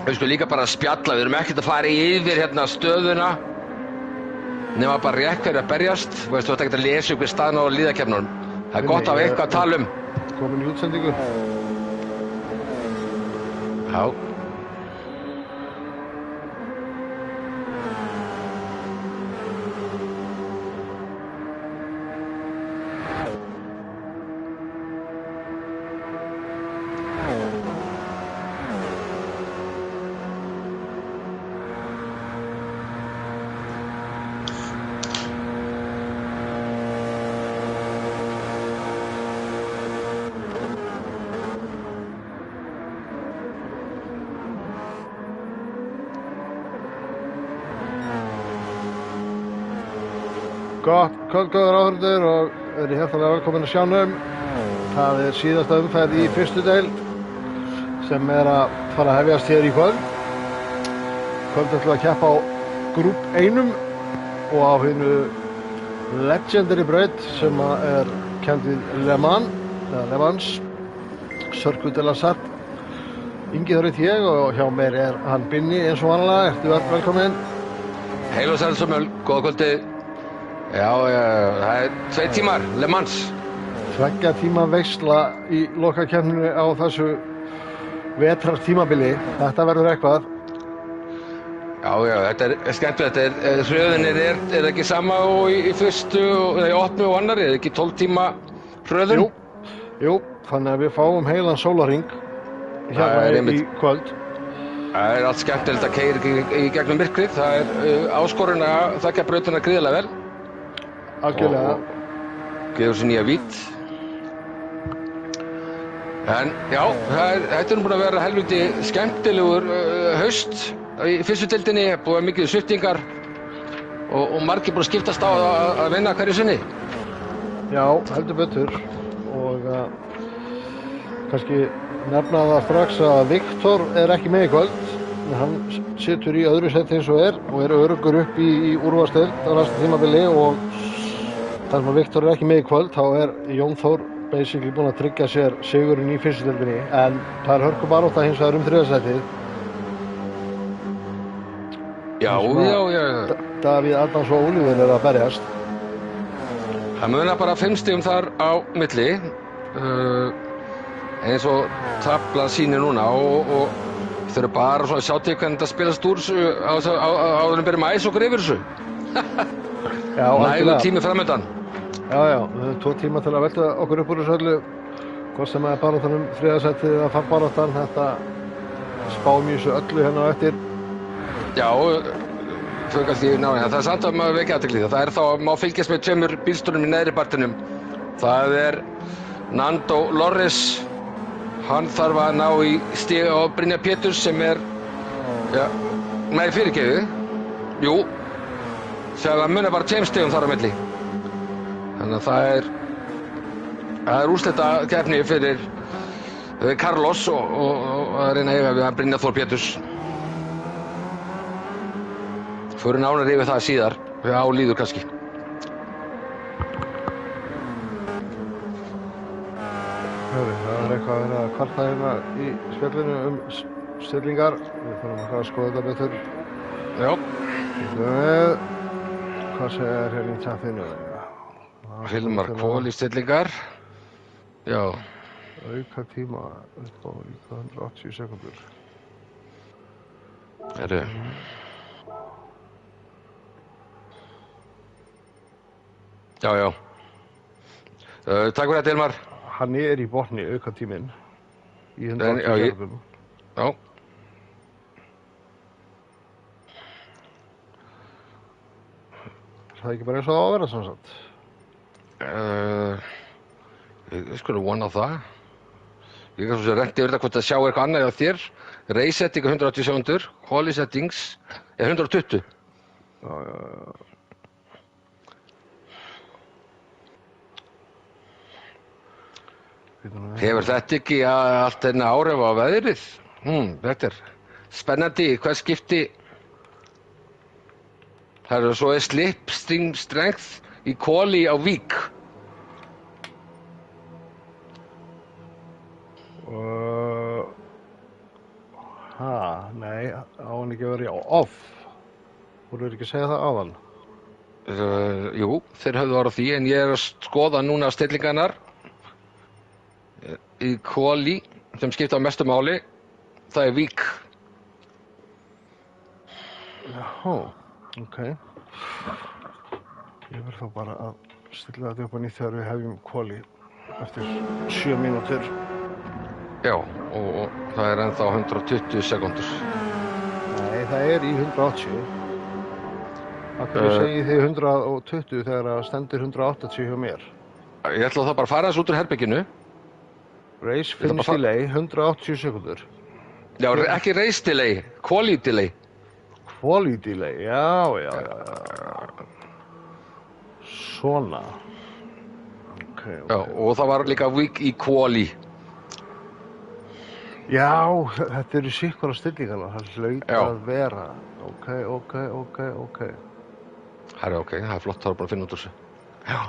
Við skulum líka bara spjalla, við erum ekkert að fara yfir hérna stöðuna nema bara rétt fyrir að berjast. Þú veist, þú ert ekkert að lesa upp í staðna á liðakefnunum. Það er gott að hafa eitthvað að tala um. Komin í útsendingu. Já. Gott kvöld, góðir áhorfendur og verið hjartanlega velkomin að skjánum. Það er síðasta umferð í fyrstu deild sem er að fara að hefjast hér í kvöld. Kvöld ætlum við að keppa á grúp 1 og á hinu legendary braut sem er kennd við Le Mans, Circuit de la Sarthe. Ingi Þór heiti ég og hjá mér er hann Binni eins og vanlega. Ertu velkominn? Heil og sæl Samuel, góða kvöldi. Já, það er 2 tímar, Le Mans. 2 tíma veisla í lokakeppninu á þessu vetrartímabili. Þetta verður eitthvað. Já, þetta er skemmtilegt. Hröðunir er ekki sama og í fyrstu, í 8 og annari, er ekki 12 tíma hröðun? Jú, þannig að við fáum heilan sólarhring hérna í kvöld. Það er allt skemmtilegt að keyra í gegnum myrkrið. Það er áskorun að þekka brautina gríðarlega vel. Algjörlega. Og gefur sér nýja vít. En já, þetta er búin að vera helviti skemmtilegur haust í fyrstu deildinni. Búið að mikið sviptingar og margir búin að skiptast á að vinna hverju sinni. Já, heldur betur. Og kannski nefna það strax að Viktor er ekki með í kvöld. Hann situr í öðru seti eins og er öruggur upp í úrvalsdeild á næsta tímabili og þar sem að Viktor er ekki með í kvöld, þá er Jón Þór basically búinn að tryggja sér sigurinn í fyrstu deildinni, en það er hörkubarátta hins vegar 3. sætið. Já. Davíð Adams og Ólífur er að berjast. Það munar bara 5 stigum þar á milli, eins og taflan sýnir núna og þau eru bara svona að sjá til hvernig þetta spilast úr áður en byrjum að æsa okkur yfir þessu. Nægur tími framöndan. Já, við höfum 2 tíma til að velta okkur upp úr þessu öllu, hvort sem er baráttan 3. sætið eða fallbaráttan. Þetta spáum í þessu öllu hérna á eftir. Já, fögast í náðina. Það er samt að maður vekja athygli. Það er þá að má fylgjast með 2 bílstjórum í neðri partinum. Það er Nando Lorris. Hann þarf að ná í stig á Brynjar Péturs sem er, fyrirgefðu. Jú, sem að munar bara 2 stigum þar á milli. Þannig að það er úrslitakeppni fyrir Carlos og að reyna yfir við Brynjar Þór Péturs. Förum nánar yfir það síðar, á líður kannski. Það er eitthvað að vera að kvarta hérna í spjallinu stillingar. Við þurfum að skoða þetta betur. Já. Hvað segir hérna í tjattinu? Hilmar Kól í stillingar. Já. Auka tíma upp á 180 sekundur. Já. Takk fyrir þetta, Hilmar. Hann er í botni, auka tíminn. Í 180 sekundum. Já. Það er ekki bara eins og það á að vera samsagt? Ég skulum vona það. Ég kannski svo reyndi yfir þetta hvort að sjá eitthvað annað á þér. Race setting 180 sekundur, quali settings 120. Já. Hefur þetta ekki allt enn áhrif á veðrið? Þetta er spennandi, hvað skipti? Það er svo slipstream strength í quali á Vík. Nei, á hann ekki að vera í off. Voru ekki að segja það áðan? Jú, þeir höfðu orðið á því, en ég er að skoða núna stillingarnar í kvali sem skipta mestu máli. Það er Vík. Já, ok. Ég verð þá bara að stilla þetta upp á nýtt þegar við hefjum kvali eftir 7 mínútur. Já, og það er ennþá 120 sekúndur. Nei, það er í 180. Af hverju segið þið 120 þegar það stendur 180 hjá mér? Ég ætla það bara að fara þess út úr herbygginu. Race finish delay, 180 sekundur. Já, ekki race delay, quali delay. Quali delay, já. Svona. Ok. Já, og það var líka Vík í quali. Já, þetta eru sikkura stillingarna, það hlaut að vera. Ok. Herra, ok, það er flott, það er bara að finna út úr þessu. Já.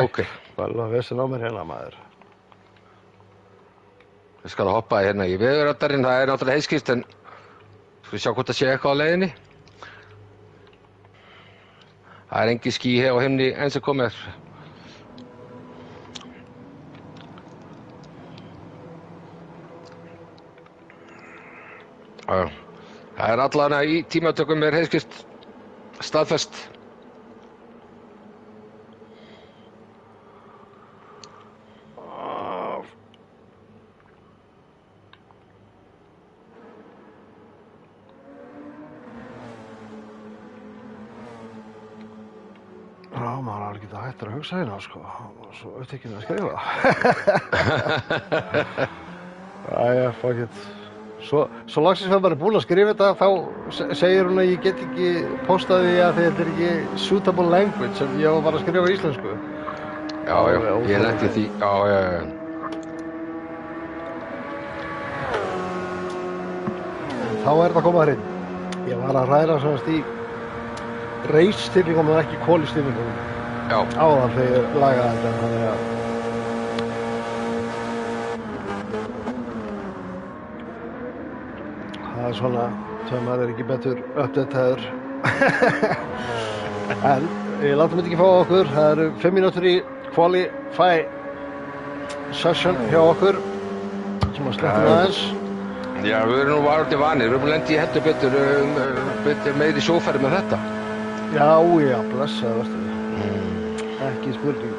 Ok. Bara vesen á mér hérna, maður. Ég skal hoppa hérna í veðurraddarinn, það er náttúrulega heiðskýrt, en skal sjá hvort það sé eitthvað á leiðinni. Það er engin ský hér á himni enn sem komið er. Það er allavega í tímatökum er heiðskýrt staðfest. Maður er ekki það hættur að hugsa hérna, sko. Svo upptekinn að skrifa. Æja, fuck it. Svo langsins við bara búin að skrifa þetta, þá segir hún að ég get ekki postaði að þetta er ekki suitable language sem ég var bara að skrifa íslensku. Já, ég lendi því. Já. Þá er þetta að koma þar inn. Ég var að ræða svona í race-stillingum en ekki quali-stillingum. Já. Áðan þegar ég lagaði þetta, þannig að það er svona, þegar maður er ekki betur uppdataður. En ég látum þetta ekki fá okkur, það eru 5 mínútur í qualify session hjá okkur sem að sletta aðeins. Já, við erum nú varandi vanir, við erum lendið í heldur betur meiri sjóferð með þetta. Já, blessaði, veistu. Ekki spurning.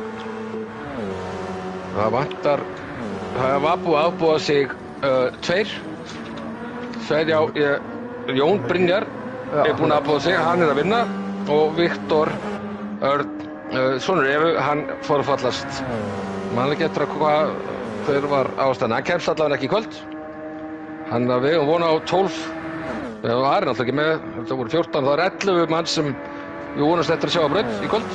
Það vantar, það var búið að ábúa sig tveir, já, Jón Brynjar er búinn að ábúa sig, hann er að vinna, og Viktor Örn, sonur Evu, hann fór að fallast. Man ekki eftir að hver var ástæðan, hann kemst allavega ekki í kvöld. Hann að við höfum vona á 12, það er náttúrulega ekki með, það voru 14, það er 11 mann sem við vonast eftir að sjá á braut í kvöld.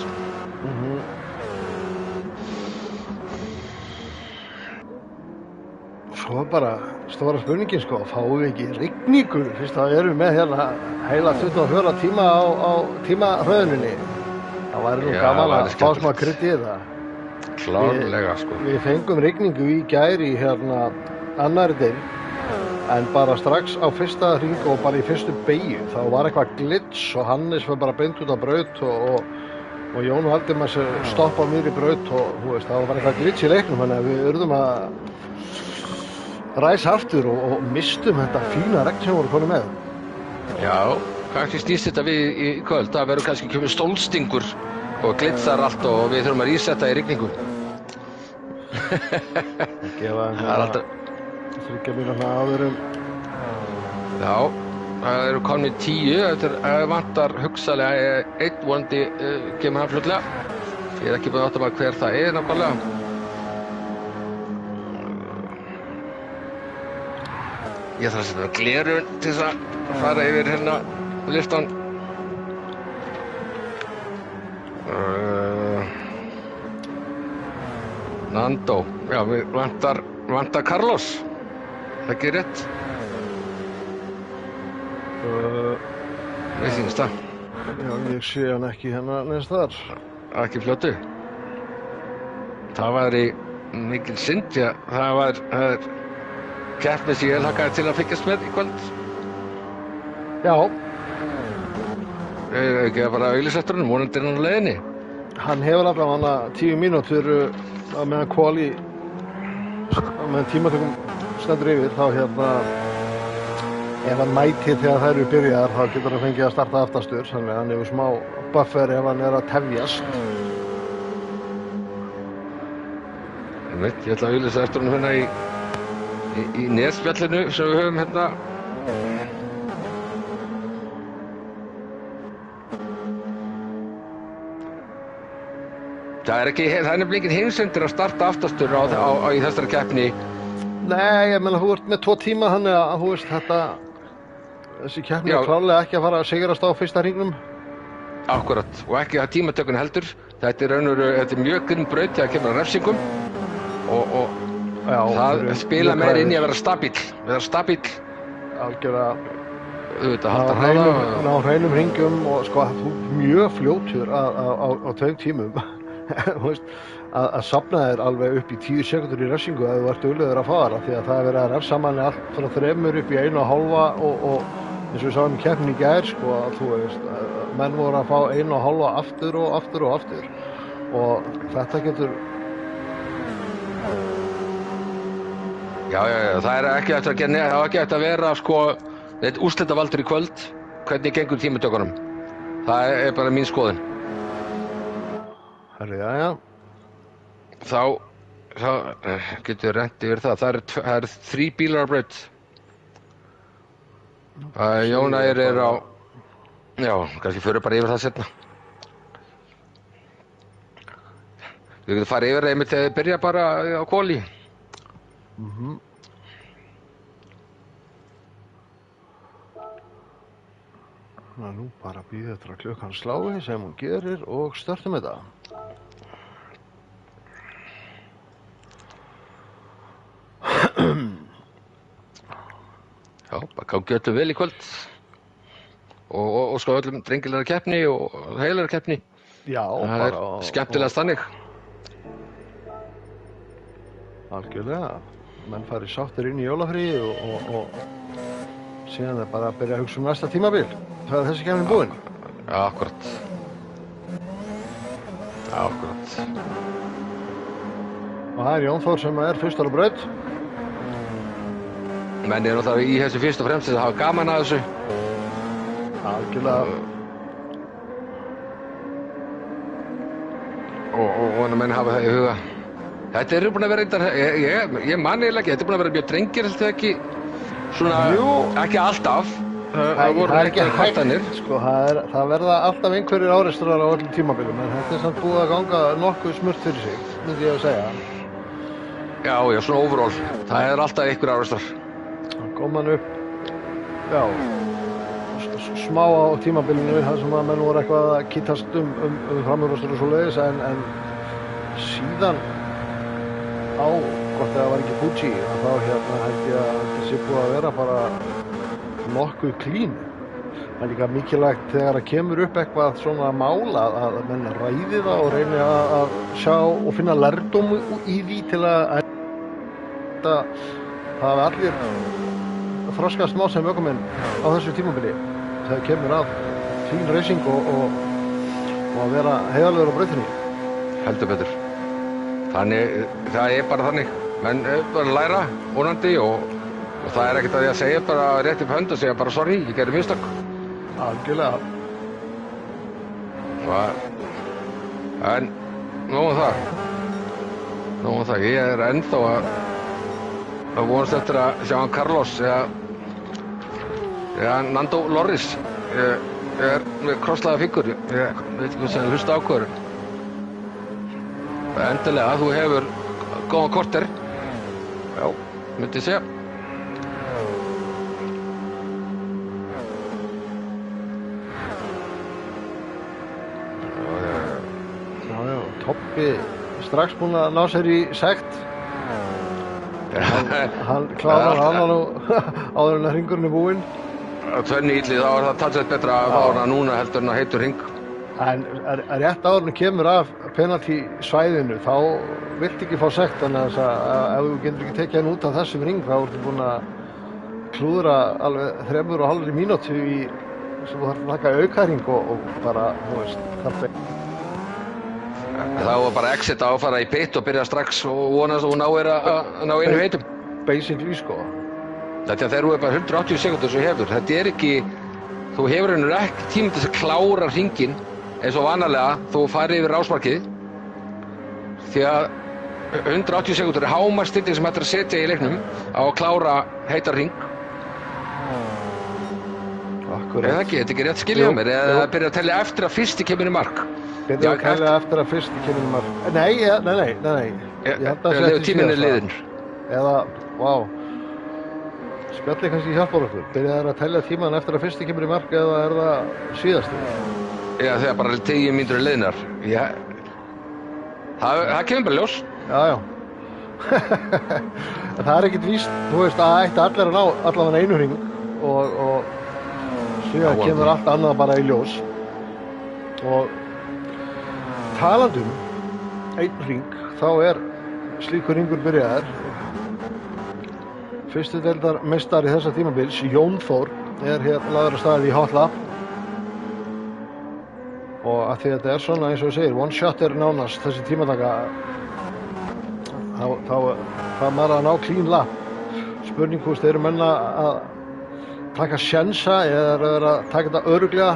Svo bara stóra spurningin, sko, fáum við ekki rigningu fyrst að við erum með hérna heila 24 tíma á tímahröðuninni. Það væri nú gaman að fá smá krydd í það. Klárlega, sko. Við fengum rigningu í gær í hérna annarri deild, en bara strax á fyrsta hring og bara í fyrstu beygju þá var eitthvað glitch og Hannes var bara beint út á braut og Jón Valdimars stoppa á miðri braut og þú veist, það var bara eitthvað glitch í leiknum, þannig að við urðum að ræsa aftur og mistum þetta fína regn sem voru konum með. Já, kannski snýst þetta við í kvöld, það verður kannski komið stólstingur og glitsar allt og við þurfum að rísetta í rigningu. Það er alltaf 3 mínútna áðurum. Já, það eru komin 10, þetta vantar hugsalega einn vonandi kemur hann fljótlega. Ég er ekki búinn að átta mig hver það er nákvæmlega. Ég þarf að setja glerun til þess að fara yfir hérna listan. Nando, já, við vantar Carlos. Það ekki rétt? mér sýnist það. Já, ég sé hann ekki hérna neins þar. Ekki fljótu. Það var í mikil synd, já, það er keppni sem ég hlakkaði til að fylgjast með í kvöld. Já, Ekki að bara auglýseftur hann, vonandi er hann á leiðinni. hann hefur allavega 10 mínútur á meðan kvali, á meðan tímatökum stendur yfir, þá hérna, ef hann mætir þegar þær eru byrjaðar, þá getur hann fengið að starta aftastur, þannig að hann hefur smá buffer ef hann er að tefjast. Ég ætla að auglýsa eftir hann hérna í Nesfjallinu sem við höfum hérna. Það er nefnilega engin heimsendir að starta aftastur í þessari keppni. Nei, ég meina, þú ert með 2 tíma, þannig að þú veist þessi keppni er klárlega ekki að fara að sigrast á fyrsta hringnum. Akkurat, og ekki að tímatökun heldur. Þetta er mjög grunn braut þegar kemur að refsingum og Já, það spila meir inn í að vera stabíll. Algjörlega. Auðvitað halda hraða. Ná hreinum hringum og sko, þú ert mjög fljótur á 2 tímum. Þú veist, að safna þér alveg upp í 10 sekundur í refsingu ef þú ert duglegur að fara, því að það er verið að refsa manni allt frá 3 upp í 1,5 og eins og við sáum í keppninni í gær, sko, að þú veist, menn voru að fá 1,5 aftur og aftur og aftur og þetta getur. Já, það er ekki eftir að vera sko neitt úrslitavaldur í kvöld hvernig gengur tímatökunum. Það er bara mín skoðun. Herri, jæja. Þá getur við rennt yfir það. Það er 3 bílar á braut. Jón Ægir er á, já, kannski förum bara yfir það seinna. Við getum farið yfir það einmitt þegar þið byrja bara á kvali. Nú bara bíða eftir að klukkan slái sem hún gerir og startum þetta. Já, bara gangi öllu vel í kvöld og sko öllum drengilega keppni og heilara keppni. Já, það er skemmtilegast þannig. Algjörlega. Menn fari sáttir inn í jólafríi og síðan er bara að byrja að hugsa næsta tímabil. Það er þessi keppni búin. Akkurat. Og það er Jón Þór sem er fyrstur á braut. Menn er náttúrulega í þessu fyrst og fremst að hafa gaman að þessu. Algjörlega. Og menn hafa það í huga. Þetta eru búin að vera eitthvað, ég man eiginlega ekki, þetta er búin að vera mjög drengir, held ég ekki, svona, ekki alltaf. Það voru ekki kvartanir. Sko, það verða alltaf einhverjir árekstrar á öllum tímabilum, en þetta er samt búið að ganga nokkuð smurt fyrir sig, myndi ég að segja. Já, svona overall. Það er alltaf einhverjir árekstrar. Kom hann upp, já, smá á tímabilinu, þar sem að menn voru eitthvað að kýtast framúrvörstur og svoleiðis, en síðan á, hvort það var ekki Fuji, þá held ég að þetta sé búið að vera bara nokkuð klín. Það er líka mikilvægt þegar það kemur upp eitthvað svona mál að menn ræði það og reyni að sjá og finna lærdóm í því til að það hafi allir þroskast smá sem ökumenn á þessu tímabili. Það kemur að fín racing og að vera heiðarlegur á brautinni. Heldur betur. Þannig, það er bara þannig. Menn bara læra, vonandi og það er ekkert að ég að segja bara rétt upp hönd og segja bara sorry, ég gerði mistök. Algjörlega. En nóg um það. Ég er ennþá að vonast eftir að sjá hann Carlos eða Nando Lorris. Ég er með krosslaða fíkur. Ég veit ekki hvað sem hlusta ákvörður. Endilega, þú hefur góðan korter. Já, myndi ég segja. Já, Toppi strax búinn að ná sér í sekt. Hann klárar hana nú áður en að hringurinn er búinn. tvenni illi, þá er það talsveit betra að fá hana núna heldur en að heitur hring. En rétt áður en kemur af penalty svæðinu, þá viltu ekki fá sekt, þannig að ef þú getur ekki tekið hann út af þessum hring, þá ertu búin að klúðra alveg 3,5 mínútu sem þú þarf að taka aukaring og bara, þú veist, þá var bara exit að fara í pit og byrja strax og vonast að hún ná einu heitum. Basically, sko. Þetta þegar þú er bara 180 sekúndur sem hefur. Þetta er ekki, þú hefur hendur ekki tíma til að klára hringinn eins og vanalega þú farið yfir rásmarkið. Því að 180 sekúndur er hámarksstilling sem hættir að setja í leiknum á að klára heitar hring. Eða ekki, þetta er ekki rétt skilja á mér, eða byrja að tellja eftir að fyrsti kemur í mark. Byrja að tellja eftir að fyrsti kemur í mark. Nei. Ég held að þetta tíminn er liðinn. Eða, spjallið kannski hjálpar okkur. Byrja að tellja tíman eftir að fyrsti kemur í mark eða er það síðasti? Já, þegar bara 10 mínútur er liðnar. Það kemur bara ljós. Já. Það er ekkert víst, þú veist, að ætti allir að ná allavega einu hring og síðan kemur allt annað bara í ljós. Og talandum einn hring, þá er slíkur hringur byrjaður. Fyrstu deildar meistari þessa tímabils, Jón Þór, er hér lagður af stað í hot lap. Og að því að þetta er svona eins og ég segir, one shot er nánast þessi tímataka, þá maður að ná clean lap. Spurning, hvort eru menn að taka sjensa eða er að taka þetta örugglega?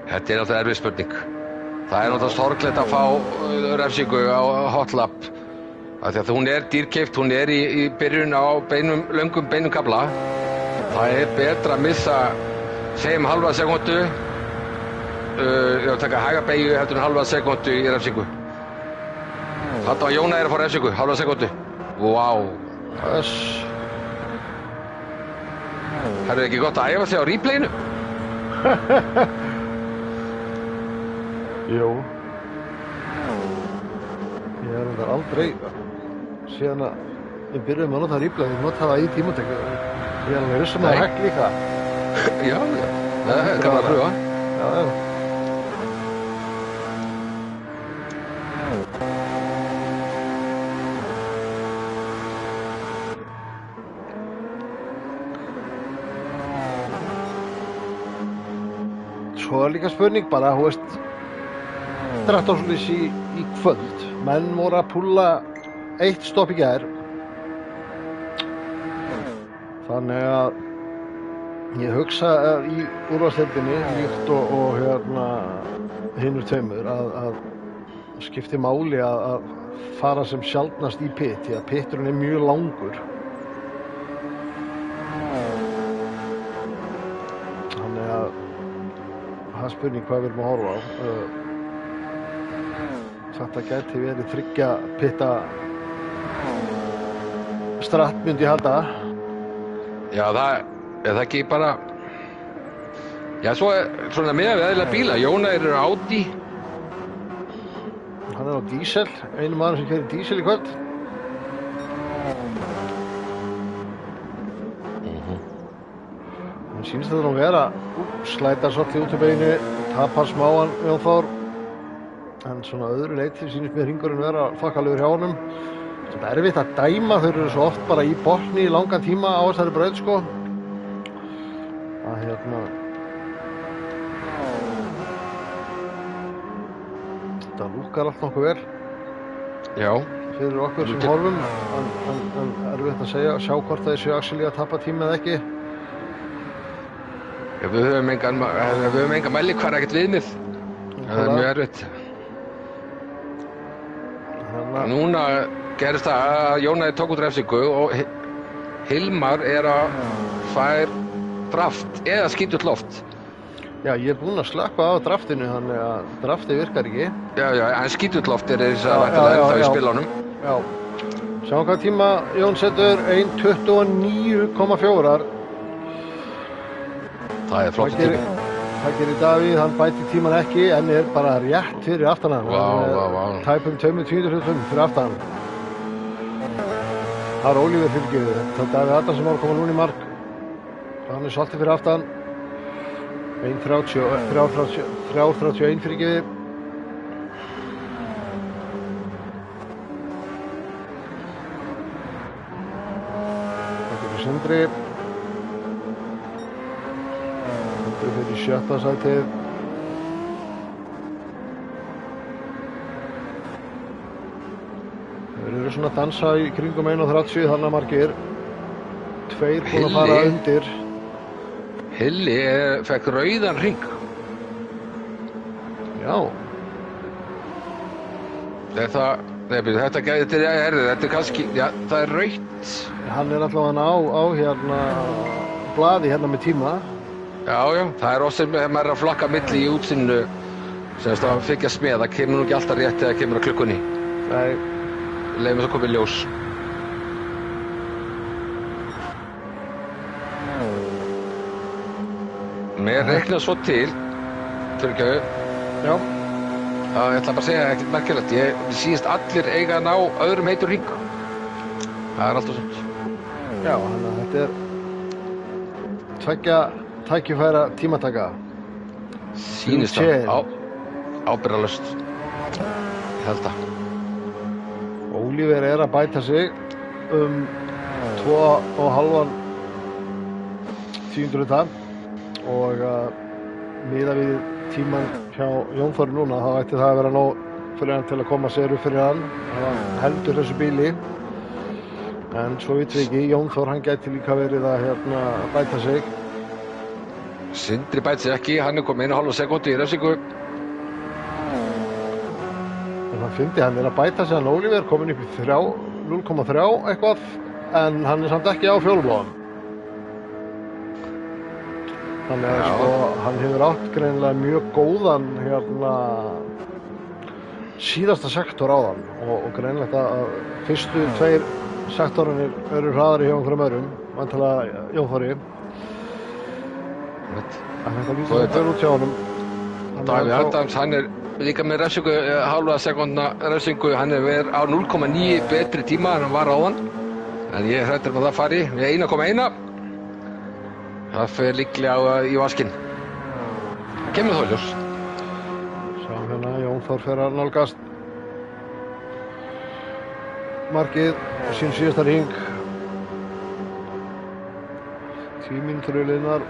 Þetta er náttúrulega erfið spurning. Það er náttúrulega sorglegt að fá refsingu á hot lap. Því að hún er dýrkeypt, hún er í byrjun á löngum beinum kafla. Það er betra að missa, segjum halva sekúndu, að taka hæga beygju heldur en halva sekúndu í refsingu. Þarna var Jóna að fá refsingu, halva sekúndu. Vá. Það er ekki gott að æfa sig á replayinu? Jú. Ég er þetta aldrei síðan að við byrjum að nota replay, við notaði það í tímatöku. Ég er alveg vissum að það hægt líka. Já, það er gaman að pröfa. Já. Svo er líka spurning bara, þú veist, Dráttarhúslýs í kvöld. Menn voru að púlla 1 stopp í gær. Þannig að ég hugsa í úrvalsdeildinni líkt og hinur tveimur að skipti máli að fara sem sjaldnast í pit, því að piturinn er mjög langur. Þannig að það er spurning hvað við erum að horfa á. Þetta gæti verið 3 pitta stratt, myndi ég halda. Já, það er ekki bara... Já, svo er svona miðað við eðlilega bíla. Jóna er Audi. Hann er á dísel, einu maður sem keyrir dísel í kvöld. Hann sýnist þetta nú vera, slætar svolítið út í beinu, tapar smáan Jón Þór. En svona öðru leyti sýnist mér hringurinn vera þokkalegur hjá honum. Þetta er erfitt að dæma, þau eru svo oft bara í botni í langan tíma á þessari braut, sko. Að þetta lúkkar allt nokkuð vel. Já. Fyrir okkur sem horfum, en erfitt að sjá hvort það séu actually að tapa tíma eða ekki. Já, við höfum enga mælikvarða, ekkert viðmið. Það er mjög erfitt. Núna gerist það að Jóna tók út refsingu og Hilmar er að fær draft eða skýta út loft. Já, ég er búinn að slökkva á draftinu, þannig að draftið virkar ekki. Já, en skýta út loft er þess að væntanlega ennþá í spilunum. Já. Sjáum hvað tíma Jón setur, 1:29,4. Það er flott tími. Það gerir Davíð, hann bæti tíman ekki, en er bara rétt fyrir aftan hann. Vá. Tæpum 2 mínútum fyrir aftan hann. Það er Ólíver fyrirgefið. Það er Davíð Adam sem var að koma núna í mark. Hann er svolítið fyrir aftan. 3.31 fyrirgefið. Þetta er Sindri. Sindri fyrir í 7. sætið. Þeir eru svona að dansa í kringum 1.30 þannig að margir. 2 búin að fara undir. Hilli fekk rauðan hring. Já. Þetta gæti þetta er kannski, já, það er rautt. Hann er allavega á hérna blaði hérna með tíma. Já, það er ósum maður er að flokka milli í útsýninu semst að fylgjast með, það kemur nú ekki alltaf rétt þegar kemur að klukkunni. Nei. Leifum þess að koma í ljós. Mér reiknar svo til, fyrirgefðu. Já. Ég ætla bara að segja ekkert merkilegt. Ég síðast allir eiga að ná öðrum heitur hring. Það er alltaf svona. Já, þannig að þetta er 2 tækifæra tímataka. Sýnist það. Ábyrgðarlaust. Ég held það. Ólíver er að bæta sig 2,5 tíundurita og miðað við tímann hjá Jón Þóri núna þá ætti það að vera nóg fyrir hann til að koma sér upp fyrir hann. Hann heldur þessu bíli en svo vitum við ekki, Jón Þór hann gæti líka verið að bæta sig. Sindri bæti sig ekki, hann er komið 1,5 sekúndu í refsingu. En hann fyndi, hann er að bæta sig, hann Ólíver komin upp í 0,3 eitthvað en hann er samt ekki á fjólubláðan. Þannig að hann hefur átt greinilega mjög góðan síðasta sektor á hann og greinilegt að fyrstu 2 sektorarnir eru hraðari hjá einhverjum öðrum, væntanlega Jón Þóri. En þetta lýsir sem fyrir út hjá honum. Davíð Adams, hann er líka með refsingu, hálfa sekúndna refsingu, hann er verið á 0,9 betri tíma en hann var áðan. En ég er hræddur með það fari, við 1,1. Það fer líklega í vaskinn. Það kemur þó ljós. Sjáum hérna, Jón Þór fer að nálgast markið og sín síðasta hring. 10 mínútur í liðnar,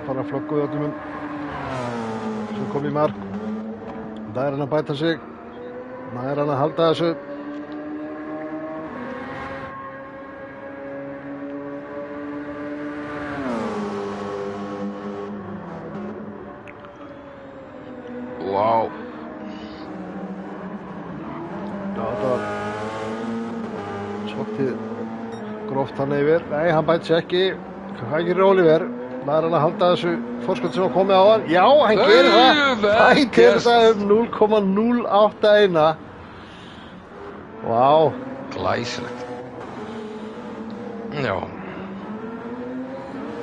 bara flögguð öllum sem kom í mark. Það er hann að bæta sig, það er hann að halda þessu. Vá. Já, þetta var svolítið gróft hann yfir. Nei, hann bæti sig ekki. Hvað gerir Ólíver? Það er hann að halda þessu forskot sem var komið á hann. Já, hann gerir það. Bætir það 0,081. Vá. Glæsilegt. Já.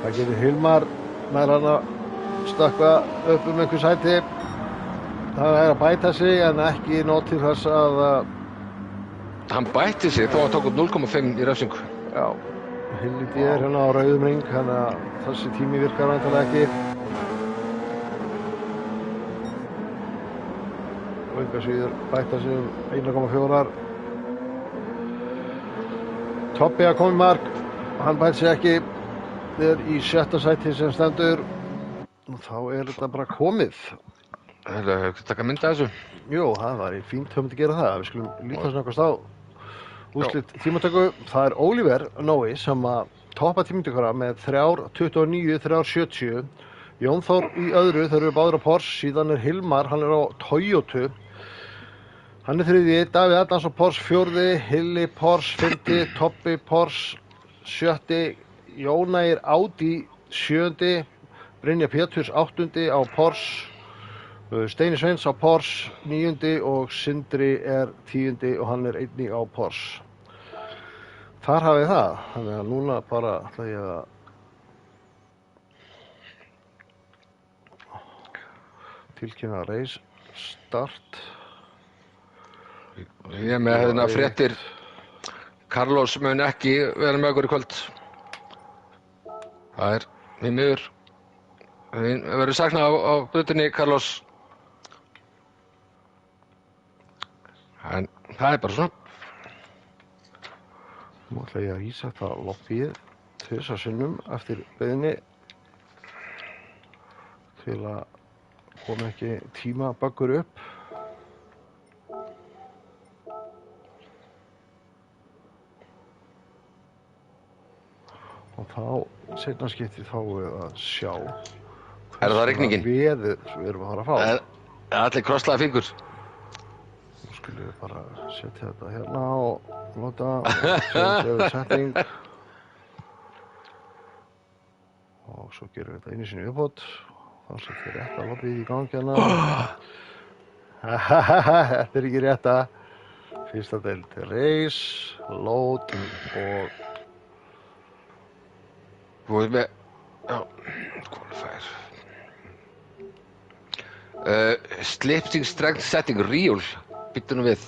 Það gerir Hilmar. Það er hann að stökkva upp einhver sæti. Það er að bæta sig en ekki nóg til þess að... Hann bætti sig þó að tók upp 0,5 í refsingu. Já. Hilli D er hérna á rauðum hring, þannig að þessi tími virkar væntanlega ekki. Og enga síður bæta sig 1,4. Toppi að koma í mark, hann bæti sig ekki. Það er í 6. sæti sem stendur. Og þá er þetta bara komið. Það er ekki taka mynd að þessu. Jú, það var fínt að gera það. Við skulum líta snöggast á úrslit tímatöku. Það er Ólíver Nói sem að toppa tímatökuna með 3.29, 3.70. Jón Þór í öðru, þeir eru báðir á Porsche. Síðan er Hilmar, hann er á Toyota. Hann er 3. Davíð Adams á Porsche 4. Hilli Porsche 5. Toppi Porsche 7. Jónægir Audi 7. Brynja Péturs 8. á Porsche. Steini Sveins á Porsche 9. og Sindri er 10. og hann er 1. á Porsche. Þar hafið það, þannig að núna bara ætla ég að tilkynna race start. Ég er með hérna fréttir Carlos mun ekki vera með okkur í kvöld. Það er því miður. Við verðum saknað á brutinni, Carlos. En það er bara svona. Nú ætla ég að rísetta lobbyið 2 sinnum eftir beiðni til að koma ekki tímaböggur upp. Og þá, seinna skipti þá við að sjá Er það rigningin? veður við erum að fara að fá. Allir krosslaði fingur. Nú skulum við bara setja þetta hérna og nota change setting. Og svo gerum við þetta einu sinni uppátt. Þá setjum við rétta lobbyið í gangi hérna. Þetta er ekki rétta. Fyrsta deild race, load og Þú veist með, já, qualifier. Slipstream strength setting, real, byttu nú við.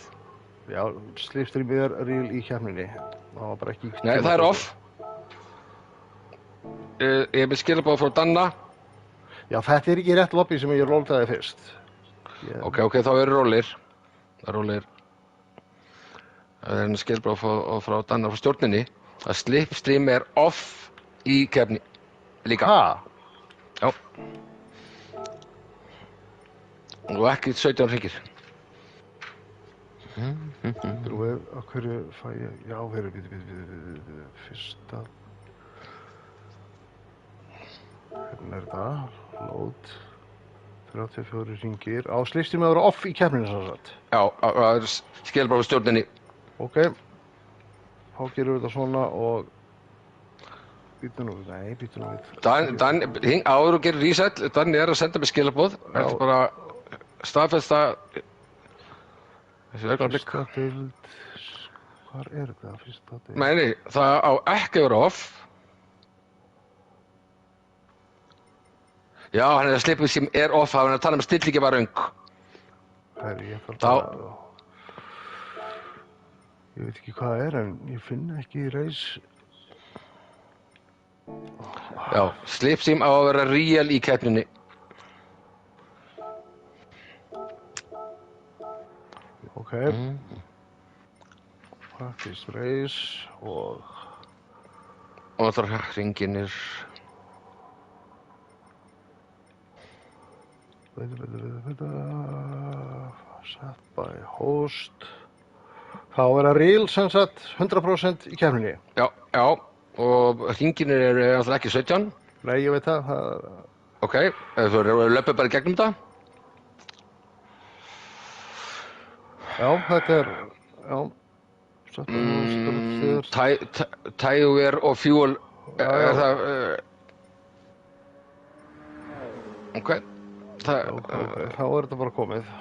já, slipstreamið er real í keppninni. Það var bara ekki... Nei, það er off. Ég er með skilaboð frá Danna. Já, þetta er ekki rétt lobby sem ég róltaði fyrst. Ok, þá eru rólir. Það er rólir. Það er einn skilaboð frá Danna frá stjórninni. Að slipstream er off í keppni líka. Ha? Já. Og ekki 17 hringir. Þú veist, á hverju fæ ég... Já, fyrir fyrsta... Hérna er þetta. Load. 34 hringir. Á slipstream að vera off í keppninu svo satt. Já, það er skilaboð frá stjórninni. Ok. Þá gerum við þetta svona og... Býtu nú við. Áður og gerir reset, Danni er að senda mig skilaboð. Það er bara staðfesta þessi augnablik. Fyrsta deild... Hvar er þetta? Fyrsta deild... Nei, það á ekki að vera off. Já, hann er að slipið sem er off, hann er að tala um að stillingi var röng. Herri, ég þarf Þá- bara... Ég veit ekki hvað það er, en ég finn ekki reis... Já, slipsim á að vera real í keppninni. Ok. Practice race og... Og það er hringinir. Set by host. Það á að vera real sem sagt 100% í keppninni. Já, og hringinir eru alltaf ekki 17. Nei, ég veit það. Ok, þú löpum bara í gegnum þetta. Já, þetta er... Já. Set by host. Tire og fuel, er það... Ok, það... Ok, þá er þetta bara komið.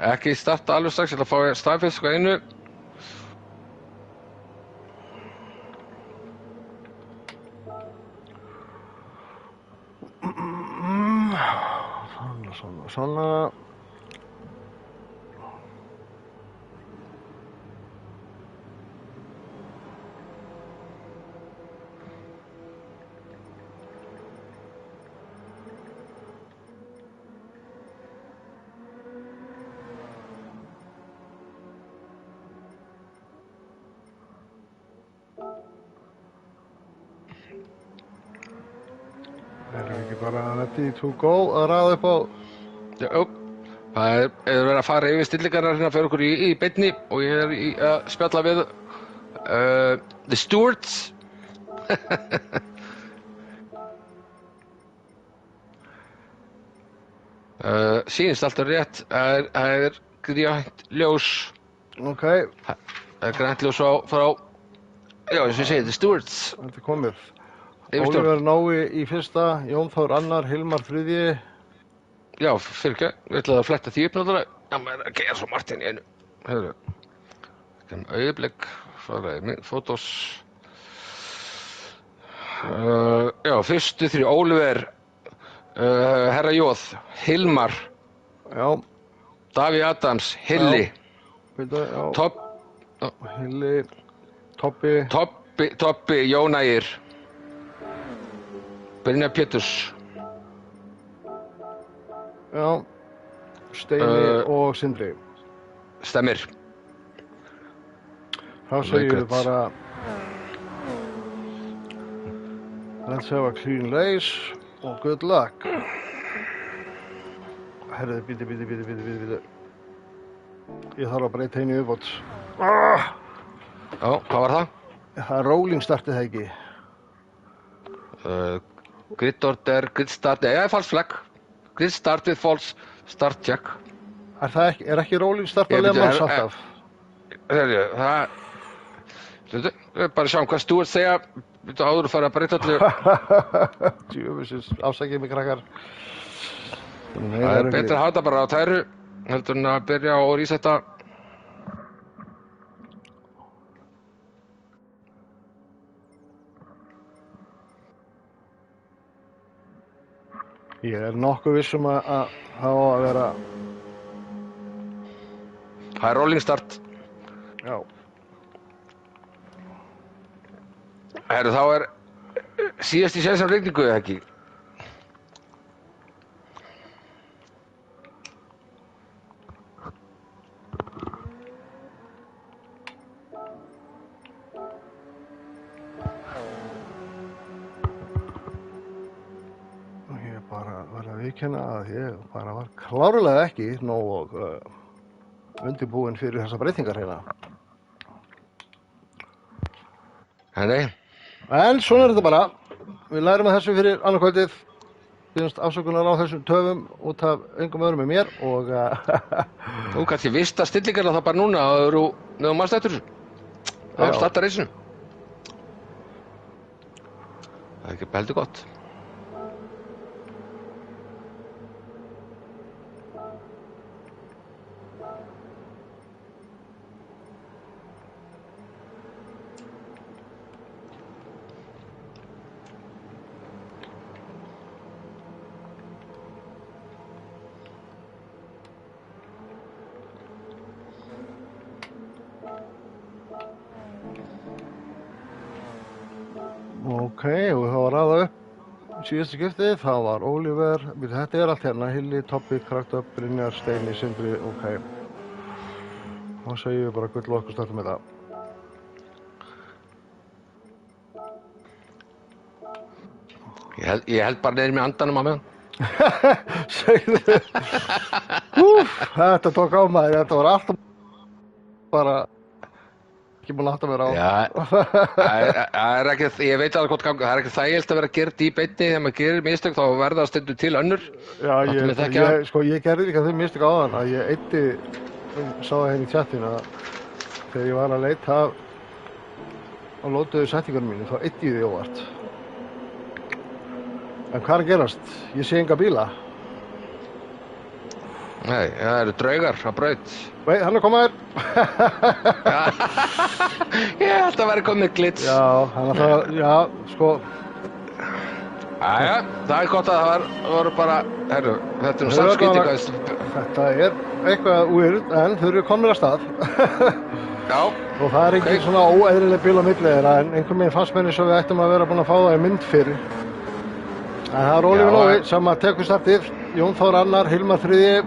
Ekki starta alveg strax, ég ætla að fá staðfest sko einu. Svona. Erum við ekki bara ready to go að raða upp á... Jú, það er verið að fara yfir stillingarnar hérna fyrir okkur í beinni og ég er að spjalla við The Stewards. Sýnist alltaf rétt, það er grænt ljós. Ok, Það er grænt ljós frá, já, eins og ég segi, The Stewards. þetta er komið. Yfirstjórn. Oliver Nói í fyrsta, Jón Þór annar, Hilmar þriðji. Já, fyrir ekki, við ætlaði að fletta því upp náttúrulega. Já, maður er að gera svo margt inn í einu. Heyrðu, auðblik, svaraði fótos. Já, fyrstu 3, Oliver, Herra Jóð, Hilmar, Já, Daví Adams, Hilli, veitu, já. Topp, Hilli, Tobbi, Tobbi, Jón Ægir, Brynjar Péturs, já, Steini og Sindri. stemmir. Þá segjum við Leikrit. bara let's have a clean race og good luck. Herðu, bíti. Ég þarf að breyta einu viðbót. Já, hvað var það? Það er rolling startið það ekki. Grid order, grid start, false flag. Grid start with false start check. Er það ekki, er ekki rolling start að Ég Le veit, Mans er- alltaf? Heyrðu, það... Hlutu, bara sjáum hvað Stuart segja. Þú áður að fara að breyta allir. Djöfisins, afsakið mig krakkar. Það er betra að hafa þetta bara á tæru heldur en að byrja og rísetta. Ég er nokkuð vissum að það á að vera, Það er rolling start. já. Heyrðu, þá er síðast í séns af rigningu eða ekki? Ég bara var að viðkenna að ég bara var klárlega ekki nógu undirbúinn fyrir þessa breytingar hérna. Nei. En svona er þetta bara. Við lærum að þessu fyrir annað kvöldið. Biðjumst afsökunar á þessum töfum út af engum öðrum með mér og Þú kannski vist að stillingarna það bara núna að þú nefnum mannst eftir þessu. Það Já. var starta reysinu. Það er ekki heldur gott. ok, og við höfum að raða upp síðasta skiptið. Það var Oliver, þetta er allt hérna, Hilli, Tobbi, Kragdöp, Brynjar, Steini, Sindri, ok. Þá segjum við bara gull og okkur startum með það. Ég held bara niður með andanum á meðan. Segðu þetta tók á maður, þetta var alltaf bara ekki búin að átta mér á. Já, það er ekki, ég veit alveg hvort ganga, það er ekki þægilt að vera gert í beinni þegar maður gerir mistök, þá verða það stundum til önnur. Já, Láttu mig þekkja. ég gerði líka þau mistök áðan að ég eyddi, sá það henni í chatinu að þegar ég var að leita á lótuðu settingunum mínu, þá eyddi ég því óvart. En hvað er að gerast? Ég sé enga bíla. Nei, það eru draugar á braut. Vei, hann er komaður. Ég held að vera komið glits. Já, hann er það, já, sko, Jæja, það er gott að það voru bara, herru, þetta er nú samskipti hvað. þetta er eitthvað weird, en þau eru komnir að stað. Já, Og það er engin svona óeðrileg bíl á milli þeirra, en einhvern veginn fannst mér eins og við ættum að vera búin að fá það í mynd fyrir. En það er Oliver Já, Nói sem að tekur startið, Jón Þór annar, Hilmar þriðji.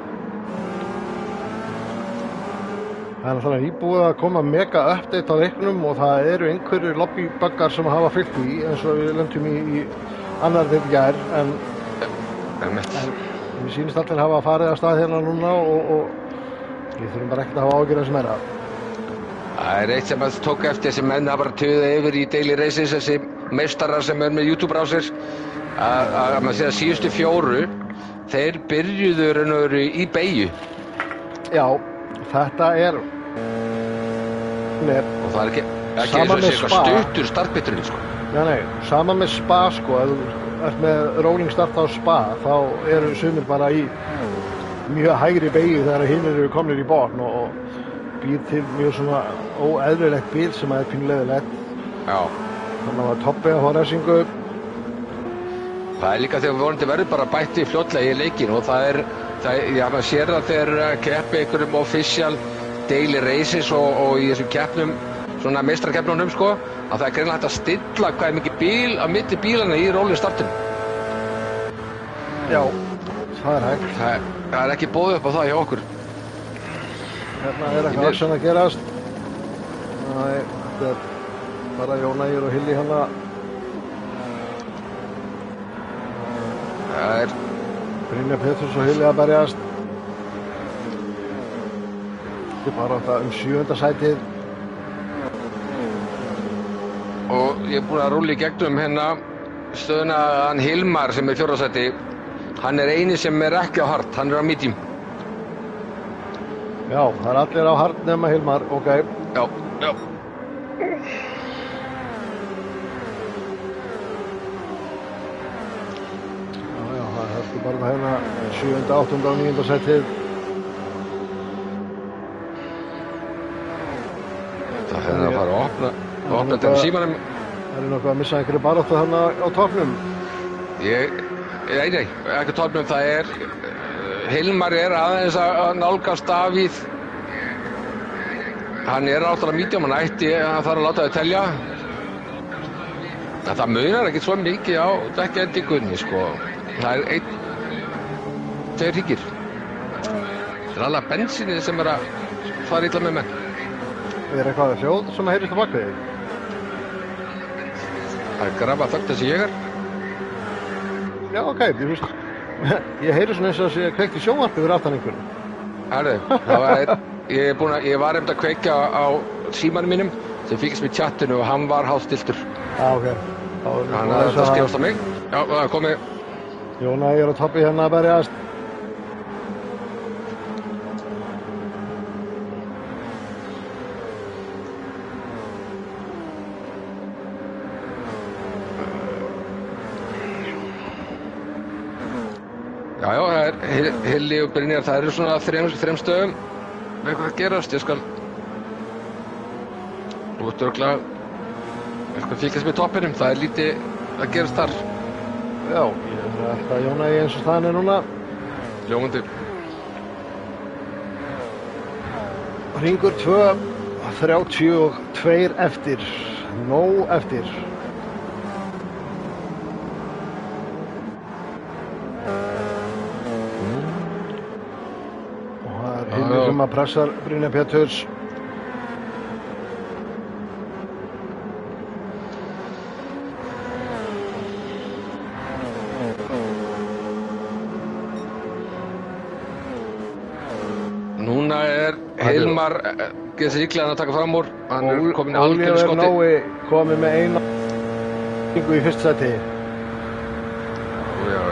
Það er þannig íbúið að koma mega update á leiknum og það eru einhverjir lobbybuggar sem hafa fylgt í eins og við lentum í annar þetta gær, en mér sýnist allir hafa farið af stað hérna núna og við þurfum bara ekkert að hafa ágjörð sem er að. það er eitt sem að tók eftir þessi menn að bara töða yfir í Daily Races, þessi meistarar sem er með YouTube á sér, að maður sé að síðustu 4, þeir byrjuðu raun og veru í beygju. Já, þetta er Og það er ekki eins Sama og með sé eitthvað Spa. stuttur startbiturinn, sko. Nei, sama með Spa sko, ert með rolling start á spa, þá eru sumir bara í mjög hægri beygju þegar hinir eru komnir í botn og býr til mjög svona óeðlilegt bíl sem er pínleðilegt. Já. Þannig að Toppi að fá refsingu. Það er líka þegar vonandi verður bara bætt í fljótlega í leikinn og já, maður sér það þegar keppi einhverjum official daily races og í þessum keppnum, svona meistarakeppnunum sko, að það er greinlega hægt að stilla hvað er mikið bíl á milli bílana í rolling startinu. Já, það er hægt. Það er ekki boðið upp á það hjá okkur. Hérna er eitthvað action að gerast. Nei, þetta er bara Jón Ægir og Hilli hérna. Það er Brynjar Péturs og Hilli að berjast. Þetta er bara þetta 7. sætið. Og ég er búinn að rúlla í gegnum hérna stöðuna hann Hilmar sem er 4. sæti. Hann er eini sem er ekki á hard, hann er á medium. Já, það er allir á hard nema Hilmar, ok. Já. Já, það er bara hérna 7., 8. og 9. sætið. Það er að fara að opna þetta símanum. Er nokkuð að missa einhverju baráttu þarna á toppnum? Nei, ekki toppnum, það er Hilmar er aðeins að nálgast Davíð. Hann er alltaf að medium, hann ætti að fara að láta þau telja. En það munar ekki svo mikið á dekkendingunni, sko. Það er 2 hryggir. Það er alveg bensínið sem er að fara illa með menn. Er eitthvað hljóð sem heyrist á bakvið? Það er grafa þögn þessi ég er. Já, ok, ég heyri svona eins og að kveikt í sjónvarpi fyrir aftan einhvern. Herðu, ég var að kveikja á símanum mínum sem fylgist með chattinu og hann var hálfstiltur. Já, ok. Þannig að þetta skefast á mig. Já, það er komið. Jón Ægir og Toppi hérna að berjast. Já, það er Hilli og Brynjar, það eru svona 3 stöðum með eitthvað að gerast, ég skal út örugglega eitthvað fylgjast með toppinum, það er lítið að gerast þar. Já, ég er alltaf Jón Ægir eins og staðan er núna. Ljómandi. Hringur 2, 32 eftir, nóg eftir. Sem að pressar Brynjar Péturs. Núna er Hilmar getur líklega að taka fram úr. Hann er komin í algjörðu skotti. Nói komið með eina í fyrsta sæti. Já.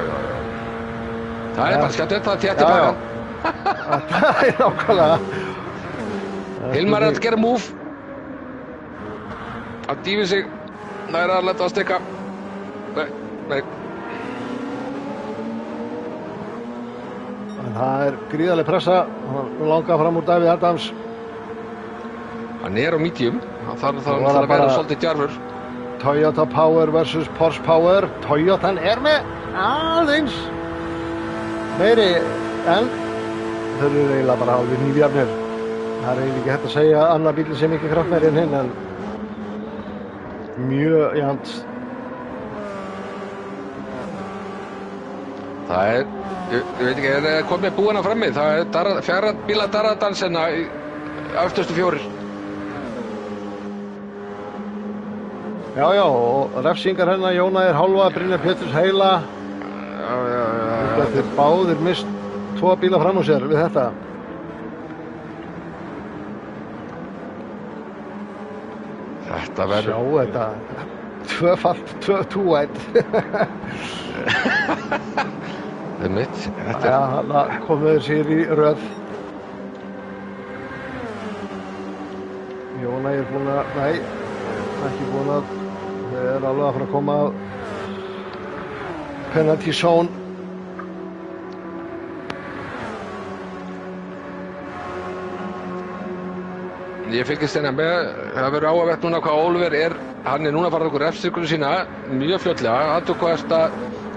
Það er bara skemmt, það er þétt í bakan. Það er nákvæmlega. Hilmar er að gera move. Að dýfi sig. Það er að leta að stikka. Nei. En það er gríðarleg pressa. Hann langar fram úr Davíð Adams. Hann er á medium. Hann þarf að vera svolítið djarfur. Toyota Power vs Porsche Power. Toyotan er með aðeins meiri en þau eru eiginlega bara alveg nýfjafnir. Það er eiginlega ekki hægt að segja að annar bíl sé mikið kraftmeiri en hinn, en mjög jafnt. Það er, ég veit ekki, er komið búinn að frammi. Það er 4 bíla darradansina í öftustu 4. Já, og refsingar hennar Jón Ægir hálfa, Brynjar Péturs heila. Já. Þetta er báðir mist 2 bíla fram á sér við þetta. Þetta verður... Sjá þetta. 2-falt, 2-2-1. Það er mitt. Já, hann komið sér í röð. Jón Ægir búinn að... Nei, ekki búinn að... Þeir eru alveg að fara að koma penalty zone. Ég fylgist hérna með, það verður áhugavert núna hvað Oliver hann núna farið okkur refsinguna sína mjög fljótlega, aðtöku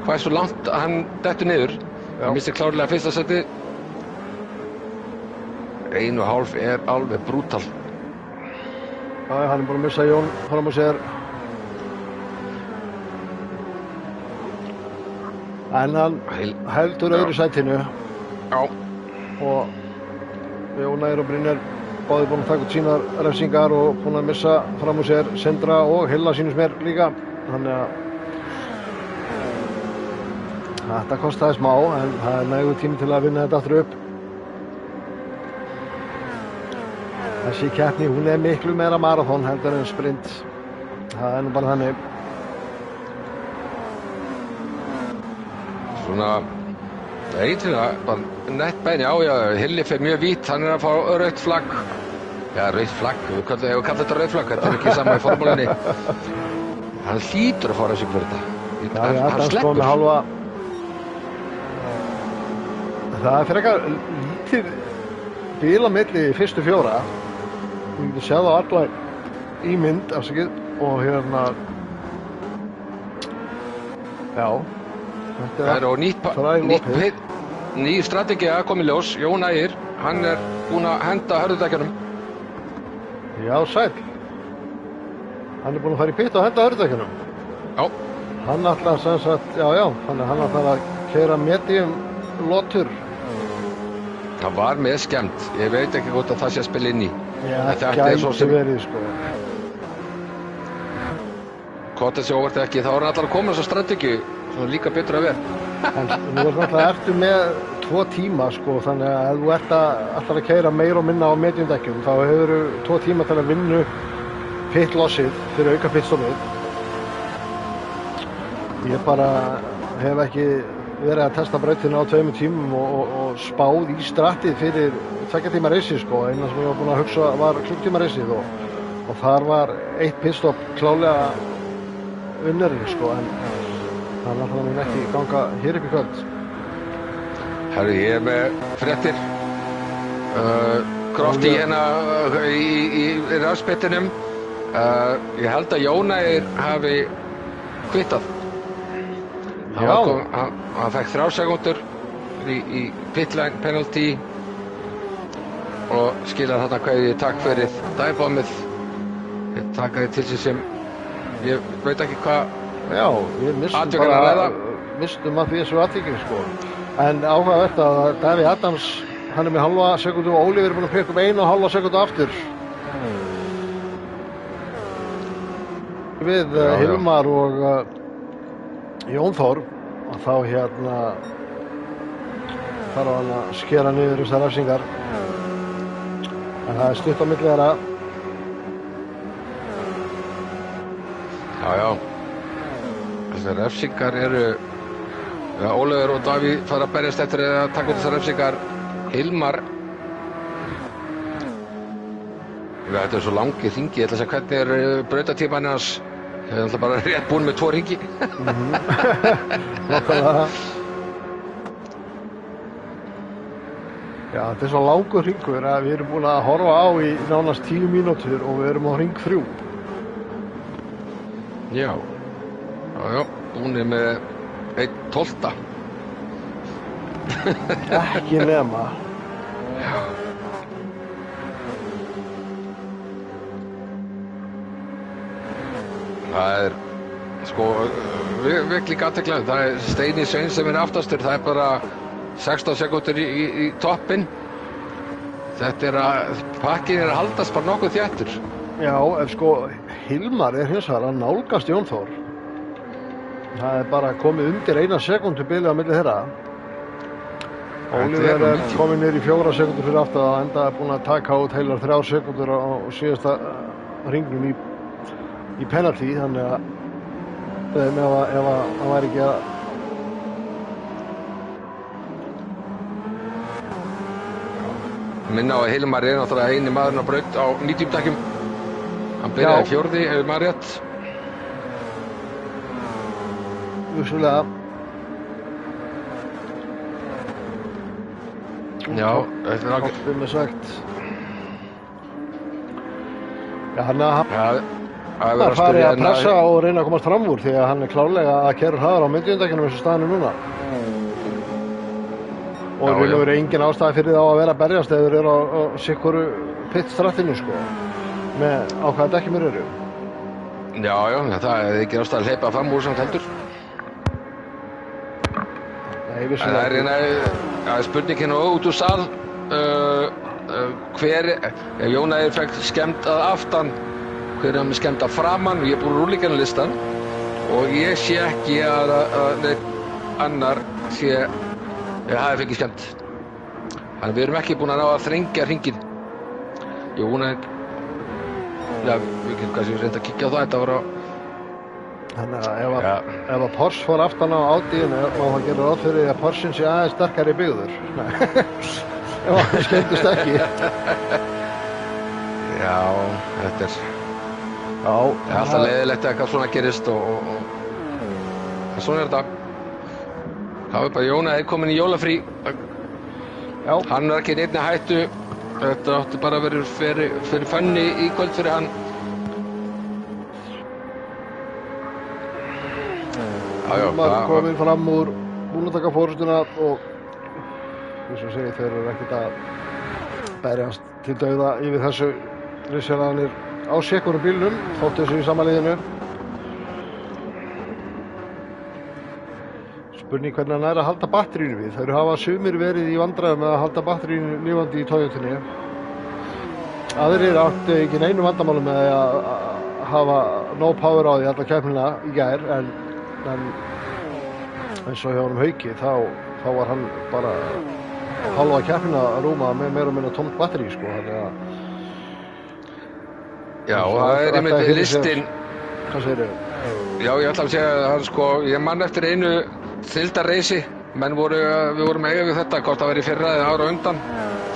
hvað svo langt hann dettur niður. Hann missti klárlega fyrsta seti. 1,5 alveg brútal. Já, hann búinn að missa Jón fram á sér. En hann heldur öðru sætinu. Já. Og Jón Ægir og Brynjar báðir búin að taka út sínar refsingar og búin að missa fram á sér Sindra og Hilla sínust mér líka. Þannig að þetta kostaði smá, en það nægur tími til að vinna þetta aftur upp. Þessi keppni, hún miklu meira marathon heldur en sprint. Það nú bara þannig. Svona, eitthvað, bara nett bein, já, Hilli fer mjög vítt, hann að fá rautt flagg. Já, rautt flagg, við kallum þetta rautt flagg, þetta ekki sama í formúlunni. Hann hlýtur að fá refsingu fyrir þetta. Já, hann sleppur. Með halva. Það fyrir eitthvað lítið bil á milli fyrstu 4. Þú getur séð á alla í mynd, afsakið, og hérna, já, þetta er ný strategía að koma í ljós. Jón Ægir, hann búinn að henda hörðudækjunum. Já, sæll. Hann búinn að fara í pitt og henda hörðudækjunum. Já. Hann ætlar sem sagt, já, þannig að hann ætlar að keyra medium lotur. Það var með skemmt. Ég veit ekki hvort að það sé að spila inn í. Já, það gæti verið, sko. Hvort það sé óvart ekki, þá hann allar að koma þessa strategíu, svona líka betur að vera. En nú ertu með 2 tíma, sko, þannig að ef þú ætlar að keyra meira og minna á mediumdekkjum, þá hefur þú 2 tíma til að vinna pitlossið fyrir auka pitstoppið. Ég bara hef ekki verið að testa brautina á 2 tímum og spáð í strattið fyrir 2 tíma reysið, sko. Eina sem ég var búinn að hugsa var klukkutíma reysið og þar var 1 pitstopp klálega unnurinn, sko, en það náttúrulega mun ekki ganga hér upp í kvöld. Herru, ég með fréttir. Krofti hérna í rafspettinum. Ég held að Jón Ægir hafi kvittað. Hann fekk 3 sekúndur í pitline penalty og skilar þarna kveðið takk fyrir dæbombið. Ég takaði til sig sem ég veit ekki hvað mistum að því þessu aðtíkinn, sko. En áhugavert að Davíð Adams, hann með halva sekúndu og Oliver búinn að peka 1,5 sekúndu aftur. Við Hilmar og Jón Þór, og þá hérna þarf hann að skera niður þessar refsingar. En það stutt á milli þeirra. Já. Þessar refsingar eru, Oliver og Davíð fara að berjast eftir að taka þessar refsingar. Hilmar, þetta er svo langið hringi, ég ætla að segja hvernig brautatíman hans. Ég er alltaf bara rétt búinn með 2 hringi. Nákvæmlega. Já, þetta er svo langur hringur að við erum búin að horfa á í nánast 10 mínútur og við erum á hring 3. Já, hún með 1/12. Ekki nema. Það sko, virkli athyglisvert. Það Steini Sveins sem aftastur, það bara 16 sekúndur í toppinn. Þetta pakkin að haldast bara nokkuð þéttur. Já, sko, Hilmar hins vegar að nálgast Jón Þór. Það bara komið undir 1 sekúndu bilið á milli þeirra. Oliver komið niður í 4 sekúndur fyrir aftan og enda búinn að taka út heilar 3 sekúndur á síðasta hringnum í penalty, þannig að ef hann væri ekki að minna á að Hilmar náttúrulega eini maðurinn á braut á mediumdekkjum. Hann byrjaði 4. ef maður rétt. Vissulega. Já, þetta er Hoppið með sagt. Já, hann er að fara að pressa og reyna að komast fram úr því að hann er klárlega að keyra hraðar á myndundækjunum eins og staðan er núna. Og það verður engin ástæði fyrir þá að vera að berjast eða þeir eru á sikkoru pitstrattinu sko, með á hvaða dekkjum þeir eru. Já, það er ekki ástæði að hleypa fram úr samt heldur. Nei, það er eina spurningin og út úr sal, ef Jón Ægir fekk skemmt að aftan, hver er með skemmt að framan, ég er búinn úrlíkjanlistan og ég sé ekki að annar hafi fengið skemmt. Þannig við erum ekki búin að ná að þrengja hringinn. Jón Ægir, við getum kannski reynt að kíkja á það, þetta var á... Þannig að ef að Porsche fór aftan á Audiinu, má það gera ráð fyrir að Porschein sé aðeins sterkari byggður. Ef hann skemmtist ekki. Já, þetta er... Já, það er alltaf leiðilegt að eitthvað svona gerist og svona er þetta. Það er bara Jón Ægir kominn í jólafrí. Já. Hann er ekki í neinni hættu. Þetta átti bara að vera fyrir fönni í kvöld fyrir hann. Maður kominn fram úr búinn að taka fórustuna og eins og segi, þeir eru ekkert að berjast til dauða yfir þessu risjalaðanir á sikkurum bílnum, þótt þessu í sama liðinu. Spurning hvernig hann er að halda batterínu við. Þeir hafa sumir verið í vandræðum með að halda batterínu lifandi í Toyotunni. Aðrir áttu ekki neinu vandamálum með að hafa no power á því alla keppnina í gær, en eins og hjá honum Hauki þá var hann bara halva keppnina að rúma með meira og minna tómt batteri sko, þannig að já, það er einmitt listinn. Hvað segirðu? Já, ég ætla að segja að hann sko, ég man eftir einu þildarreysi, við vorum eiga við þetta, hvort það væri fyrra eða ára undan,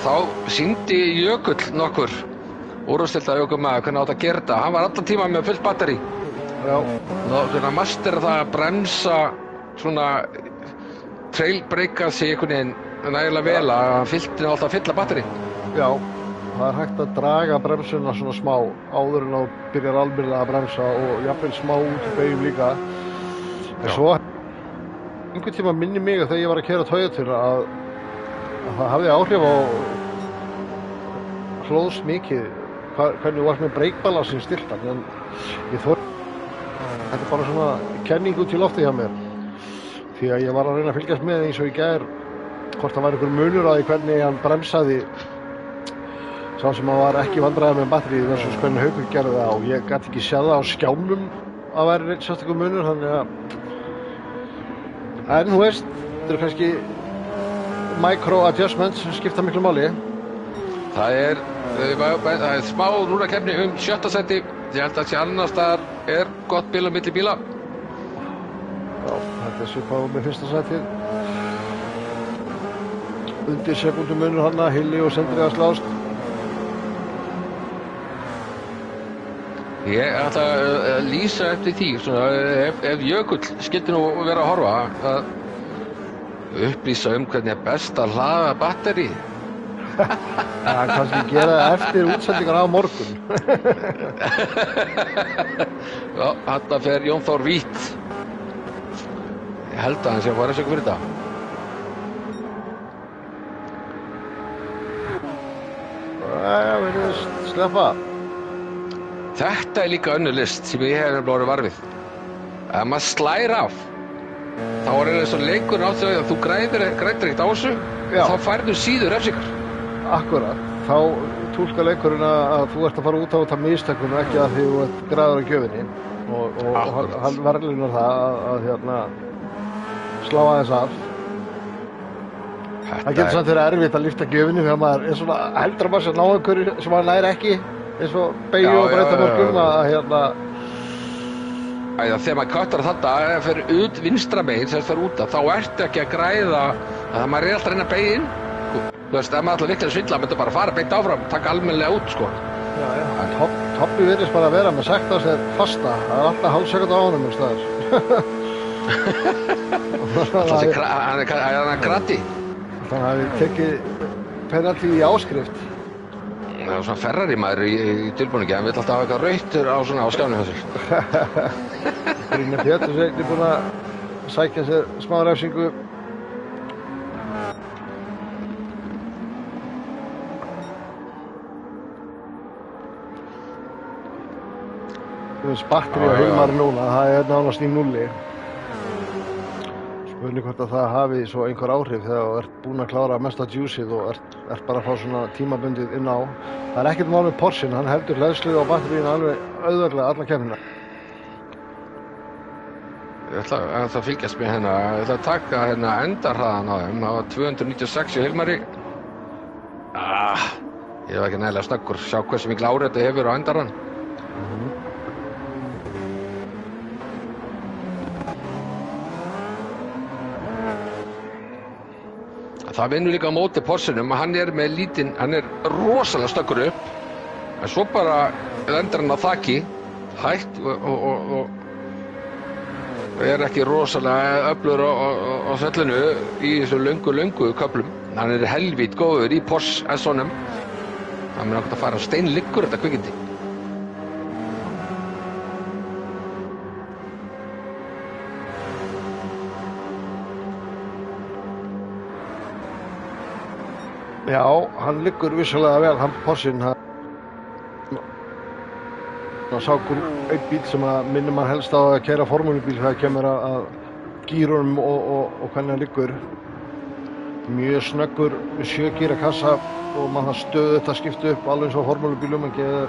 þá sýndi Jökull nokkur úrvalsdeildar ökumaður hvernig átt að gera þetta. Hann var allan tíma með fullt batteri. Já. Þannig að mastera það að bremsa svona trailbreaka sig einhvern veginn nægilega vel að hann fyllti alltaf að fylla batteri. Já, það er hægt að draga bremsuna svona smá áður en þá byrjar almennilega að bremsa og jafnvel smá út í beygjum líka. En svo einhvern tíma minni mig að þegar ég var að keyra Toyotuna að það hafði áhrif á hlóðs mikið hvernig þú varst með breakbalansin stiltan, en þetta er bara svona kenning út í loftið hjá mér því að ég var að reyna að fylgjast með eins og í gær hvort það var einhver munur á því hvernig hann bremsaði sá sem að var ekki vandræði með batterið versus hvernig Haukur gerði það og ég gat ekki séð það á skjánum að væri sérstakur munur, þannig að en þú veist, þetta eru kannski micro adjustments sem skipta miklu máli. Það er smá rúnakeppni sjötta sæti. Ég held að sé annars staðar er gott bil á milli bíla. Já, þetta er svipað með fyrsta sætið. Undir sekúndum munur hann að Hilli og Sendri að slást. Ég ætla að lýsa eftir því, svona, ef Jökull skyldi nú vera að horfa, að upplýsa hvernig er best að hlaða batteri. Það kannski gera eftir útsendingar á morgun. Já, þarna fer Jón Þór Vítt. Ég held að hann sé að fara sig fyrir þetta. Það verður sleppa. Þetta er líka önnur list sem ég hef orðið varfið. Ef maður slær af, þá er eins og leikurinn á því að þú græðir ekkert á þessu, þá færðu síður refsingar. Akkurat, þá túlkar leikurinn að þú ert að fara út á þetta mistökum ekki að því þú ert græður á gjöfinni og hann verðlunar það að slá aðeins af. Það getur samt verið erfitt að lyfta gjöfinni þegar maður er svona heldur að maður sé að ná einhverju sem maður nær ekki, eins og beygju og breytamörkum að þegar maður köttar þetta fyrir út vinstra megin sem fyrir út þá ertu ekki að græða að maður er alltaf að reyna að beygja inn. Þú veist, ef maður alltaf líklega svindla myndu bara fara beint áfram, taka almennilega út sko. En Toppi virðist bara að vera með sagt á sér fasta, það er alltaf hálf sekúndu á honum einhvers staðar. Hann er krati. Þannig að við tekið penalty í áskrift. Það var svona Ferrari maður í tilbúningi, hann vill alltaf hafa eitthvað rautt á svona á skjánu hjá sér. Brynjar Pétursson er búinn að sækja sér smá refsingu. Batteri á Hilmar núna, það er nánast í nulli. Spurning hvort að það hafi svo einhver áhrif þegar þú ert búinn að klára mesta djúsið og ert bara að fá svona tímabundið inn á. Það er ekkert mál með Porschen, hann heldur hleðslu á batteríinu alveg auðvöldlega alla keppnina. Ég ætla að fylgjast með hérna, ég ætla að taka hérna endarhraðan á þeim, það var 296 í Hilmari. Ég var ekki nægilega snöggur, sjá hversu mikil áreiti hefur á endarhraðan. Það vinnur líka á móti Porschenum að hann er með lítinn, hann er rosalega stökkur upp, en svo bara lendir hann á þaki, hægt og er ekki rosalega öflugur á svellinu í þessu löngu köflum. Hann er helvít góður í Porsche S-onum. Það mun ákveðt að fara steinliggur þetta kvikindi. Já, hann liggur vissulega vel, hann Porschen, hann sá einn bíl sem að minnir mann helst á að keyra formúlubíl þegar kemur að gírunum og hvernig hann liggur. Mjög snöggur með 7 gíra kassa og mann það stöðugt að skipta upp alveg eins og formúlubílum, hann gefur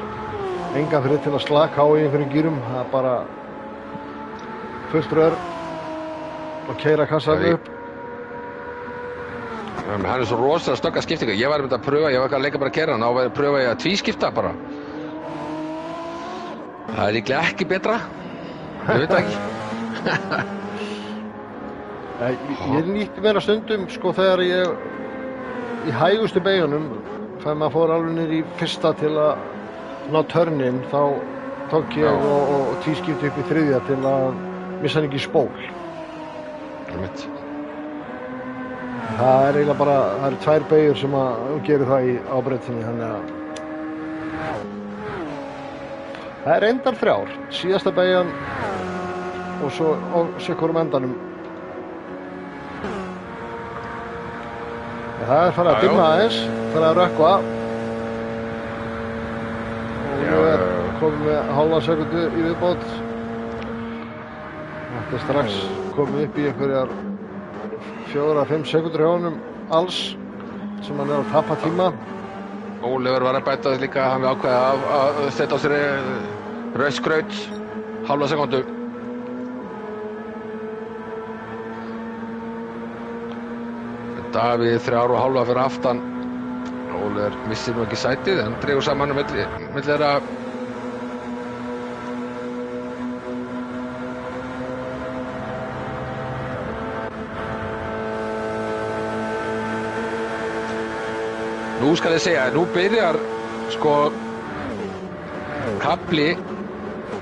engan fyrir til að slaka á í einhverjum gírum, það er bara fullt rör og keyra kassan upp. Hann er svo rosalega stögga skiptingu. Ég var að pröfa, ég var ekki að leika bara að keyra hann, þá pröfa ég að tvískipta bara. Það er líklega ekki betra, ég veit ekki. Ég nýtti mér að stundum, sko, þegar ég í hægustu beigunum, þegar maður fór alveg niður í fyrsta til að ná törnin, þá tók ég og tvískipti upp í þriðja til að missa hann ekki í spól. Það er mitt. Það er eiginlega bara, það eru 2 beigur sem að gerir það á breytinni, þannig að það er reyndar 3, síðasta beigjan og svo hvorum endanum. Það er farið að dimma aðeins, farið að rökkva og nú er komið með hálfa sekundu í viðbót. Þetta er strax komið upp í einhverjar 4-5 sekundur hjá honum alls sem hann er að tapa tíma. Ólafur var að bæta þess líka, hann við ákveða að setja á sér rauðskraut, hálfa sekundu. Davíð 3,5 fyrir aftan. Ólafur missir nú ekki sætið, hann dregur saman milli þeirra. Nú skal ég segja, nú byrjar sko kafli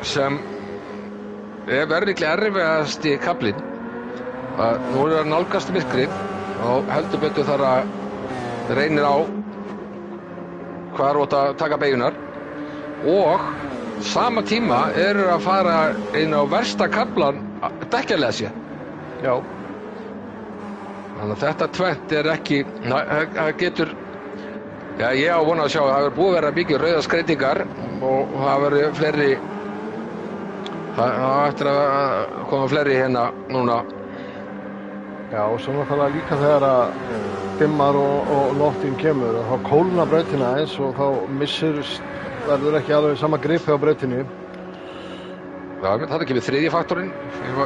sem verður líklega erfiðasti kaflinn. Nú er það nálgast myrkrið og heldur betur þar að reynir á hvar þú átt að taka beigunar og sama tíma eru að fara inn á versta kaflan dekkjalesja. Já. Þannig að þetta tvennt er ekki, það getur. Já, ég á vona að sjá að það hefur búið að vera mikið rauða skreytingar og það verður fleiri, það eftir að koma fleiri hérna núna. Já, og svo náttúrulega líka þegar að dimmar og nóttin kemur og þá kólna brautina eins og þá verður ekki alveg sama gripi á brautinni. Já, það er ekki við þriðji faktorinn,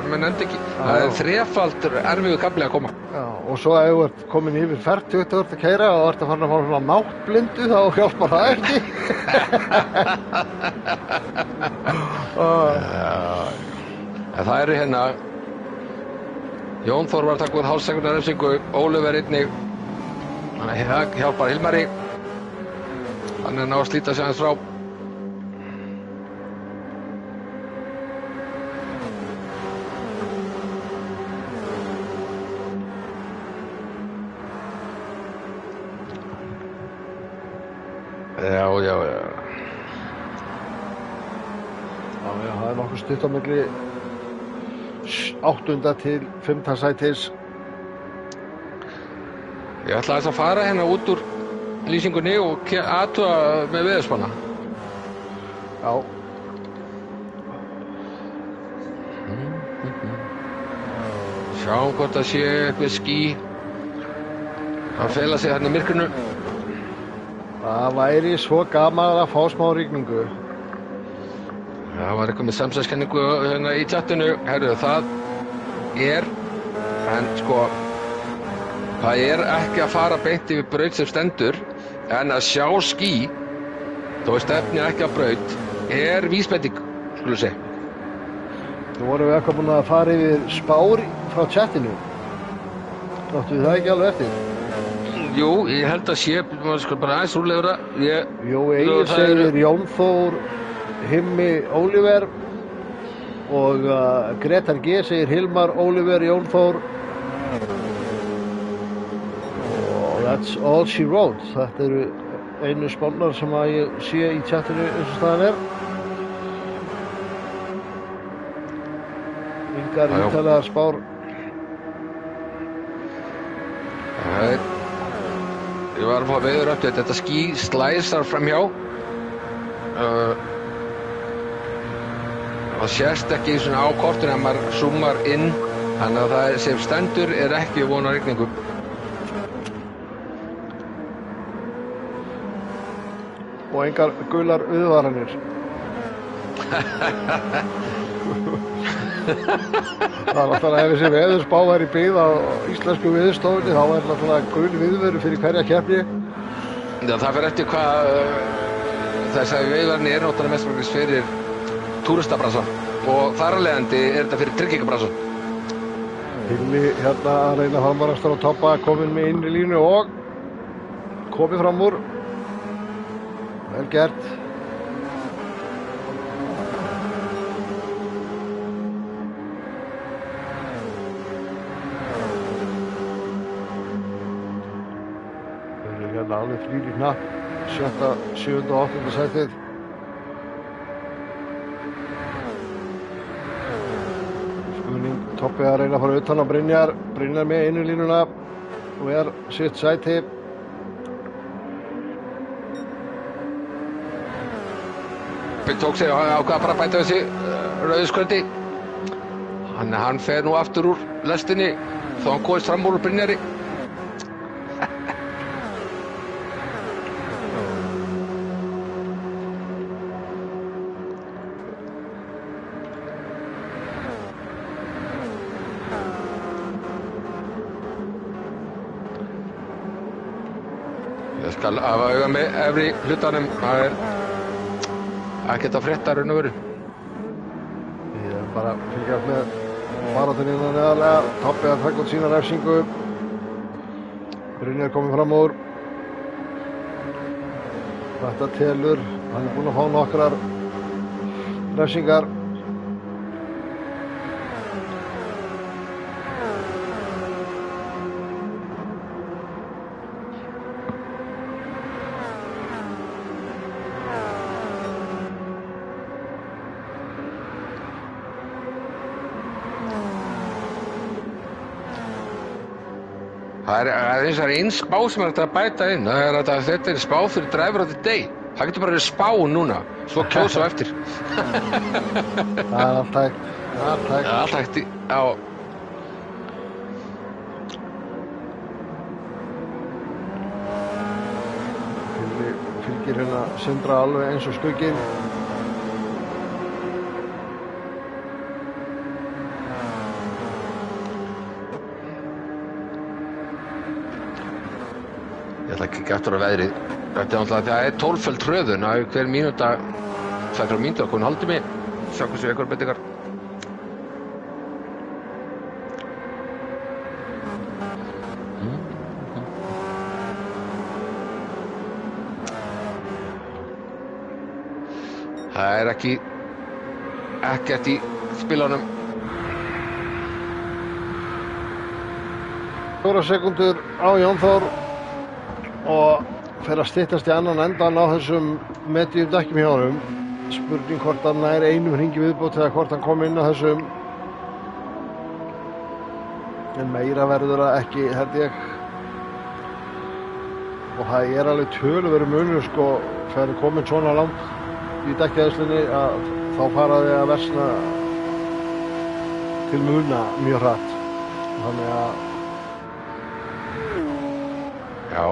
menn nefndi ekki. Það er þrefaldur erfiður kafli að koma. Já, og svo ef þú ert komin yfir 40 og ert að keyra og ert að fara að fá svona náttblindu, þá hjálpar það ekki. Það eru hérna, Jón Þór var að taka úr hálfsekundar refsingu, Ólafur er einnig, hann hjálpar Hilmari, hann er ná að slíta sig aðeins frá. Já. Já, það nokkuð stutt á milli 8. til 5. sætis. Ég ætla aðeins að fara hérna út úr lýsingunni og athuga með veðurspána. Já. Sjáum hvort það sé eitthvað ský að fela sig hérna í myrkrinu. Það væri svo gaman að fá smá rigningu. Það var eitthvað með samsæðiskenningu hérna í chattinu. Herru, það er, en sko, það er ekki að fara beint yfir braut sem stendur, en að sjá ský, þó stefni ekki að braut, er vísbending, skulum segja. Nú vorum við eitthvað búin að fara yfir spár frá chattinu. Áttu við það ekki alveg eftir? Jú, ég held að sé, maður sko bara aðeins rúlegur að Jó, Egill segir Jón Þór, Himmi, Óliver og Gretar G segir Hilmar, Óliver, Jón Þór og that's all she wrote. Þetta eru einu spánar sem að ég sé í chattinu eins og staðan er. Engar ítalega spár. Ég var að fá veður upp til þetta ský slæsar framhjá. Það sést ekki svona á kortinu að maður zoomar inn, þannig að það sem stendur er ekki von á rigningu. Og engar gular viðvaranir. Það er náttúrulega ef þessi veðurspá væri byggð á íslensku veðurstofunni, þá er náttúrulega gul viðvörun fyrir hverja keppni. Já, það fer eftir hvað þessari viðvaranir er náttúrulega mestmægnis fyrir túristabransan og þar af leiðandi er þetta fyrir tryggingabransan. Hilli hérna að reyna framvarastur á toppa, komin með innri línu og komið fram úr. Vel gert. Þeir eru hérna alveg frýr í hnapp, 7., 7. og 8. sætið. Toppi að reyna að fara utan á Brynjar með einu línuna og er sitt sæti. Tók sig ákvað bara að bæta þessi rauðsköldi. Hann fer nú aftur úr lestinni þó hann komist fram úr Brynjari. Ég skal hafa auga með efri hlutanum, það er ekkert að frétta raun og veru. Ég er bara að fylgjast með baráttunni innan neðarlega. Toppi að taka út sína refsingu. Brynjar komið fram úr. Þetta telur, hann er búinn að fá nokkrar refsingar. Það er eins og einn spá sem er að bæta inn. Það er að þetta er spá fyrir driver of the day. Það getur bara verið spá núna, svo kjósa á eftir. Það er allt hægt. Það er allt hægt, já. Fylgir hérna Sindra alveg eins og skugginn. Ég ætla ekki aftur á veðrið. Þetta er náttúrulega, það er 12-föld hröðun að hver mínúta, sækra mínúta að konu haldi mig. Sjá hversu einhver breytingar. Það er ekkert í spilunum. 4 sekúndur á Jón Þór og fer að styttast í annan endan á þessum medium dekkjum hjá honum. Spurning hvort hann nær einum hringi viðbót eða hvort hann kom inn á þessum. En meira verður það ekki, held ég. Og það er alveg töluverður munur, sko, þegar það komin svona langt í dekkjaðslunni að þá fara þið að versna til muna mjög hratt. Þannig að Já.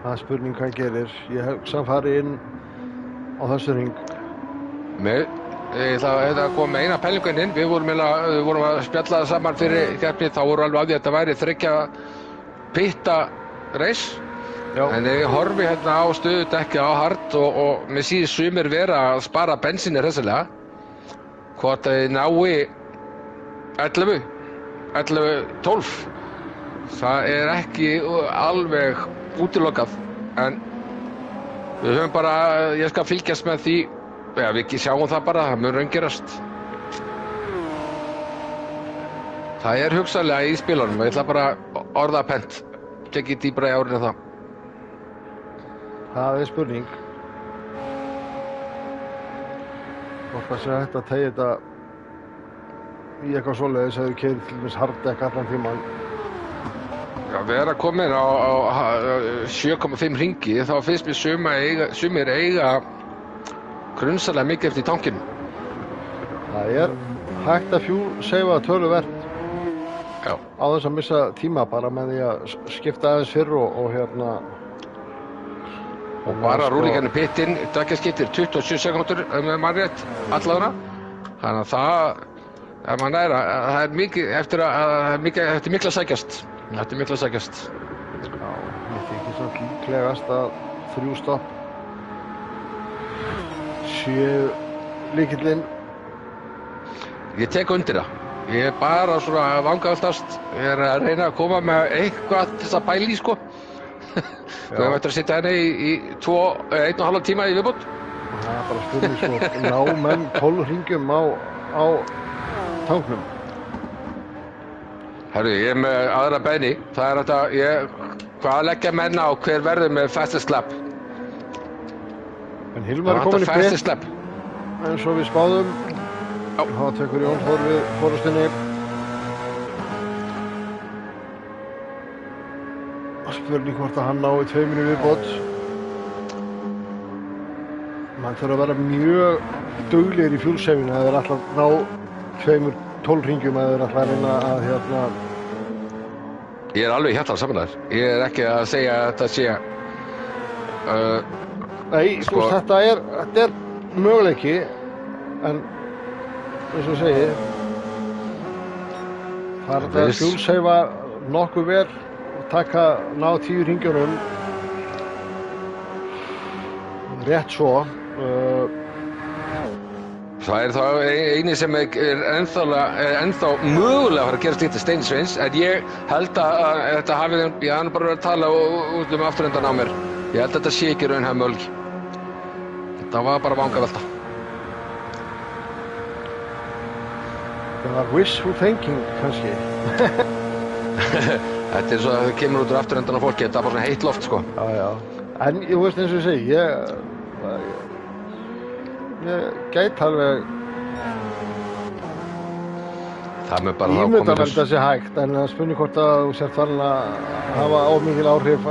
það er spurning hvað hann gerir. Ég hugsa hann fari inn á þessu hring. Ég ætla að koma með eina pælingu inn. Við vorum að spjalla það saman fyrir keppni, þá voru alveg á því að þetta væri 3 pitta race. Já. En ég horfi hérna á stöðudekki á hard og mér síðist sumir vera að spara bensíni hressilega. Hvort að þið nái 11-12. Það er ekki alveg útilokað, en við höfum bara, ég skal fylgjast með því, ja, við sjáum það bara, það mun raungerast. Það er hugsanlega í spilunum, ég ætla bara að orða pent, tekið dýbra í árinu það. Það er spurning. Hvort það sé hægt að tegja þetta í eitthvað svoleiðis að þau keyrir til dæmis harddekk allan tímann. Já, við erum komin á 7,5 hringi, þá finnst mér sumir eiga grunsamlega mikið eftir tankinu. Það er hægt að fuel-seifa töluvert Já. á þess að missa tíma bara með því að skipta aðeins fyrr og hérna. Og bara rúlingarnir pittinn, dækjaskiptir 27 sekúndur með mann rétt, allavega. Þannig að það, ef maður næra, það er mikið eftir mikla að sækjast. Þetta er mikla að sækjast. Já, ég þykir samt líklegast að 3 stopp séu lykillinn. Ég tek undir það. Ég er bara svona vangaveltast. Ég er að reyna að koma með eitthvað til þess að pæla í, sko. Við höfum eftir að sitja henni í 1,5 tíma í viðbót. Það er bara spurning, sko, ná menn 12 hringjum á tanknum. Herru, ég er með aðra beiðni. Það er þetta, hvað leggja menn á hver verður með fastest lap? En Hilmar er komin í fastest lap. eins og við spáðum. Já. Þá tekur Jón Þór við forystunni. Spurning hvort að hann nái 2 í viðbót. Man þarf að vera mjög duglegir í fuel-savinu að þeir ætla að ná 12 hringjum að þeir ætla að reyna að hérna. Ég er alveg hjartanlega samanlegaður. Ég er ekki að segja að þetta sé Nei, sko, þetta er möguleiki, en eins og segi, það er þetta að fuel-sava nokkuð vel og ná 10 hringjunum rétt svo. Það er þá eini sem er ennþá mögulega að fara að gera slíkt til Steini Sveins, en ég held að þetta hafi, ég hann bara verið að tala út afturendan á mér. Ég held að þetta sé ekki raunhæf möguleiki. Þetta var bara vangavelta. Það var wishful thinking, kannski. Þetta er svo að þau kemur út úr afturendan á fólki, þetta er bara svona heitt loft, sko. Já, já. En ég veist eins og ég segi, ég gæti alveg Það með bara þá ímynda komið vel þessi hægt, en það spurning hvort að þú sért farin að hafa ómikil áhrif á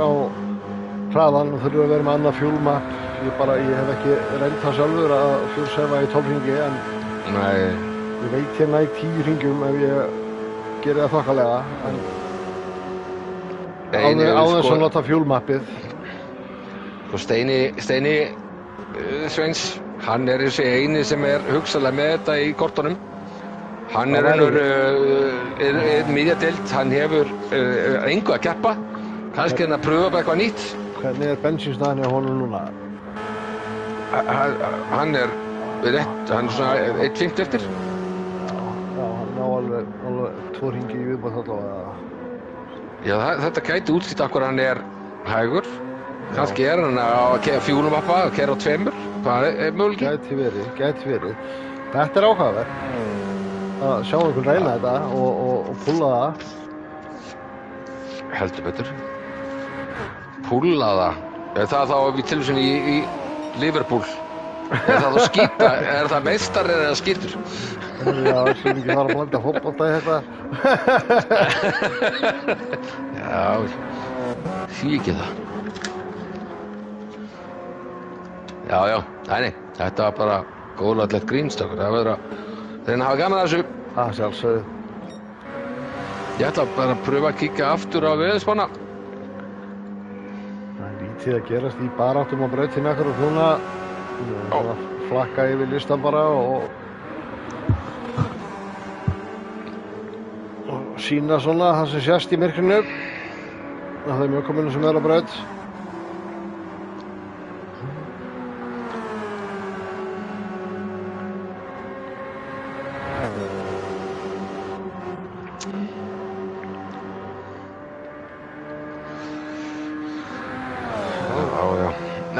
hraðan og þurfa að vera með annað fuel-map. Ég hef ekki reynt það sjálfur að fuel-safa í 12 hringi, en Nei, ég veit hérna í 10 hringjum ef ég geri það þokkalega, en á þess að nota fuel-mapið. Steini Sveins, hann er þessi eini sem er hugsanlega með þetta í kortunum. Hann er miðjadeild, hann hefur engu að keppa, kannski hann að pröfa bara eitthvað nýtt. Hvernig er bensínstaðan hjá honum núna? Hann er svona 1.50 eftir. Já, hann ná alveg 2 hringi í viðbót allavega. Já, þetta gæti útskýrt af hverju hann er hægur. Kannski er hann að keyra fjúlumappa, að keyra á 2. Það er möguleiki. Gæti verið. Þetta er áhugavert að sjá einhvern reyna þetta og púlla það. Heldur betur. Púlla það. Er það þá í tilvísun í Liverpool? Er það þá skýta? Er það meistar eða skýtur? Já, sem ekki fara að blanda fótbolta í þetta. Já, því ekki það. Já, nei, þetta var bara góðlegt grínstökkur. Það verður að reyna að hafa gaman að þessu. Það sjálfsögðu. Ég ætla bara að pröfa að kíkja aftur á veðurspána. Það er lítið að gerast í baráttum á brautinni akkurat núna. Flakka yfir listan bara og sýna svona það sem sést í myrkrinu af þeim ökumennum sem á braut.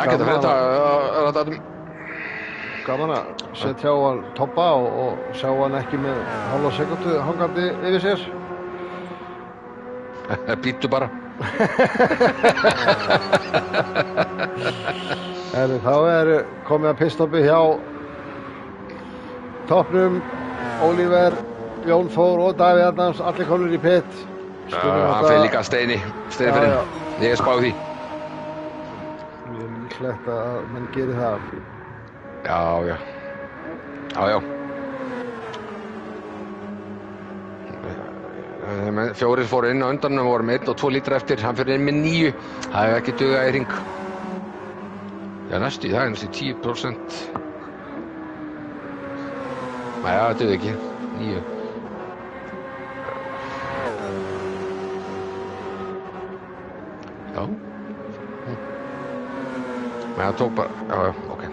Ekkert að þetta gaman að setja á hann toppa og sjá hann ekki með hálfa sekundu hangandi yfir sér. Býttu bara. Þá er komið að pitstopi hjá toppnum. Oliver, Jón Þór og Davíð Adams, allir komnir í pit. Hann fyrir líka Steini fyrir. Ég er spáð því. Líklegt að menn geri það. Já. Fjórir fóru inn á undan og voru með 1 og 2 lítra eftir. Hann fyrir inn með 9. Það hefur ekki dugað í hring. Já, það er næstu 10%. Nei, það dugði ekki. 9. Já. Men það tók bara, já, ok.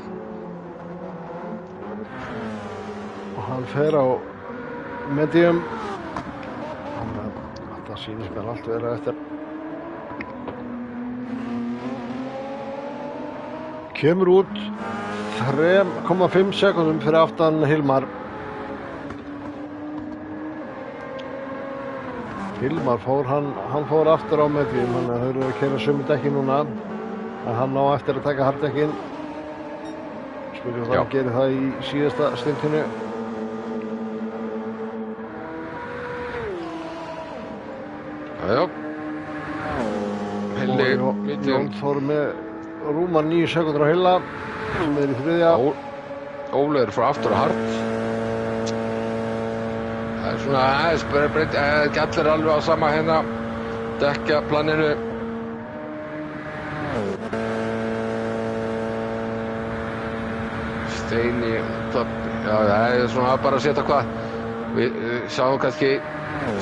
Og hann fer á medium. Það sýnist mér allt vera eftir. Kemur út 3,5 sekúndum fyrir aftan Hilmar. Hilmar hann fór aftur á medium, þannig að þau eru að keyra sömu dekkin núna. En hann á eftir að taka harddekkin. Spurning hvað hann gerir það í síðasta stintinu. Já. Hilli. Jón Þór með rúmar 9 sekúndur á Hilla sem í 3. Ólaugur frá aftur og hart. Það er svona aðeins breytt, ekki allir alveg á sama dekkjaplaninu. Steini, það er svona bara að setja hvað. Við sjáum kannski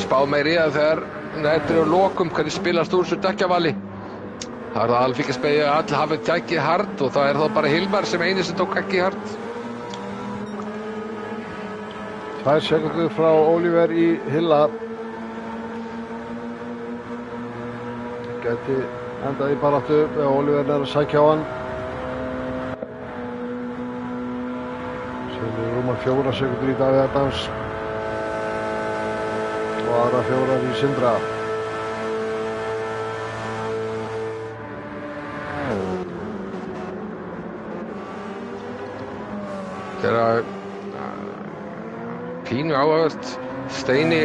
spá meir í það þegar þetta er á lokum hvernig spilast úr þessu dekkjavali. Það er það alveg ekki að spegja að allir hafi tekið hart og það er þá bara Hilmar sem eini sem tók ekki hart. 2 sekundur frá Oliver í Hilla. Gæti endað í baráttu ef Oliver er að sækja á hann. Sem er rúmar 4 sekundur í Davíð Adams og aðra 4 í Sindra. Þegar pínu áhugavert. Steini,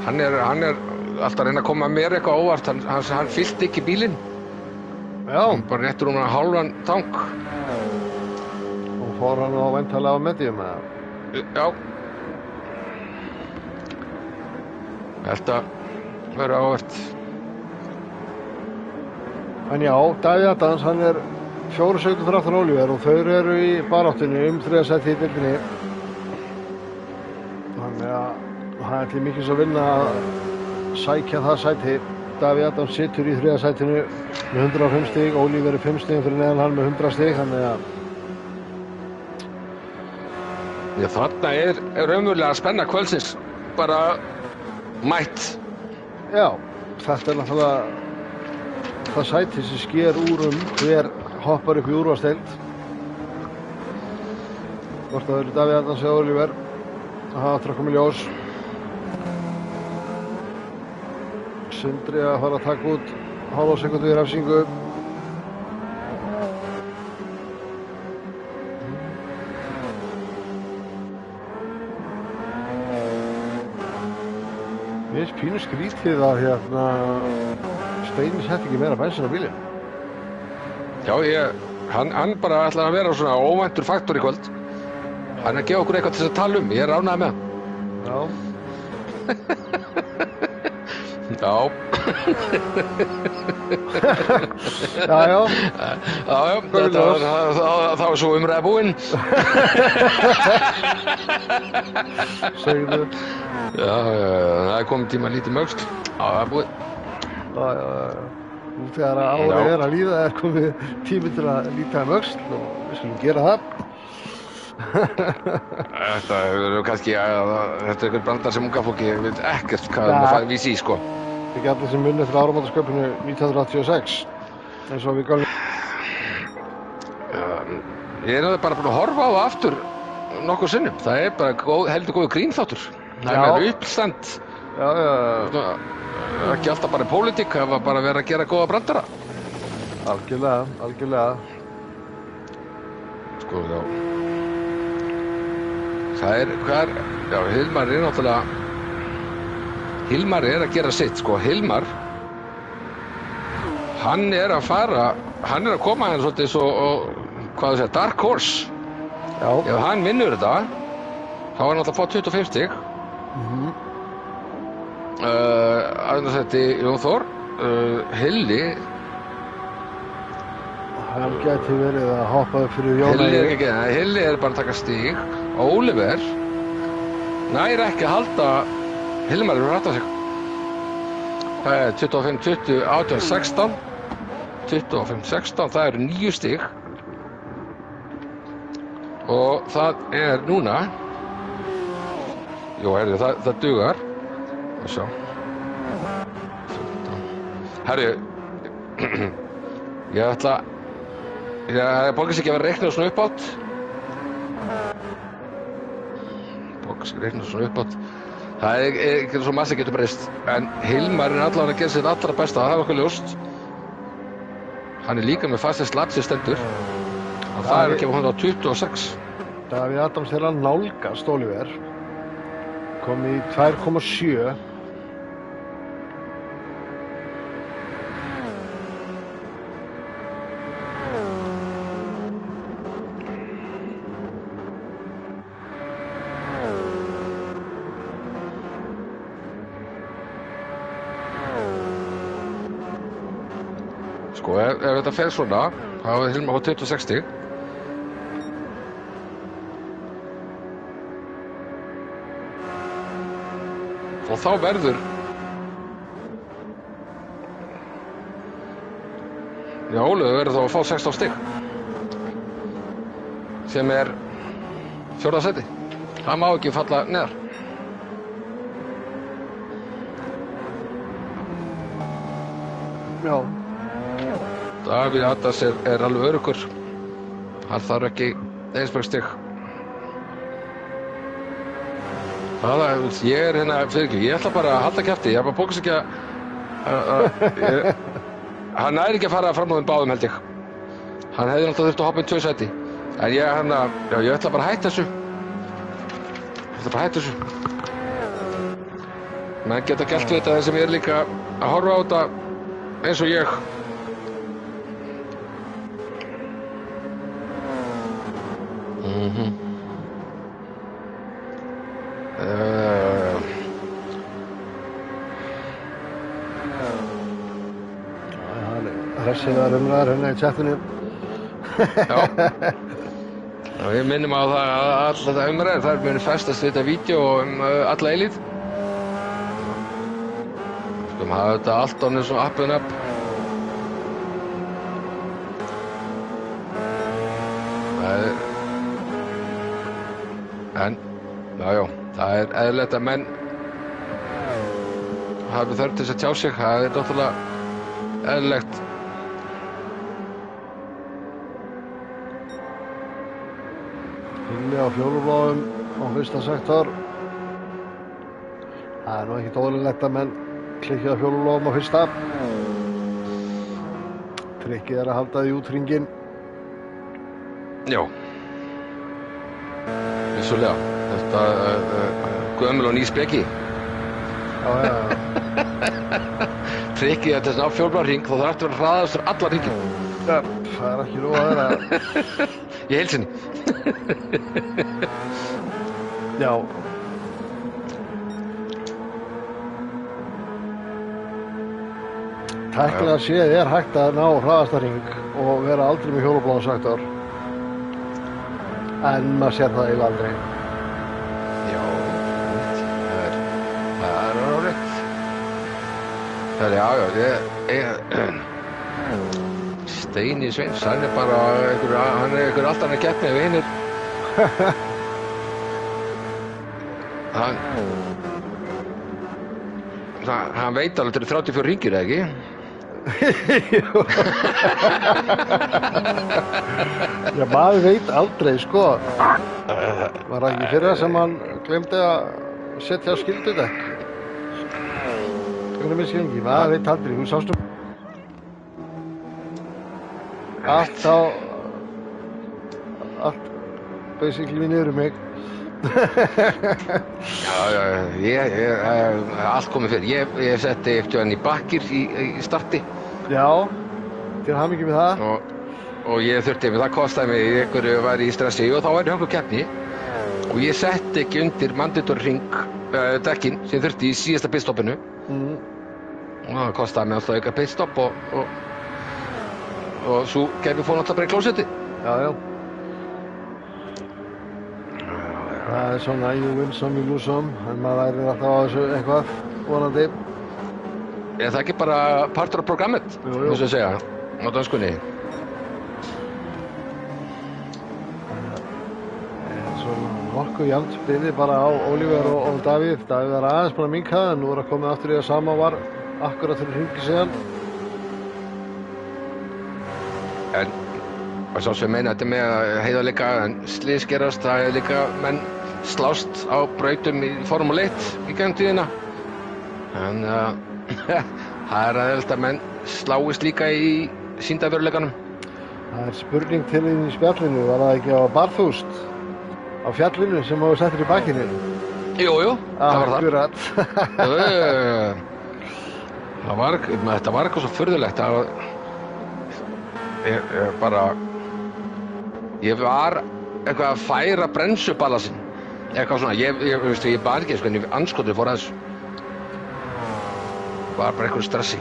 hann er alltaf að reyna að koma mér eitthvað óvart. Hann fyllti ekki bílinn. Já. Hann bara réttur um hálfan tank. Og fór hann á væntanlega á medium eða? Já. Þetta verður áhugavert. En já, Davíð Adams, hann er 4 sekundur aftan Oliver og þau eru í baráttunni 3. sæti í deildinni. Þannig að það er til mikils að vinna að sækja það sæti. Davíð Adams situr í 3. sætinu með 105 stig, Oliver er 5 stigum fyrir neðan hann með 100 stig, þannig að þarna er raunverulega að spenna kvöldsins bara mætt. Já, þetta er náttúrulega það sæti sem sker úr hver hoppar upp í úrvalsdeild. Hvort það eru Davíð Adams eða Oliver. Það hafa komið í ljós. Sindri að fara að taka út hálfa sekundu í refsingu. Mér finnst pínu skrítið að Steini sett ekki meira bensin á bílinn. Já, hann bara ætlar að vera svona óvæntur faktor í kvöld. Hann er að gefa okkur eitthvað til þess að tala ég er ánægður með hann. Já. Já. Það var svo umræða búinn. Segðu. Já, það er komið tíma að lítið mögsl. Já, það er búið. Já. Nú þegar árið er að líða komið tími til að líta mögsl og við skulum gera það. Þetta er kannski þetta er einhver brandar sem unga fólki veit ekkert hvað það fær vísi í, sko. Ekki allir sem munið fyrir áramótasköpunu 1986 eins og við galum. Ég er bara búin að horfa á það aftur nokkuð sinnum. Það er bara heldur góður grínþáttur. Það er með uppstand. Já. Ekki alltaf bara pólitík, það var bara verið að gera góða brandara. Algjörlega. Sko, já. Hilmar er náttúrulega Hilmar er að gera sitt, sko. Hilmar hann er að koma hérna svolítið svo hvað það segja, Dark Horse. Já. Ef hann vinnur þetta þá er hann alltaf að fá 25 stig. Aðeins Jón Þór, Hilli hann gæti verið að hoppa upp fyrir Jón Hilli er bara að taka stig. Oliver nær ekki að halda Hilmar er að rætta sig. Það er 25, 20, 18, 16 25, 16, það eru 9 stig og það er núna það dugar og sjá herri ég borgar sig ekki að vera reiknað svona uppátt það er ekki svo massa getur breyst en Hilmar er allavega að gera sitt allra besta það er okkur ljóst hann er líka með fastest lapp sem stendur og það er að gefa 126 Davíð Adams er að nálgast Oliver komið í 2,7 Sko, ef þetta fer svona, þá er Hilmar á 26 stig. Og þá verður Ólafur verður þá að fá 16 stig. Sem er 4. sæti. Það má ekki falla neðar. Já. Davíð Adams er alveg öruggur. Hann þarf ekki einsbergstig. Ég er hérna fyrir ég ætla bara að halda kjafti. Ég bara bókast ekki að hann næri ekki að fara fram á þeim báðum held ég. Hann hefði náttúrulega þurft að hoppa 2 sæti. En ég ætla bara að hætta þessu. Menn geta gert við þetta sem ég er líka að horfa á þetta eins og ég. Hressilegar umræður hérna í chatinu. Já. Við minnum á það að allar þetta umræður, þær muni festast við þetta vídeo alla eilíð. Skulum hafa þetta allt onnið svona up and up. Það er eðlilegt að menn hafi þörf til þess að tjá sig, það er náttúrulega eðlilegt. Hilli á fjólubláum á fyrsta sektor. Það er nú ekkert óeðlilegt að menn klikki á fjólubláum á fyrsta. Trikkið að halda því út hringinn. Já. Vissulega. Þetta gömul og ný speki. Já. Trikkið að þess að fjólblá hring þá þarf eftir að hraðast fyrir alla hringin. Ja, það ekki nú að vera. Í heilsinni. Já. Tæknilega séð hægt að ná hraðasta hring og vera aldrei með hjólabláðan saktor. En maður sér það eiginlega aldrei. Já, það er rétt. Það er, Steini Sveins, hann er bara einhver allt annað keppni við hinir. Hann veit alveg til 34 hringir, eða ekki? Jú. Já, maður veit aldrei, sko. Var það ekki fyrra sem hann glemdi að setja á skyldudekk? Það er misskilningi, maður veit aldrei, þú sástu allt basically niður mig. Já, allt komið fyrir. Ég setti eftir hann í bakkir í starti. Já, til hamingju með það. Og ég þurfti, það kostaði mig, einhverju var í stressi og þá var ég okkur keppni. Og ég setti ekki undir mandatorring dekkin sem þurfti í síðasta pitstoppinu. Og það kostaði mig alltaf auka pitstopp og svo keppni fór náttúrulega bara í klósetti. Já. Það er svona, you win some, you lose some, en maður lærir alltaf á þessu eitthvað, vonandi. Er það ekki bara partur af programmet, þess að segja, á danskunni? Svona nokkuð jafnt byrði bara á Oliver og Davíð. Davíð var aðeins bara að minnka, en nú er að koma aftur í það sama var akkurat fyrir hringi síðan. En sá sem meina þetta með heiðarleika en slys gerast, það er líka menn slást á brautum í Formule 1 í gegnum tíðina. En það er aðeins að menn sláist líka í sýndarveruleikanum. Það er spurning til inn í spjallinu, var það ekki á Barþúst á fjallinu sem þú settir í bakkinu? Jú, það var það. Akkurat. Þetta var eitthvað svo furðulegt. Ég var eitthvað að færa brensuballansinn, eitthvað svona, ég bara ekki, en anskotið fór aðeins. Var bara eitthvað stressi.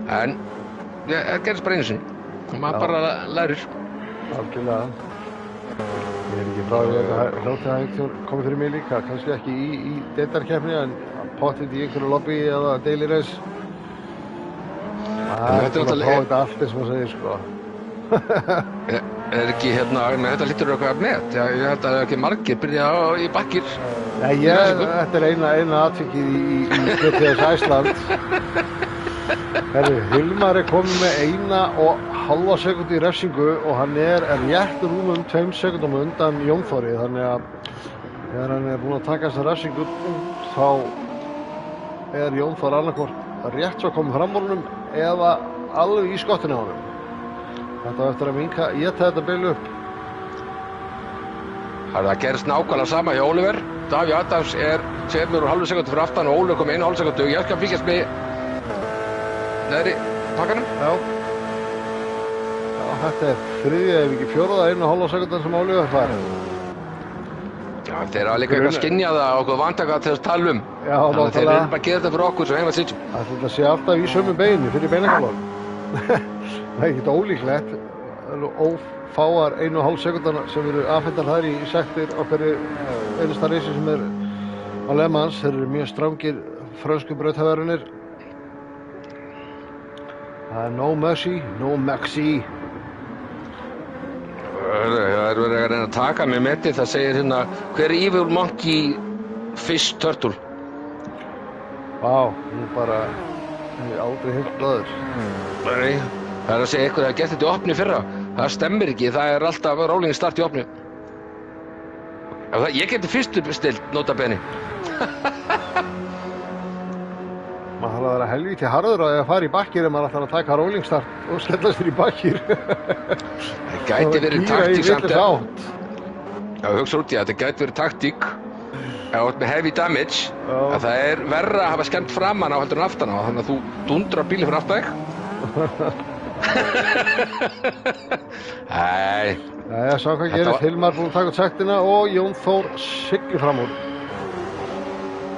En, það gerist bara einu sinni, og maður bara lærir. Algjörlega. Ég er ekki frá því að hljóta að einhver komið fyrir mig líka, kannski ekki í deildarkeppni, en pottið í einhverju lobby eða daily race. Það er svona að prófa þetta allt eins og maður segir, sko. Er ekki þetta lítur eitthvað með? Ég held að það er ekki margir byrja í bakkir. Nei, þetta er eina atvikið í GTS Iceland. Hilmar er komið með 1,5 sekúndu í refsingu og hann er rétt rúmum 2 sekúndum undan Jón Þóri, þannig að þegar hann er búinn að taka þessa refsingu þá er Jón Þór annarkvort rétt svo komið fram úr honum eða alveg í skottinu á honum. Þetta var eftir að minka, éta þetta bil upp. Það gerist nákvæmlega sama hjá Oliver. Davíð Adams er 2,5 sekúndur fyrir aftan og Oliver kom 1,5 sekúndu. Ég skal fylgjast með neðri pakkanum. Já, þetta er þriðja ef ekki fjórða 1,5 sekúndan sem Oliver fær. Já, þeir hafa líka eitthvað skynjað að okkur vantaka til að tala um. Já, þannig að þeir eru bara að gera þetta fyrir okkur sem heima sitjum. Það sé alltaf í sömu beinu fyrir beinagalón. Það er ekkert ólíklegt. Það eru ófáar 1,5 sekúndana sem eru afhendar þar í sektir á hverju einasta reysi sem er á Le Mans. Þeir eru mjög strangir frönsku brauthafararnir. Það er no mercy, no maxi. Það er verið að reyna að taka með metið. Það segir hérna, hver er evil monkey fish turtle? Vá, nú bara, ég hef aldrei heyrt blaður. Nei, það er að segja eitthvað að geta þetta í opni fyrra. Það stemmir ekki, það er alltaf rolling start í opni. Ég geti fyrstu bestilt, nota bene. Maður þarf að vera helvíti harður að fara í bakkir ef maður ætlar að taka rolling start og skella sér í bakkir. Það gæti verið taktík samt. Já, hugsa út í að þetta gæti verið taktík ef þú ert með heavy damage að það er verra að hafa skemmt framan á heldur en aftan á þannig að þú dundrar bílinn fyrir aftan þig. Nei. Jæja, sá hvað gerist. Hilmar búinn að taka út sektina og Jón Þór siglir fram úr.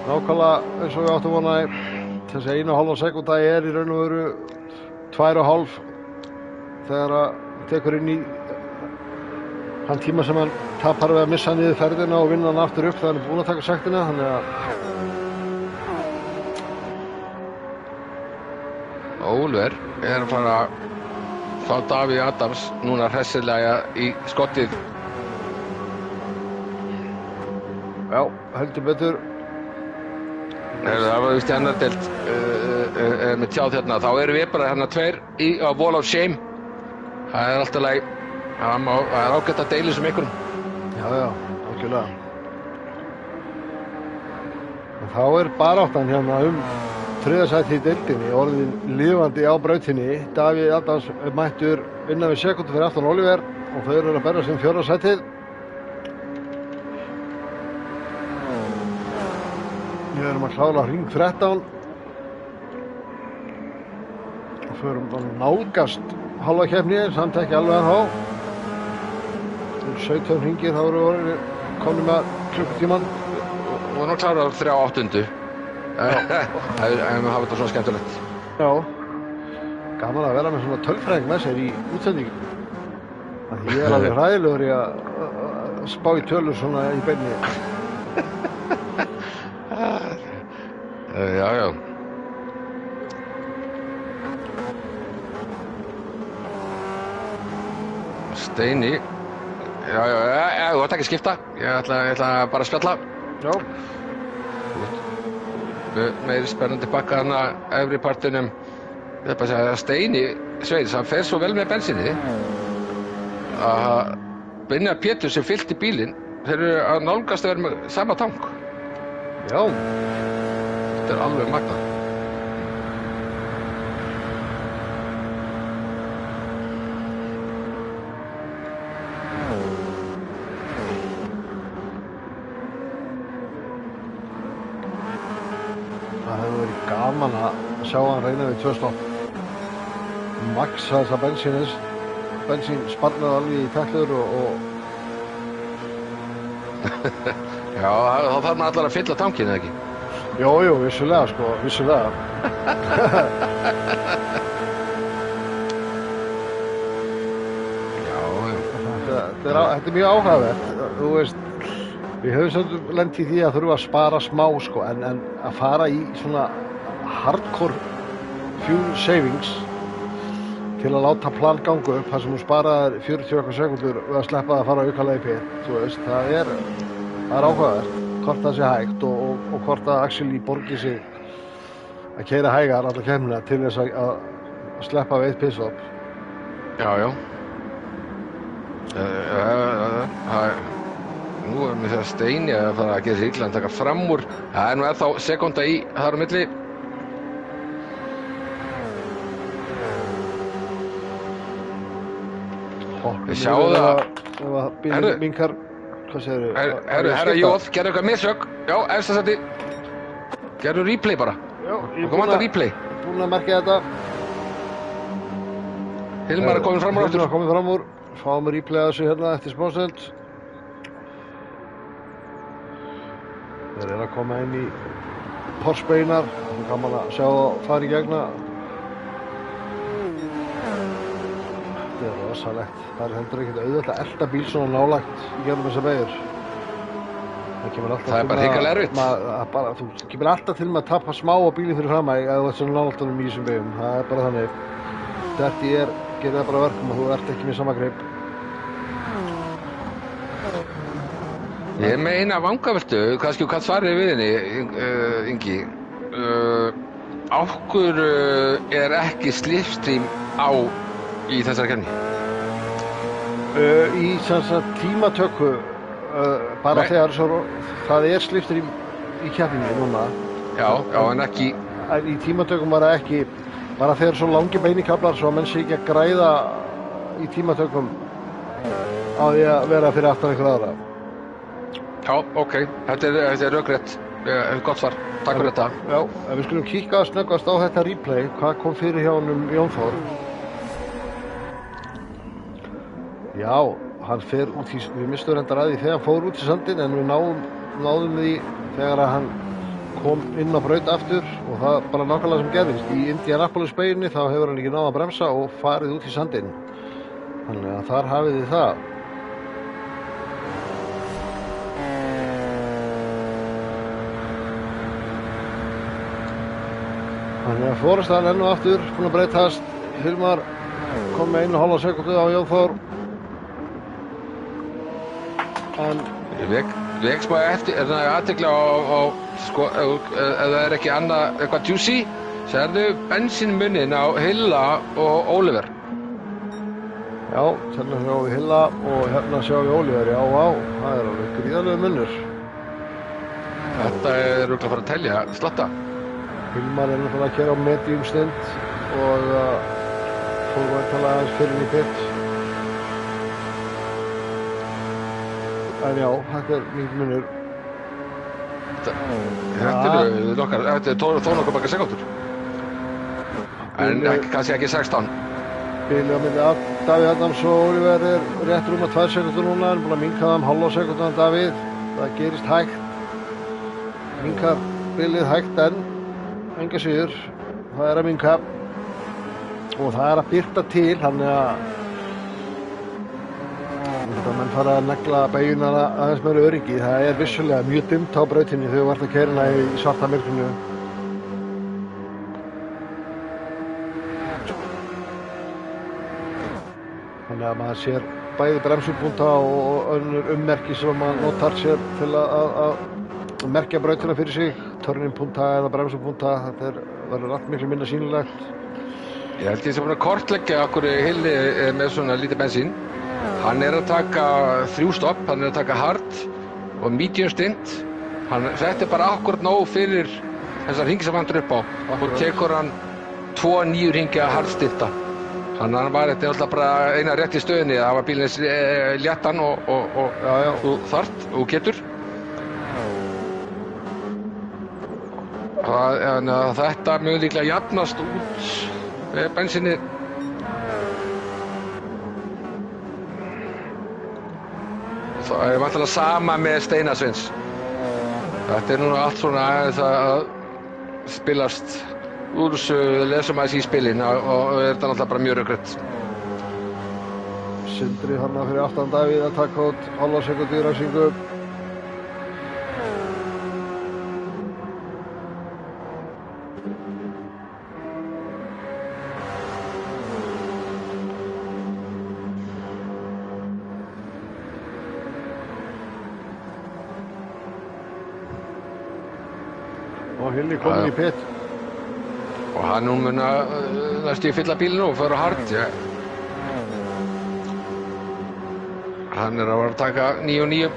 Nákvæmlega eins og við áttum vonaði. Þessi 1,5 sekúnda er í raun og veru 2,5 þegar að tekur inn í hann tíma sem hann tapar við að missa niður ferðina og vinna hann aftur upp þegar hann er búinn að taka sektina, þannig að Ólver er að fara að fá Davíð Adams núna hressilega í skottið. Já, heldur betur. Það var vist í annar deild með tjáð hérna, þá erum við bara hérna tveir á Wall of Shame. Það er alltaf leið, það er ágætt að deila sem ykkur. Já, algjörlega. En þá er baráttan hérna þriðja sæti í deildinni, orðin lifandi á brautinni. Davíð Adams mættur innan við sekúndu fyrir aftan Oliver og þau eru að berja sem 4. sætið. Við erum að klára hring 13 og förum að nálgast hálfa keppni, samt ekki alveg ennþá. 17 hringir, þá erum við komin með klukkutíman. Og nú klárar 3/8. Það hafa þetta svona skemmtilegt. Já, gaman að vera með svona tölfræðing með sér í útsendingum. Ég er alveg hræðilegur í að spá í tölur svona í beinni. Já. Steini. Já, þú ætti ekki að skipta. Ég ætla bara að spjalla. Já. Meiri spennandi bakka hana efri partinum. Ég ætla bara að segja að Steini Sveins, hann fer svo vel með bensinni að Brynjar Pétur sem fyllti bílinn, þeir eru að nálgast að vera með sama tank. Já. Þetta er alveg magnað. Það hefur verið gaman að sjá hann reyna við 2 stopp. Maxa þessa bensín sparnaði alveg í tætlur og Já, þá þarf maður allar að fylla tankinn, eða ekki? Jú, vissulega, vissulega. Já. Þetta er mjög áhugavert, þú veist, við höfum svolítið lent í því að þurfa að spara smá, en að fara í svona hardcore fuel savings til að láta plan ganga upp þar sem hún sparaðir 40 eitthvað sekúndur við að sleppa að fara aukalega í pit, þú veist, það er áhugavert. Hvort það sé hægt og hvort það actually borgi sig að keyra hægar alla keppnina til þess að sleppa við 1 pitstop. Já. Nú er mér það Steini að fara að gera sér illa að taka fram úr. Það er nú ennþá sekúnda í þar á milli. Við sjáum það. Ef að bílinn minkar. Hvað segirðu? Herra Jóð, gerðu eitthvað missök. Já, efsta sæti. Gerðu replay bara. Já, ég er búinn að merkja þetta. Hilmar er komin fram úr aftur. Hilmar er komin fram úr. Fáum replay að þessu hérna eftir smástund. Þeir eru að koma inn í Porsche-beinar. Það er gaman að sjá það fara í gegna. Þetta er rosalegt. Það er heldur ekkert auðvitað að elta bíl svona nálægt í gegnum þessar beigur. Það er bara hrikalega erfitt. Þú kemur alltaf til með að tappa smá á bílinn fyrir fram að ef þú ert svona nálægtanum í þessum beigum. Það er bara þannig. Þetta gerir það bara verkum að þú ert ekki með sama greip. Ég er með eina vangaveltu, kannski hvað svarið við henni, Ingi. Af hverju er ekki slipstream á í þessari keppni? Í tímatöku, bara þegar það er slipstream í keppninni núna. Já, en ekki en í tímatökum var það ekki, bara þegar svo langi beinikablar svo að menn sé ekki að græða í tímatökum á því að vera fyrir aftan einhver aðra. Já, ok, þetta er rökrétt, gott svar, takk fyrir þetta. Já, en við skulum kíka snöggvast á þetta replay, hvað kom fyrir hjá honum Jón Þór. Já, hann fer út í, við mistum reyndar að því þegar hann fór út í sandinn en við náðum því þegar að hann kom inn á braut aftur og það bara nákvæmlega sem gerðist. Í Indianapolis beiginni þá hefur hann ekki náð að bremsa og farið út í sandinn. Þannig að þar hafið þið það. Þannig að fórstaðan enn og aftur búin að breytast. Hilmar kom með 1,5 sekúndu á Jón Þór. En Vek smá eftir, er það aðtekla á sko, ef það er ekki annað eitthvað juicy, sérðu bensínmuninn á Hilla og Oliver. Já, hérna sjáum við Hilla og hérna sjáum við Oliver, já, það er alveg gríðarlega munnur. Þetta er örugglega að fara að telja, slatta. Hilmar er náttúrulega að keyra á medium stund og fór væntanlega aðeins fyrir í pit. En já, þetta er mikið munnur. Þetta er þó nokkuð baka sekúndur. En kannski ekki 16. Bilið á milli Davíð Adams og Oliver er rétt rúma 2 sekúndur núna, en búin að minnka það 0,5 sekúndu en Davíð. Það gerist hægt. Minnkar bilið hægt en enga síður. Það er að minnka. Og það er að birta til, þannig að menn fara að negla beigjuna aðeins meira öryggi. Það er vissulega mjög dimmt á brautinni þegar þú ert að keyra hana í svarta myrkrinu. Þannig að maður sér bæði bremsupunta og önnur ummerki sem maður notar sér til að merkja brautina fyrir sig. Turning-punta eða bremsupunta, þetta verður allt miklu minna sýnilegt. Ég held ég sem búin að kortleggja okkur Hilli með svona lítið bensín. Hann er að taka 3 stopp, hann er að taka hard og medium stint. Þetta er bara akkurat nóg fyrir þessar hringi sem hann er upp á. Og tekur hann 2 9 hringi að hard stinta. Þannig að hann var þetta alltaf bara eina rétt í stöðinni. Það var bílins léttan og þú þarft og getur. Þannig að þetta mjög líklega jafnast út með bensinni. Það er vantilega sama með Steinasvins. Þetta er nú allt svona aðeins að spilast úr þessu, lesum aðeins í spilin og er þetta náttúrulega bara mjög rökrétt. Sindri hann fyrir aftan Davíð að taka út 0,5 sekúndu í ræsingu. Og Hilli komin í pit. Og hann nú mun að næstu í fylla bílinu og fara hard. Ja. Hann er að taka 9 og 9.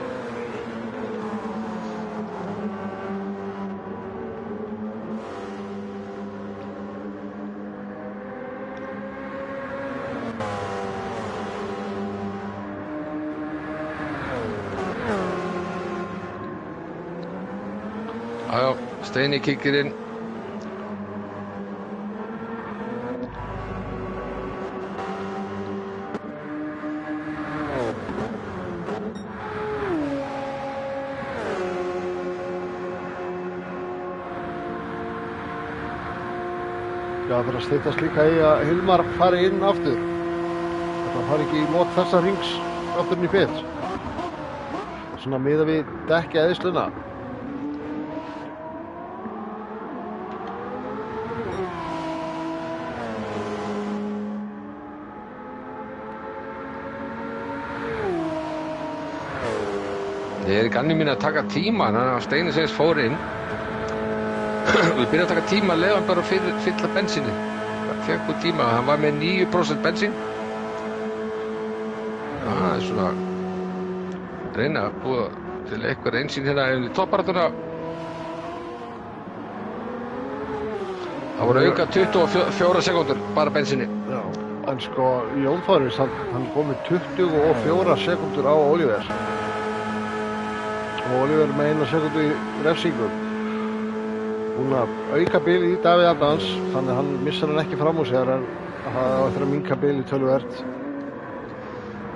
Já, Steini kikkir inn. Já, það fyrir að styttast líka í að Hilmar fari inn aftur. Þetta fari ekki í mót þessa rings aftur inn í pit. Svona miðað við dekkja eðsluna. Ég er í ganni mín að taka tíma, þannig að Steini segist fór inn. Við byrjum að taka tíma að leiða hann bara fyrir fylla bensinni. Það fekk úr tíma, hann var með 9% bensín. Það er svona reyna að búa til eitthvað einsýn hérna í topparatuna. Það voru auka 24 sekúndur bara bensinni. Já, en sko, Jón Þóris, hann kom með 24 sekúndur á Oliver. Og Oliver með 1 sekúndu í refsingu. Búinn að auka bilið í Davíð Adams, þannig að hann missar hann ekki fram úr sér, en það á eftir að minnka bilið töluvert.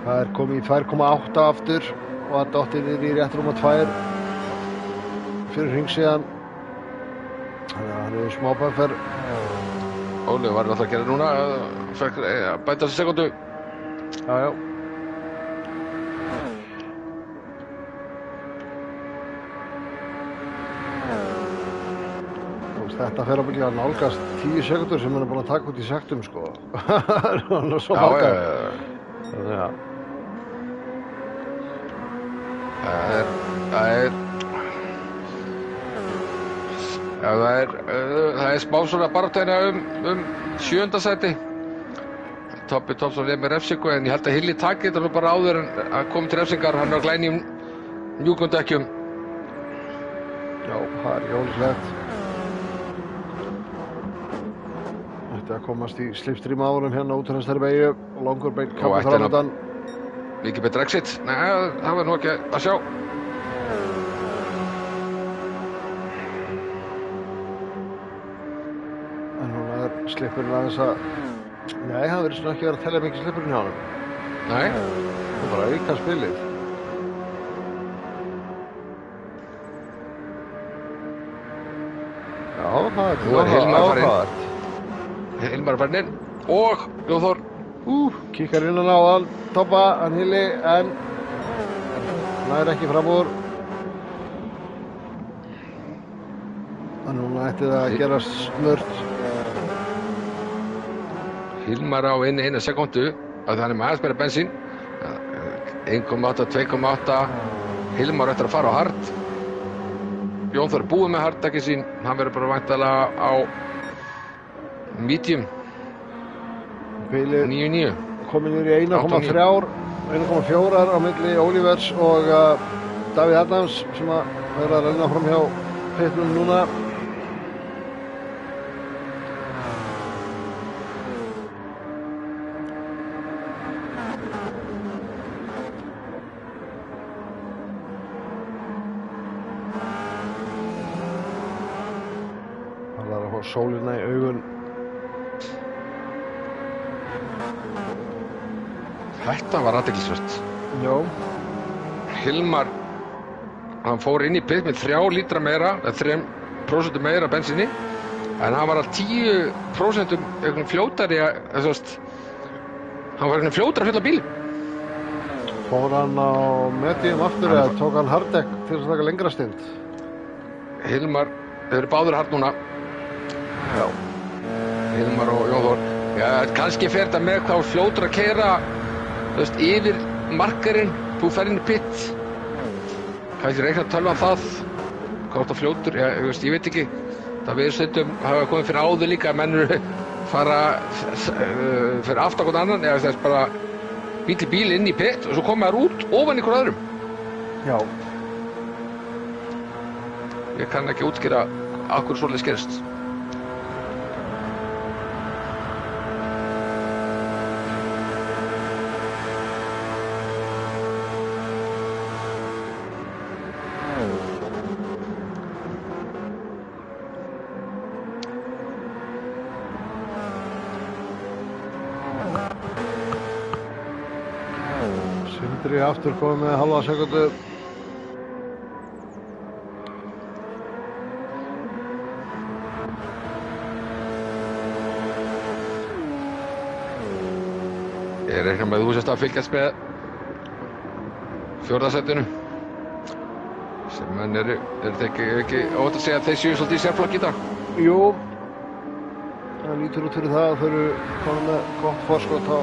Það er komið í 2,8 aftur og það dottið niður í rétt rúma 2 fyrir hring síðan. Þannig að hann hefur smá bæfer. Oliver var alltaf að gera núna, fekk bæta þessi sekundu. Já. Þetta fer að nálgast 10 sekundur sem hann er búinn að taka út í sektum, sko. Hann er svo margar. Þannig að það er smá svona baráttuina um 7. sæti. Tobbi Thompson er með refsingu, en ég held að Hilli taki þetta nú bara áður en að koma til refsingar. Hann er glæni mjúkum dekkjum. Já, það er jólislegt. Þetta að komast í slipstream árum hérna út þessari beygju og langur beinn kappi framöndan. Mikið betur exit. Nei, það var nú ekki að sjá. En núna er slipurinn aðeins að... Nei, það verður svona ekki verið að tella mikið slipurinn hjá honum. Nei. Það er bara að auka spilið. Já, það er Hilmar áhugavert. Hilmar farin inn og Jón Þór kíkar innan á hann, Tobba, hann Hilli, en nær ekki fram úr. En núna ætti það að gerast snört. Hilmar á inn 1 sekúndu að það er með aðeins meira bensín. 1,8, 2,8. Hilmar eftir að fara á hard. Jón Þór er búið með hardtakið sín. Hann verður bara væntanlega á medium. Bilið 9,9. komið niður í 1,4 á milli Olivers og Davíð Adams sem að vera að renna fram hjá pitnum núna. Það er að fá sólina í augun. Þetta var athyglisvert. Já. Hilmar, hann fór inn í pit með 3 lítra meira, 3% meira bensinni, en hann var að 10% eitthvað fljótari, hann var eitthvað fljótari að fylla bílinn. Fór hann á medium aftur eða tók hann harddeck til að taka lengra stund? Hilmar, þeir eru báður hard núna. Já. Hilmar og Jón Þór. Já, kannski fer þetta með hvað fljótur að keyra yfir markarinn, þú fer inn í pit. Kannski reikna tölvan það, hvað átt að fljótur, ég veit ekki. Það við stundum hafa komið fyrir áður líka að mennur fara fyrir aftan hvern annan, eða þess bara bíl inn í pit og svo koma þær út ofan ykkur öðrum. Já. Ég kann ekki útskýra af hverju svoleiðis gerist. Sindri aftur komið með halva sekundu. Ég reikna með þú sést að fylgjast með 4. sætinu. Sem menn eru ekki ótt að segja að þeir séu svolítið í sérflokki í dag. Jú, það lítur út fyrir það að þau eru komið með gott forskot á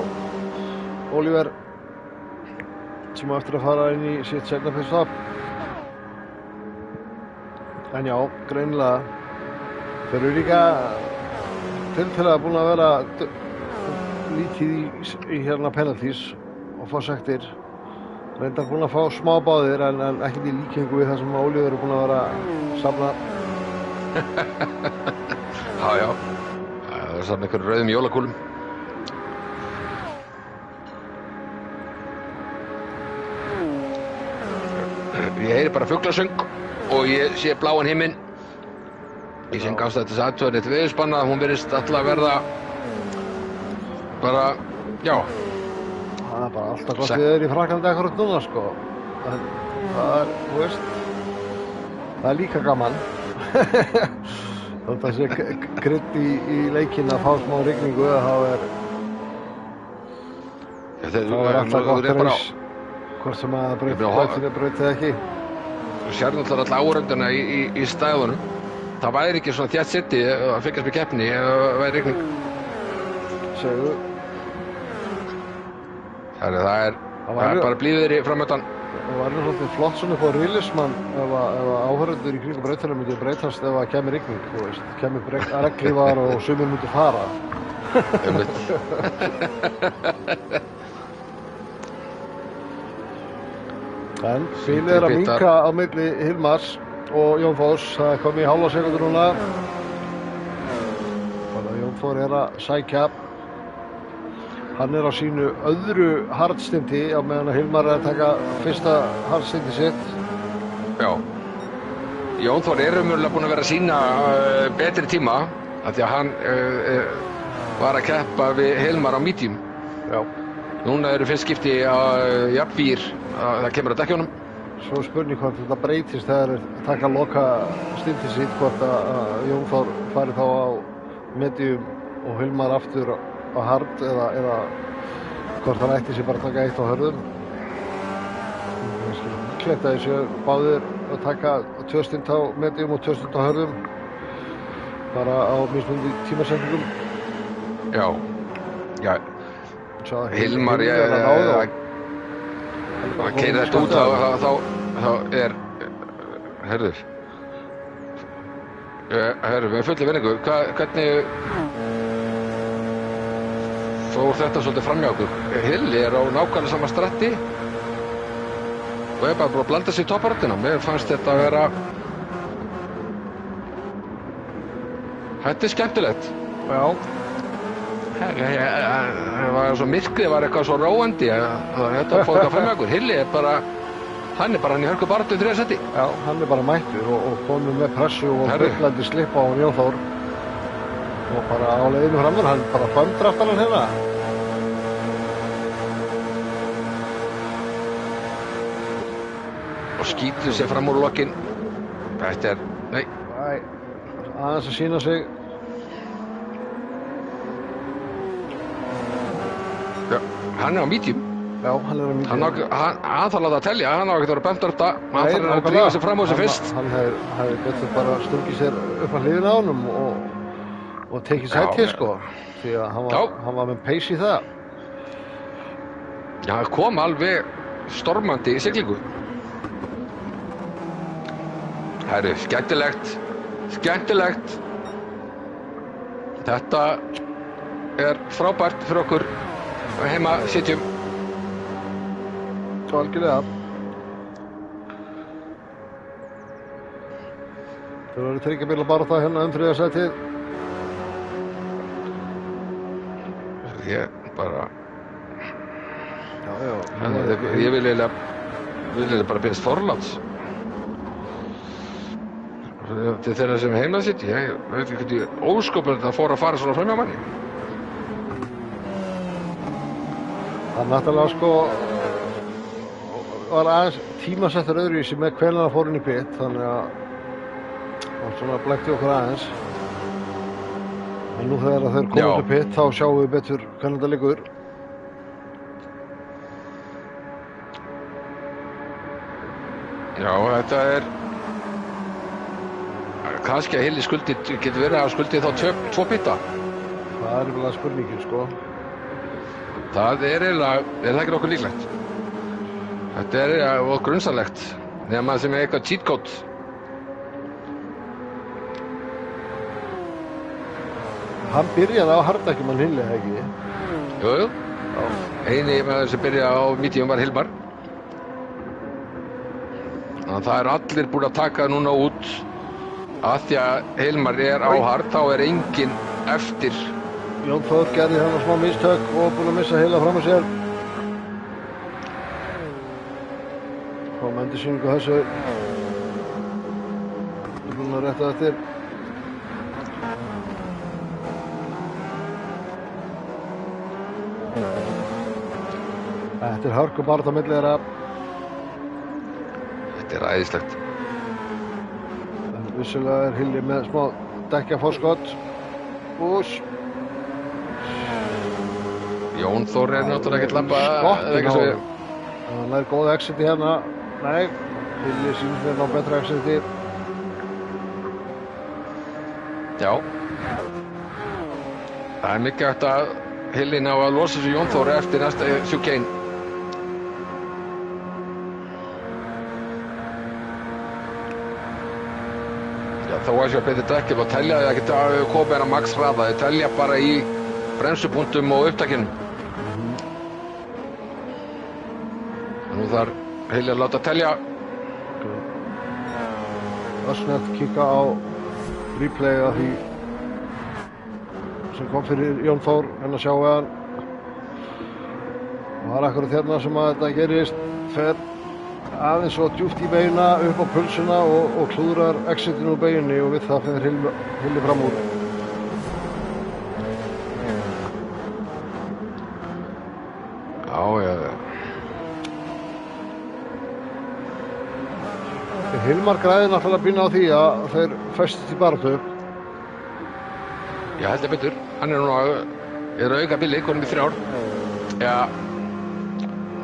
Oliver sem á eftir að fara inn í sitt seinna pitstop. En já, greinilega þeir eru líka tilfælega búin að vera lítið í hérna penalties og fá sektir. Reyndar búin að fá smá báðir en ekkert í líkingu við það sem Oliver er búin að vera að safna. Já. saman einhverjum rauðum jólakúlum. Ég heyri bara fuglasöng og ég sé bláan himinn. Ég sem gafst þetta aðtöðan eitt veðurspanna, hún virðist alltaf verða bara, já. Það er bara alltaf gott við í Frakklandi akkurat núna, sko. En það er, þú veist, það er líka gaman. Þetta sé krydd í leikinn að fá smá rigningu, þá er alltaf gott reis, hvort sem að brautinu braut eða ekki. Þú sér náttúrulega alla áhorfendurna í stæðunum. Það væri ekki svona þétt seti að fylgjast með keppni ef það væri rigning. Segðu. Það er bara blíðir framöndan. Það var svolítið flott svona upp á Rílismann ef áhorfendur í kringum brautina myndi breytast ef það kemur rigning, þú veist. Kemur regnhlífar og sumir myndi fara. En bílið er að minnka á milli Hilmars og Jón Þórs. Það er komið í hálfa sekúndu núna. Þannig að Jón Þór er að sækja. Hann er á sínu öðru hardstinti á meðan að Hilmar er að taka fyrsta hardstinti sitt. Já. Jón Þór er raunverulega búinn að vera að sýna betri tíma af því að hann var að keppa við Hilmar á medium. Já. Núna eru fyrst skipti að jafnvír að það kemur að dekkjónum. Svo spurning hvort þetta breytist þegar þeir taka loka stinti sitt, hvort að Jón Þór fari þá á medium og Hilmar aftur á hard eða hvort hann ætti sér bara að taka eitt á hörðum. Kletta þessu báðir að taka 2 stint á medium og 2 stint á hörðum bara á mismundi tímasetningum. Já. Hilmar, að keyra þetta út þá er herður með fulli vinningu. Hvernig fór þetta svolítið framhjá okkur? Hilli er á nákvæmlega sama strætti og er bara búin að blanda sér í topparöndina. Mér fannst þetta að vera þetta er skemmtilegt. Já. Það var svo myrkrið, var eitthvað svo róandi að þetta fór eitthvað fram með okkur. Hilli er bara hann í hörku baráttu í 3. seti. Já, hann er bara mættur og komið með pressu og byggandi slippa á Jón Þór og bara á leiðinu framur, hann bara framdráttar hann hérna. Og skýtur sér fram úr lokin. Þetta er, nei, aðeins að sýna sig. Já, hann er á medium. Já, hann er á medium. Hann þarf að láta að telja, hann á ekkert að vera bent á þetta. Hann þarf að drífa sig fram á þessu fyrst. Hann hefði betur bara stungið sér upp að hliðina á honum og tekið sæti, sko. Því að hann var með pace í það. Já, hann kom alveg stormandi í siglingu. Herru, skemmtilegt. Þetta er frábært fyrir okkur heima sitjum. Svo algjörlega. Það verður tryggja bara það hérna 3. sætið. Ég bara Já. Ég vil eiginlega bara byrjast forláts til þeirra sem heima sitt. Ég veit ekki hvernig óskapur þetta fór að fara svona fram hjá manni. Það náttúrulega sko var aðeins tímasettur öðruvísi með hvenær hann fór inn í pit, þannig að hann svona blekkti okkur aðeins. En nú þegar þeir koma til pit þá sjáum við betur hvernig þetta liggur. Já, þetta er kannski að Hilli getur verið að skuldi þá 2 pitta. Það er eiginlega spurningin, sko. Það er það ekki nokkuð líklegt. Þetta er grunsamlegt nema sem er eitthvað cheat code. Hann byrjaði á harddekkjum hann Hilli, ekki? Jú. Eini maður sem byrjaði á medium var Hilmar. Þannig að það eru allir búin að taka núna út að því að Hilmar er á hard, þá er enginn eftir Jón Þór gerði þennan smá mistök og búinn að missa heila fram á sér. Fáum endursýningu á þessu. Búinn að rétta eftir. Þetta hörku barða milli þeirra. Þetta æðislegt. En vissulega Hilli með smá dekkja forskott. Bús. Jón Þór náttúrulega ekkert labba. Skottin á hann. Hann lær góða exiti hérna. Nei, Hilli sýnir mér ná betra exiti. Já. Það er mikið hægt að Hilli ná að losa sig Jón Þór eftir næsta chicane. Þó að séu að betri dekkjum og telja það ekki að koma hérna max hraða, þau telja bara í bremsupunktum og upptakinu. Nú þarf Hilli að láta telja. Örsnett kikka á replay af því sem kom fyrir Jón Þór, hérna sjáum við hann. Og það er akkurat hérna sem að þetta gerist, fer aðeins svo djúpt í beina upp á pulsuna og klúðrar exitinu úr beiginni og við það fer Hilli fram úr. Já. Hilmar græði náttúrulega býna á því að þeir festist í baráttu. Já, heldur betur. Hann er nú auka billi, konum í 3 ár. Já,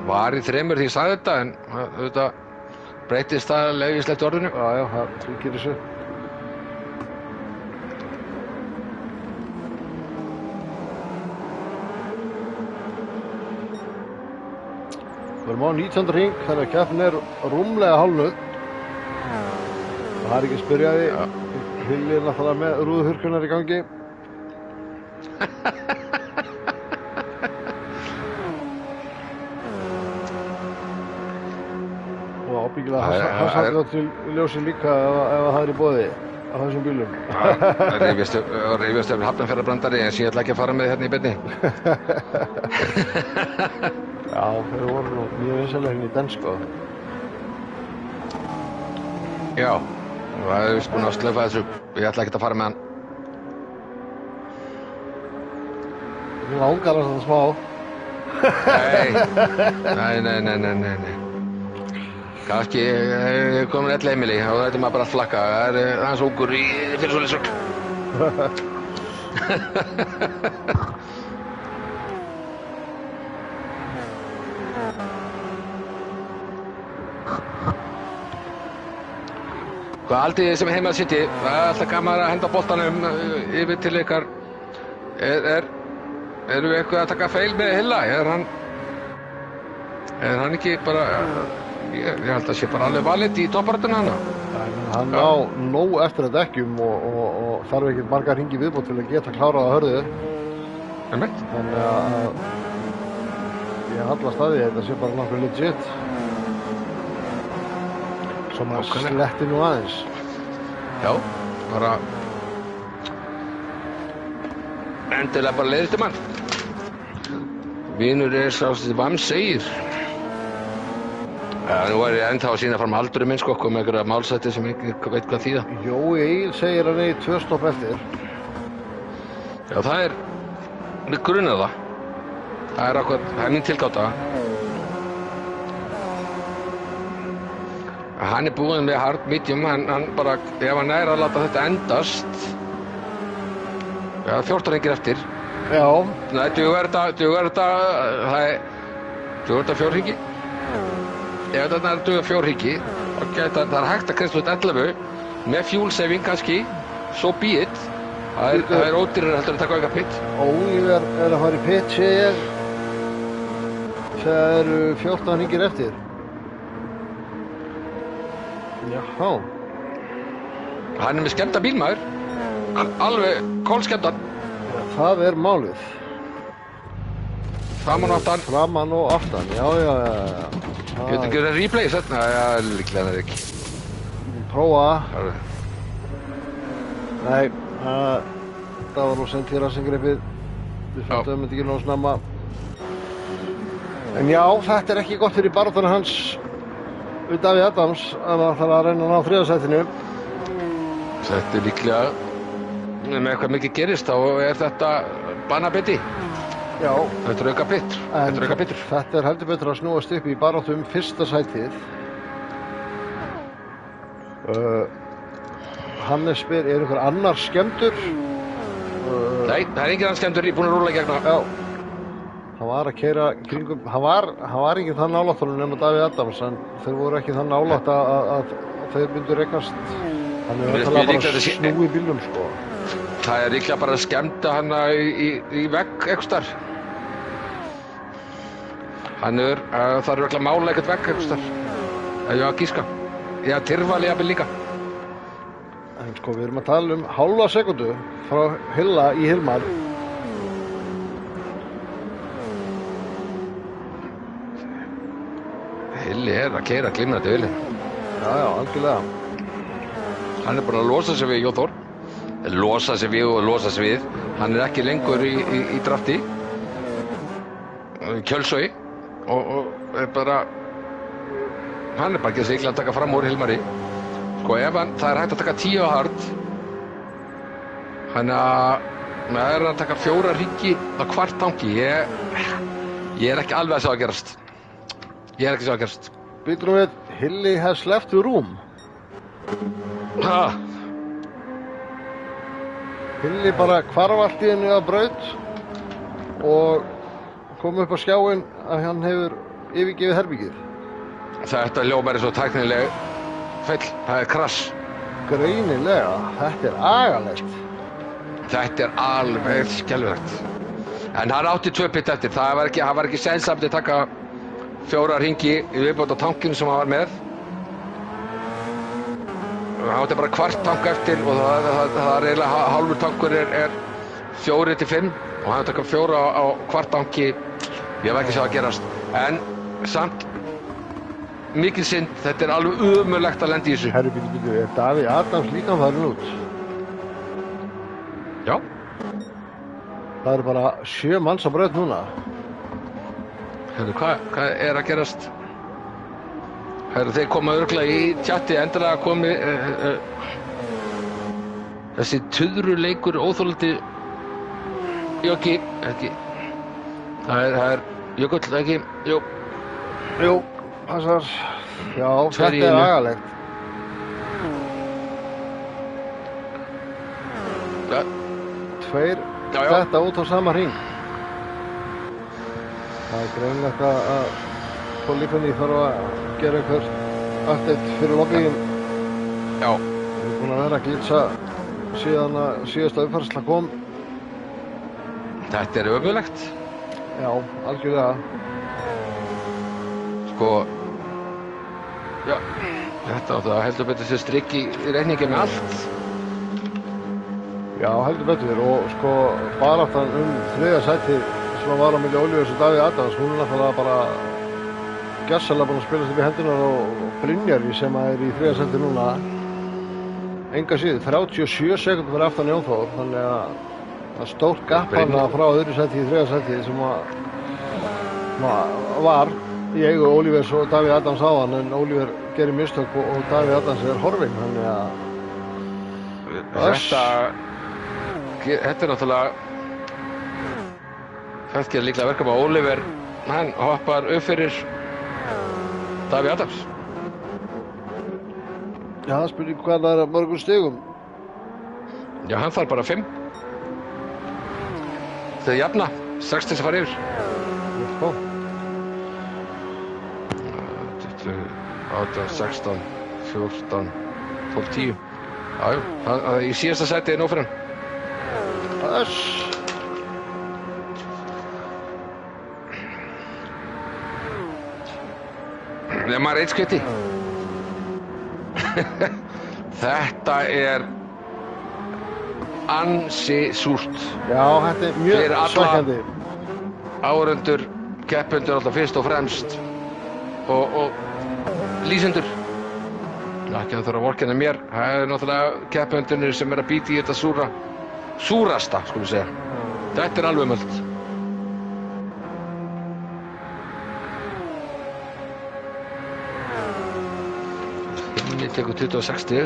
var í 3 því ég sagði þetta, en þetta breytist það leyfislegt orðinu. Já, það tryggir þessu. Við erum á 19. hring, þannig að keppnin er rúmlega hálfnuð. Það er ekki að spyrja því. Hilli er náttúrulega með rúðuhurkunar í gangi. Og ábyggilega hann satt það til ljósi líka ef það er í boði á þessum bílum. Reyfjast eftir Hafnarfjarðarbrandari en ég ætla ekki að fara með hérna í beinni. Já, þeir voru nú mjög vinsalega hérna í den, sko. Já, það er vist búin að slöfa þessu. Ég ætla ekki að fara með hann. Mér langar hann svona smá. Nei. Kannski komin 11 heimili og þetta er maður bara að flakka. Það er aðeins ungur fyrir svolítið sögl. Hvað haldið þið sem heima að sitji? Það er alltaf gaman að henda boltanum yfir til ykkar. Erum við eitthvað að taka feil með Hilla? Er hann ekki bara... Ég held að sé bara alveg valið í topparönduna hana. Hann á nóg eftir að dekkjum og þarf ekki marga hringi viðbót til að geta klárað að hörðu. Þannig að ég hallast að því að þetta sé bara nokkuð legit. Svo maður sletti nú aðeins. Já, bara... Endilega bara leiðist mann. Vinur er sá sem Vam segir. Já, nú var ég ennþá að sýna fram aldurum minn, sko, með einhverja málsætti sem ég veit hvað þýða. Jói Egil segir hann 2 stopp eftir. Já, það er... Við grunað það. Það er mín tilgáta. Hann er búinn með hard medium, hann bara, ef hann að láta þetta endast... Já, 14 hringir eftir. Já. Nei, dugar þetta 4 hringi? Ef þetta dugar 4 hringi, það er hægt að kristja út 11 með fuel saving kannski, so be it. Það er ódýrara heldur að taka auka pit. Oliver er að fara í pit, sé ég. Það eru 14 hringir eftir. Jáhá. Hann er með skemmta bílmaður. Alveg kólskemmtan. Það er málið. Framan og aftan. Framan og aftan, já. Getur ekki verið replay setna? Já, líklega er ekki. Prófa. Nei, það var nú sent í rassingripið. Við fattum þetta ekki nóg snemma. En já, þetta ekki gott fyrir baráttuna hans við Davíð Adams að það þarf að reyna að ná 3. sætinu. Þetta líklega, með eitthvað mikið gerist, þá þetta banabetti. Já. Þetta auka bitur. Þetta heldur betur að snúast upp í baráttu 1. sætið. Hannes spyr, einhver annar skemmtur? Nei, það enginn annar skemmtur búinn að rúlla í gegna. Já. Hann var að keyra kringum, hann var ekki þann nálægt honum nema Davíð Adams, en þeir voru ekki þann nálægt að þeir myndu rekast. Hann bara snúið bílnum, sko. Það líklega bara að skemmta hana í vegg einhverstar. Það örugglega mála eitthvað vegg einhverstar. Ef ég á að gíska. Já, Tyrfali jafnvel líka. En sko, við erum að tala hálfa sekundu frá Hilla í Hilmar. Hilli að keyra glimrandi vilja. Já, algjörlega. Hann búinn að losa sig við Jóþór. Losa sig við og losa sig við. Hann ekki lengur í drafti. Kjölsói. Og bara... Hann bara ekki sikla að taka fram úr Hilmari. Sko, það hægt að taka 10 á hard. Þannig að það að taka 4 hringi á hvart tanki. Ég ekki alveg að sjá að gerast. Ekki sjá að gerast. Býtum við, Hilli has left the room. Hilli bara hvarf allt í henni að braut og kom upp á skjáinn að hann hefur yfirgefið herbergið. Þetta hljómar svo tæknileg fell, það krass. Greinilega, þetta agalegt. Þetta alveg skelfilegt. En hann átti 2 pitt eftir, það var ekki seinsamt að taka 4 hringi í viðbót á tankinu sem hann var með. Hann átti bara kvart tank eftir og það eiginlega hálfur tankur 4 til 5 og hann taka 4 á kvart tanki. Ég hef ekki sjá að gerast. En samt mikil synd, þetta alveg ömurlegt að lenda í þessu. Herru, býtu, Davíð Adams líka farin út? Já. Það bara 7 manns á braut núna. Herru, hvað að gerast? Herru, þeir koma örugglega í tjatti, endilega komi þessi tuðruleikur óþolandi Jökki, ekki. Það er Jökull, ekki, jú. Passar. Já, þetta agalegt. Tveir þetta út á sama hring. Það greinlegt að Polifoni þarf að gera eitthvað update fyrir lobbyin. Já. Við erum búin að vera að glitsa síðan að síðasta uppfærsla kom. Þetta ömurlegt. Já, algjörlega. Sko, já, þetta heldur betur sér strikk í reikningi með allt. Já, heldur betur og sko baráttan 3. sæti sem var á milli Olivers og Davíð Adams, hún náttúrulega bara gjörsamlega búin að spilast upp í hendunar og Brynjarvi sem í 3. sæti núna. Enga síður, 37 sekúndur fyrir aftan Jóþór, þannig að það stórt gap hana frá 2. sæti í 3. sæti sem var í eigu Olivers og Davíð Adams áðan, en Oliver gerir mistök og Davíð Adams horfinn, þannig að þetta náttúrulega þetta gerir líklega verka með Oliver, hann hoppar upp fyrir Davíð Adams. Já, það spurning hvað það að mörgum stigum. Já, hann þarf bara 5. Þegar jafna, 6 til að fara yfir. Já. 18, 16, 14, 12, 10. Jájú, í síðasta sæti nóg fyrir hann. Nefn maður 1 skvitti. Þetta ansi súrt. Já, þetta mjög svekkjandi. Áhorfendur, keppendur alltaf fyrst og fremst og lýsendur. Ekki að það þarf að vorkenna mér. Það náttúrulega keppendurnir sem að bíta í þetta súrasta, skulum segja. Þetta alveg möld. tekur 26 stig.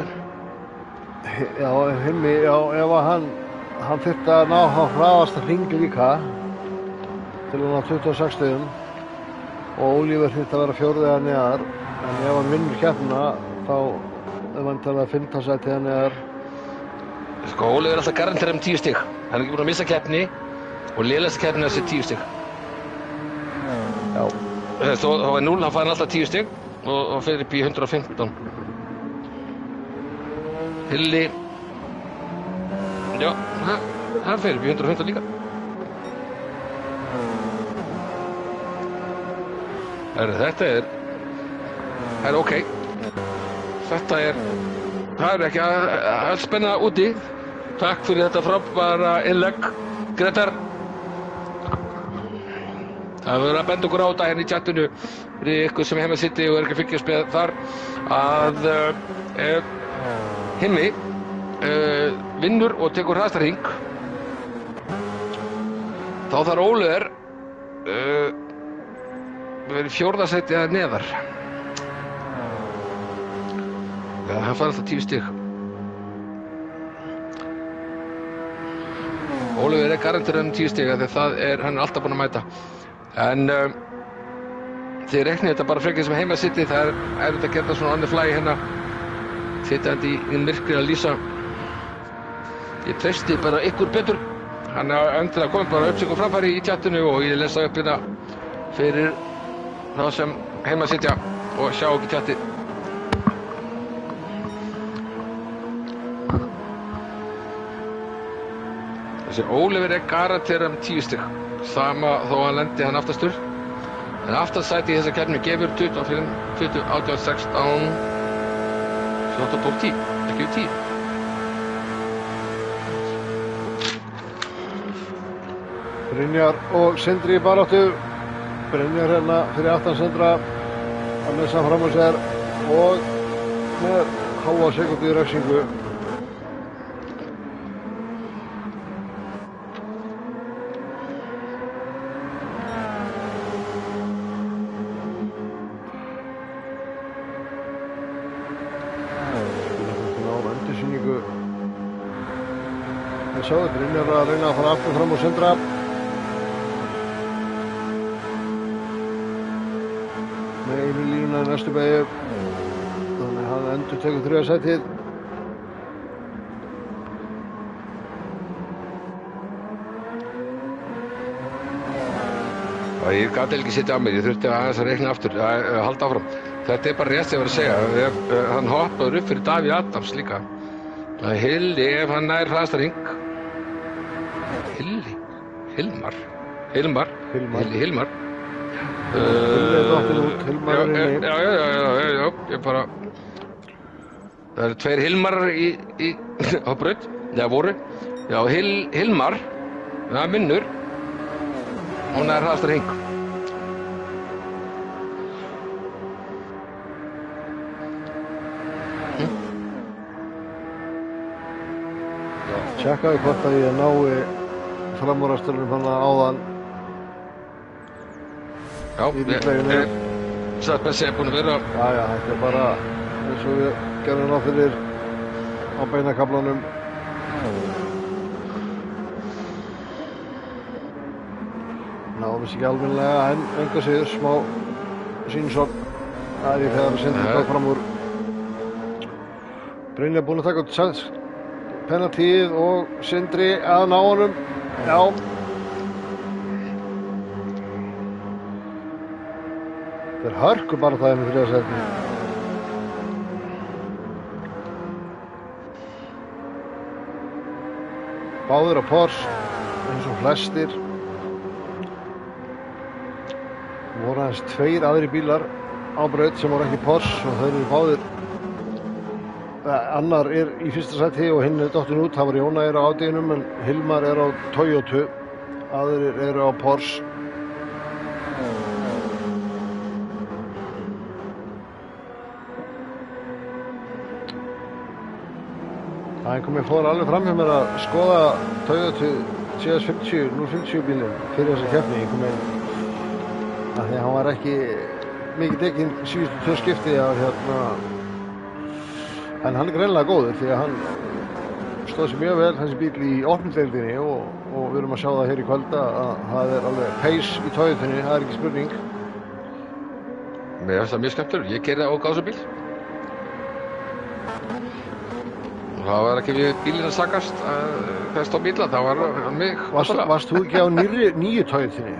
Já, Hilmi, já, ef að hann þyrfti að ná hann hraðasta hring líka til að ná 26 stigum og Ólíver þyrfti að vera fjórði eða neðar, en ef hann vinnur keppnina þá er vantarlega 15 sæti eða neðar. Sko, Ólíver alltaf garanterar 10 stig. Hann ekki búinn að missa keppni og lélegasta keppnin er þessi 10 stig. Já. Þá var 0, hann fær alltaf 10 stig og fer upp í 115. Hilli, já, hann fer upp í 115 líka. Þetta er ok. Það er ekki að spenna úti. Takk fyrir þetta frábæra innlegg, Grétar. Það verður að benda okkur á þetta hérna í chatinu fyrir ykkur sem heima sitti og ekki að fylgjast með þar að Hilmi vinnur og tekur hraðasta hring. Þá þarf Ólíver verið fjórða sæti eða neðar. Já, hann fær alltaf 10 stig. Ólíver garanterar 10 stig þegar hann er alltaf búinn að mæta. En þið reiknið þetta bara frekar sem heima sitti, það er þetta að gera svona on the fly hérna, sittandi í myrkri að lýsa. Ég treysti bara ykkur betur. Hann er endilega komið bara uppsökum framfæri í chatinu og ég lesa upp hérna fyrir þá sem heima sitja og sjá ekki chati. Þessi Ólíver garanterar 10 stig, sama þó hann lendi hann aftastur. En aftastsæti í þessa keppni gefur 25, 20, 18, 16, 14, 12, 10, ekki 10. Brynjar og Sindri í baráttu. Brynjar hérna fyrir aftan Sindra að missa fram á sér og með hálfa sekundu í refsingu. Brynjar að reyna að fara aftur fram á Sindra. Með einu línuna í næstu beygju. Þannig að hann endur tekur 3. sætið. Ég gat ekki sittið á mér, ég þurfti aðeins að reikna aftur, að halda áfram. Þetta er bara rétt sem ég var að segja. Hann hoppaður upp fyrir Davíð Adams líka. Hilli, ef hann nær hraðasta hring. Hilmar. Hilmar er dottinn út, Hilmar er inni. Já, ég bara... Það eru 2 Hilmarar á braut, eða voru. Já, Hilmar, það vinnur. Hún er hraðasta hring. Tjekkaði hvort að ég nái framúraksturinn hann áðan. Já, satt með sér búin að vera. Já, þetta er bara eins og við gerum ráð fyrir á beinakaflanum. Náðum þess ekki almennilega en enga sigur, smá sýnsson. Það er í þegar að Sindri tók fram úr. Brynjar búinn að taka út penaltíð og Sindri að ná honum. Já. Það er hörku bara það með 3. sæti. Báðir á Porsche, eins og flestir. Voru aðeins 2 aðri bílar á braut sem voru ekki Porsche og þeir eru báðir. Annar er í 1. sæti og hinn er dottinn út. Það var Jóna á Audiinum en Hilmar er á Toyota. Aðrir eru á Porsche. Það einhver fór alveg fram hjá mér að skoða Toyota CS50, 050 bílinn fyrir þessa keppni. Einhver meginn að því að hann var ekki mikið tekinn síðustu 2 skipti að En hann er greinilega góður því að hann stóð sér mjög vel þessi bíl í opnumdeildinni og við erum að sjá það hér í kvölda að það er alveg pace í Toyotunni, það er ekki spurning. Mér finnst það mjög skemmtilegur. Ég keyrði á gáðsabíl. Það var ekki við bílinn að sakast fest á bíla, það var mig. Varst þú ekki á nýju Toyotunni?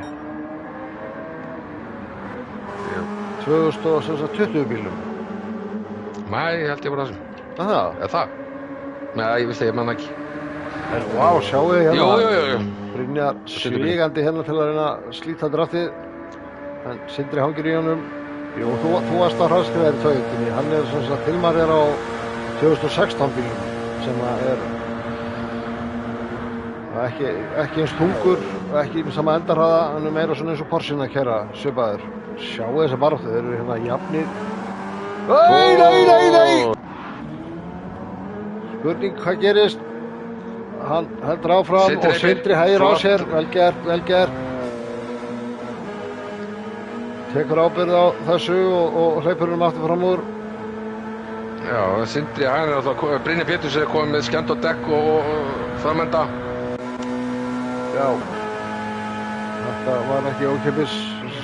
2020 bílum? Nei, ég held ég var þessum. Það? Eða það? Nei, ég veist ég manna ekki. En vá, sjáu þið hérna. Jú. Brynjar svígandi hérna til að reyna að slíta draftið. En Sindri hangir í honum. Jú, þú varst á hraðskriðar í Toyotunni. Hann er svona að Hilmar er á 2016 bílum sem er ekki eins þungur, ekki með sama endarhraða, hann er meira svona eins og Porschen að keyra svipaður. Sjáu þessa baráttu, þeir eru hérna jafnir. Nei! Spurning hvað gerist. Hann heldur áfram og Sindri hægir á sér. Vel gert. Tekur ábyrgð á þessu og hleypur aftur fram úr. Já, Sindri hægir alltaf. Brynjar Péturs er komið með skemmt á dekk og framenda. Já. Þetta var ekki ókeypis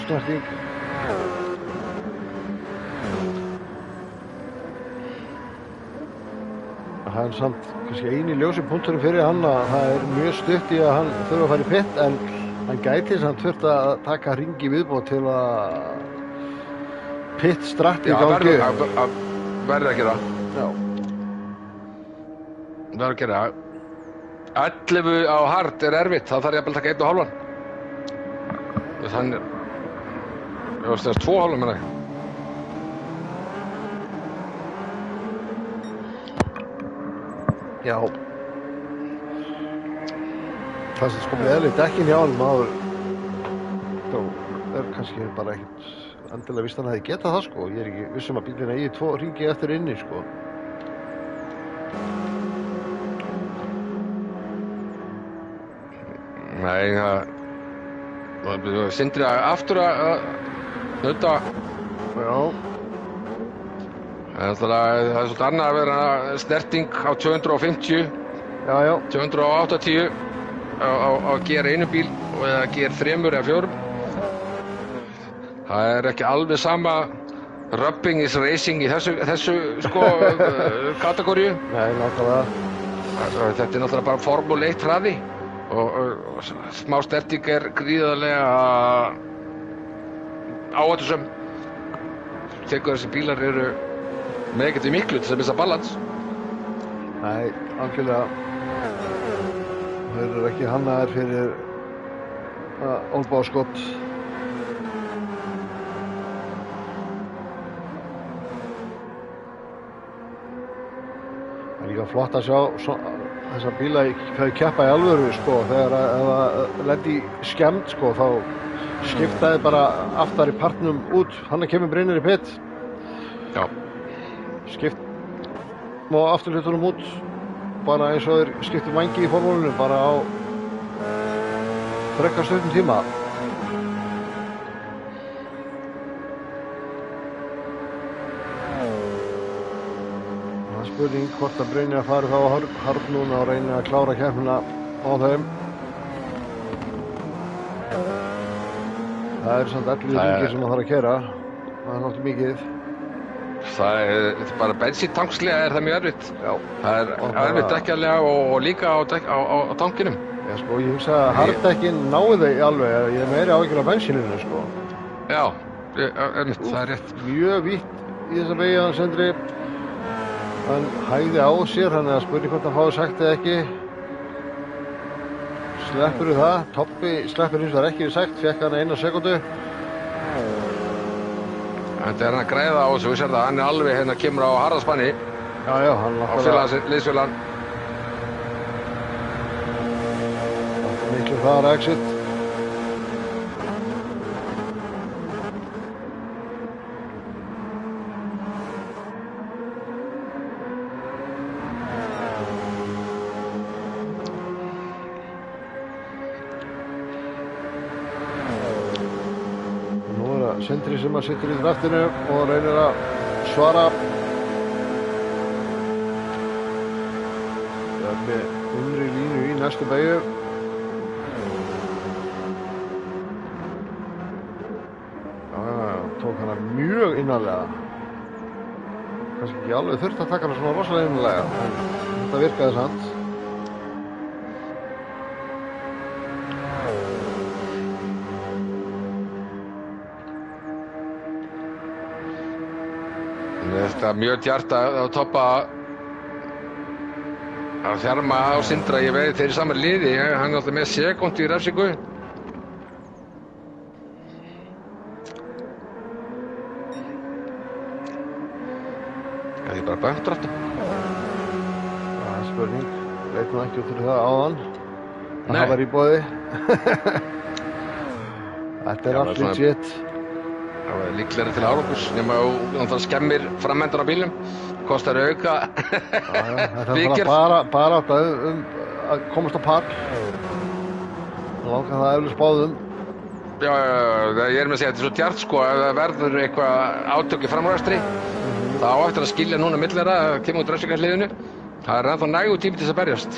snerting. Það er samt kannski eini ljósi punkturinn fyrir hann að það er mjög stutt í að hann þurfa að fara í pit en hann gæti samt þurft að taka hringi viðbót til að pit stratti í gangi. Já, verður að gera. Já. Verður að gera. 11 á hard er erfitt, það þarf ég að taka 1,5. Þannig, það er 2,5 menn ekki. Já. Það sem sko með eðlið dekkin hjá hann maður þá er kannski bara ekkert endilega víst hann hefði getað það sko. Ég er ekki vissum að bílinn eigi 2 hringi eftir inni sko. Nei, það Sindri aftur að nöta. Já. Það er svolítið annað að vera snerting á 250. Já. 280 á GR 1 bíl eða GR 3 eða 4. Það er ekki alveg sama rubbing is racing í þessu sko kategóriu. Nei, nákvæmlega. Þetta er náttúrulega bara Formule 1 hraði og smá snerting er gríðarlega áhættusöm. Tekur þessi bílar eru með ekkert í miklu til að missa balans. Nei, algjörlega. Þeir eru ekki hannaðir fyrir olnbogaskot. Það er líka flott að sjá þessa bíla þau keppa í alvöru sko. Þegar það lendi skemmt sko, þá skiptaði bara aftar í partnum út. Hann kemur Brynjar í pit. Já. Skipt má afturhlutunum út bara eins og þeir skiptu vængi í formúlunum bara á frekar stuttum tíma. Það er spurning hvort að Brynjar fari þá hard núna og reyna að klára keppnina á þeim. Það er samt 11 hringir sem það þarf að keyra. Það er náttúrulega mikið. Það er bara bensíntankslega er það mjög erfitt. Já. Það er erfitt dekkjarlega og líka á tankinum. Já sko, ég hugsa að harddekkin náðu þau alveg. Ég er meiri áhyggjur af bensíninu sko. Já, það er rétt. Mjög vítt í þessa beygju hann Sindri. Hann hægði á sér, hann er að spurning hvort hann fái sagt eða ekki. Sleppur við það. Toppi sleppur hins vegar ekki við sagt, fekk hann 1 sekúndu. Þetta er hann að græða á þessu, við sér það, hann er alveg hérna kemur á harðaspanni. Já, hann náttúrulega. Á liðsfélagann. Miklu hraðara exit. Sindri sem að sittur í draftinu og reynir að svara. næstu beygju. Tók hana mjög innanlega. Kannski ekki alveg þurft að taka hana svona rosalega innanlega, en þetta virkaði samt. Þetta er mjög djart að toppa að þjarma á Sindra. Ég veit þeir í sama liði, hann er alltaf með sekúndu í refsingu. Það er bara böndrættu. Það er spurning, leit nú ekki út fyrir það áðan. Það var í boði. Þetta er allt legit. Það var líklega til árangurs, nema það skemmir framhendan á bílum, kostar auka vikir. Þetta er bara að komast á pall. Það langar það eflis báðum. Já, ég er með að segja, þetta er svo djart sko, ef það verður eitthvað átök í framræstri, þá eftir að skilja núna millera, kemur út refsingarliðinu. Það er ennþá nægur tími til þess að berjast.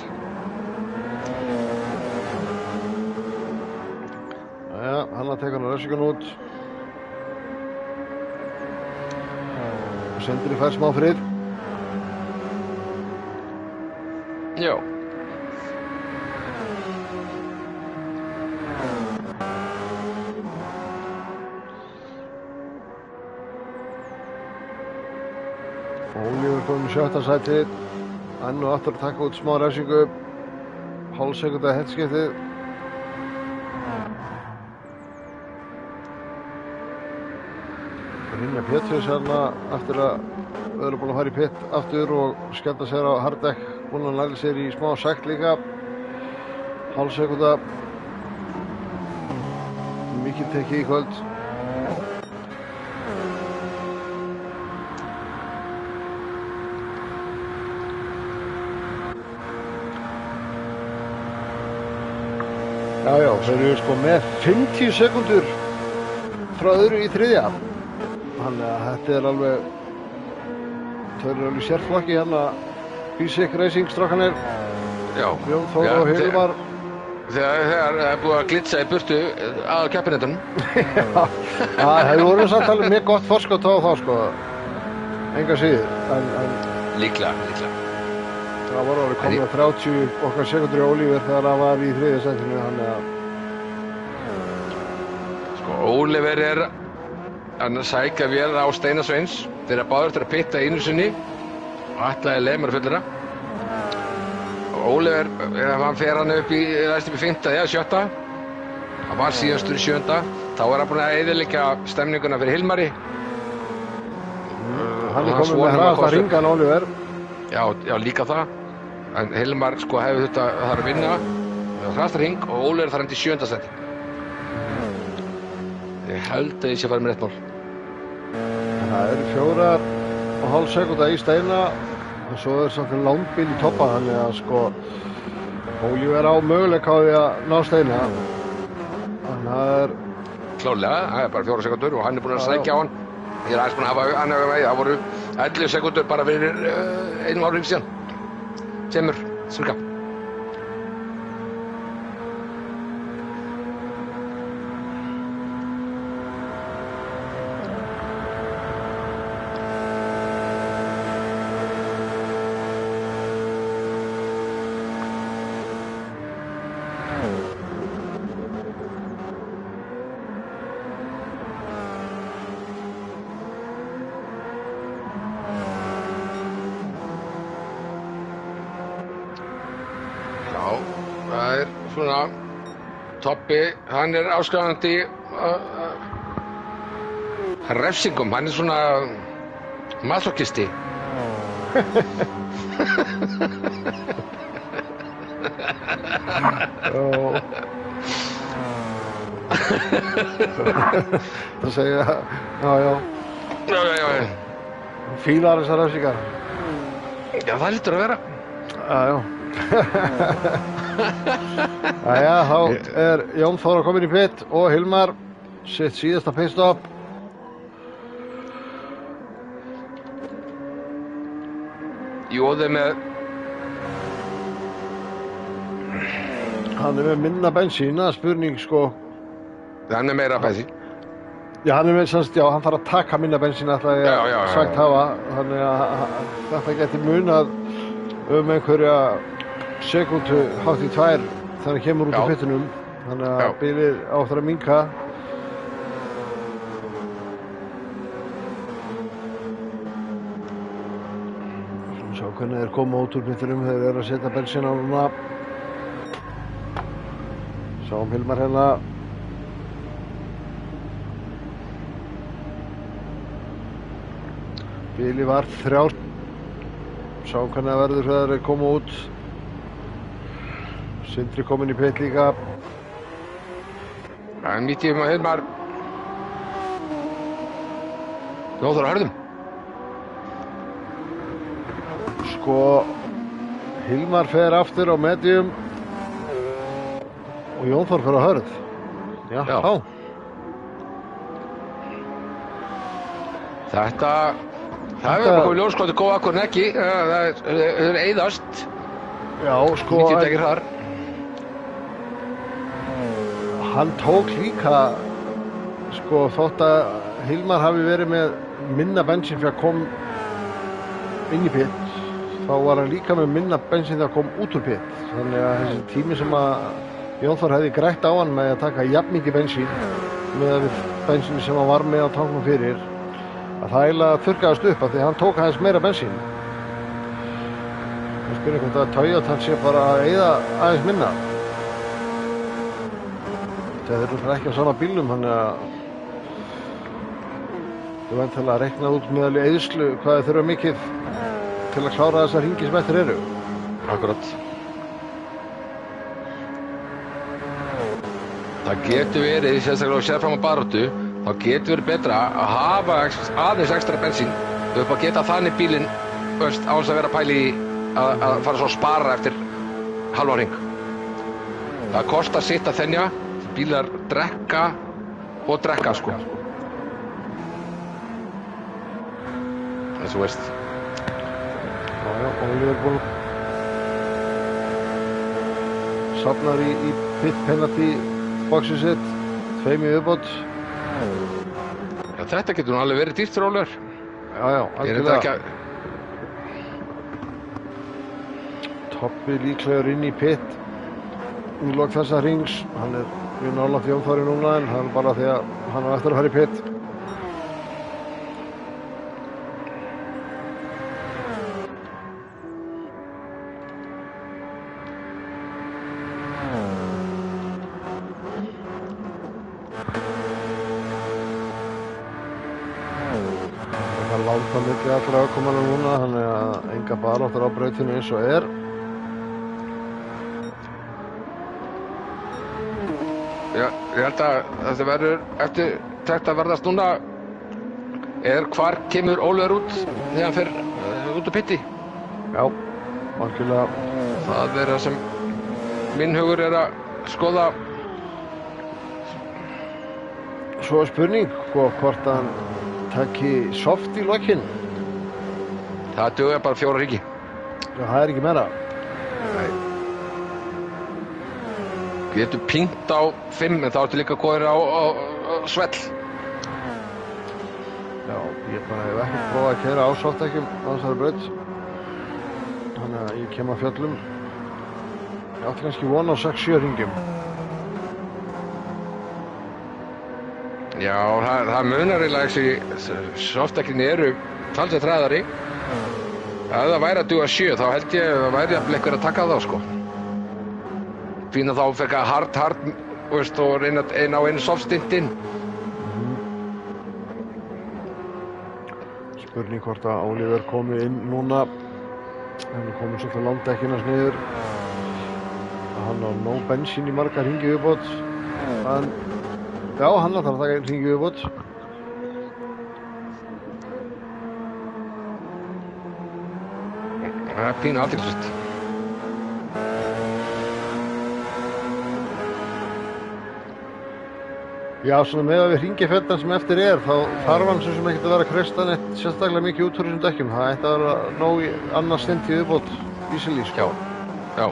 Jæja, hann að teka hann refsingan út. Sindri fær smá frið. Já. Ólífur kominn í 7. sæti. Enn og aftur að taka út smá refsingu. Hálf sekúnda heilskiptið. Brynjar Péturs hérna eftir að vera búin að fara í pitt aftur og skemmta sér á harddekk, búin að næla sér í smá sekt líka. Hálf sekúnda. Mikið tekið í kvöld. Já, þeir eru sko með 50 sekúndur frá öðru í þriðja. Þannig að þetta er alveg, þau eru alveg sérflokki hérna, Bísik Racing strákanir. Já. Jón Þór og Hilmar. Þegar það er búið að glitsa í burtu að keppinautunum. Já, það voru samt alveg mjög gott forskot á þá sko, enga síður. Líklega. Það voru alveg komið 30 okkar sekundur í Ólífur þegar það var í þriðja sætinu, þannig að... Sko, Ólífur er að sækja vel á Steinar Sveins. Þeir eru báðir til að pitta einu sinni og ætlaði Leimar fullera. Og Ólífur, ef hann fer hann upp í 5. eða 7. Hann var síðastur í 7. Þá er hann búinn að eyðileggja stemninguna fyrir Hilmari. Hann er komið með hraðasta hringan Ólífur. Já, líka það. En Hilmar sko hefði þetta þar að vinna hraðasta hring og Ólífur þar hann til 7. sæti. Ég held að ég sé að fara með rétt mál. Það eru 4,5 sekúnda í Steina og svo er samt fyrir langbil í toppa, þannig að sko Ólífur á möguleika á því að ná Steina. Þannig að það er... Klárlega, það er bara 4 sekúndur og hann er búinn að sækja á hann. Ég er aðeins búinn að hafa hann með, það voru 11 sekúndur bara fyrir einum árum síðan. Semur, cirka. Það er svona Toppi, hann er áskrifandi refsingum, hann er svona masochisti. Það segja, já. Fílar þessar refsingar. Já, það lítur að vera. Já. Jæja, þá er Jón Þór komin í pitt og Hilmar sitt síðasta pitstop. Jóði með Hann er með minna bensína, spurning sko. Hann er meira bensín. Já, hann er með semst, já, hann þarf að taka minna bensína ætla ég sagt hafa. Þannig að þetta geti munað einhverja sekúndu hátt í 2 þegar hann kemur út úr pittinum. Þannig að bilið áttur að minnka. Sjá hvernig þeir koma út úr pittinum, þeir eru að setja bensín á núna. Sáum Hilmar hérna. Bilið var 3. Sáum hvernig það verður þegar þeir koma út. Sindri kominn í pitt líka. Það er mítið að Hilmar Jón Þór á hörðum. Sko, Hilmar fer aftur á medium og Jón Þór fer á hörð. Já. Það hefur bara komið ljós hvort þau góða akkur en ekki. Það er eyðast. Já, sko. Mikið tekir þar. Hann tók líka, sko, þótt að Hilmar hafi verið með minna bensín fyrir að kom inn í pitt, þá var hann líka með minna bensín þegar hann kom út úr pitt. Þannig að þessi tími sem að Jón Þór hefði grætt á hann með að taka jafn mikið bensín með bensín sem hann var með á tanknum fyrir, að það eiginlega þurrkaðist upp af því hann tók aðeins meira bensín. Það spyrir hvort að Toyota sé bara að eyða aðeins minna. Þeir eru ekki á sama bílnum, þannig að þú væntanlega að reikna út með alveg eyðslu hvað þeir þurfa mikið til að klára þessar hringi sem eftir eru. Akkurat. Það getur verið, sérstaklega á sérfram á baráttu, þá getur verið betra að hafa aðeins ekstra bensín upp að geta þannig bílinn á þess að vera að pæli að fara svo að spara eftir halva hring. Það kostar sitt að þenja, bílar drekka og drekka sko. Þess að veist. Já, Oliver búinn safnar í pit penalty boxið sitt, 2 í viðbót. Já, þetta getur nú alveg verið dýrt fyrir Oliver. Já, algjörlega. Toppi líklegur inn í pit í lok þessa hrings. Hann er við nálægt Jón Þóri núna, en það er bara því að hann á eftir að fara í pit. Það er langt á milli allra ökumanna núna, þannig að enga baráttur á brautinu eins og er. Já, ég held að þetta verður eftir þetta verðast núna hvar kemur Oliver út þegar hann fer út úr pitti. Já, algjörlega. Það er það sem minn hugur er að skoða. Svo er spurning hvort hann taki soft í lokinn. Það dugar bara 4 hringi. Já, það er ekki meira. Nei. Getur pingt á 5 en þá ertu líka komin á svell. Já, ég bara hef ekki prófað að keyra á softdekkjum á þessari braut. Þannig að ég kem að fjöllum. Ég átti kannski von á 6-7 hringjum. Já, það munar eiginlega þessi softdekkin eru talsvert hraðari. Ef það væri að duga 7 þá held ég að það væri að einhver að taka það sko. Fína þá fekk að hard veist, og reyna á einu softstintinn. Spurning hvort að Oliver komi inn núna. Hann er komin svolítið langdekkina niður. Hann á nóg bensín í marga hringi viðbót. Já, hann ætlar að taka hringi viðbót. Það er pínu athyglisvert. Já, svona með að við hringifjöldan sem eftir er, þá þarf hann sem ekkert að vera að kreista neitt sérstaklega mikið út úr þessum dekkjum. Það ætti að vera nóg í annað stint í viðbót, easily, sko. Já.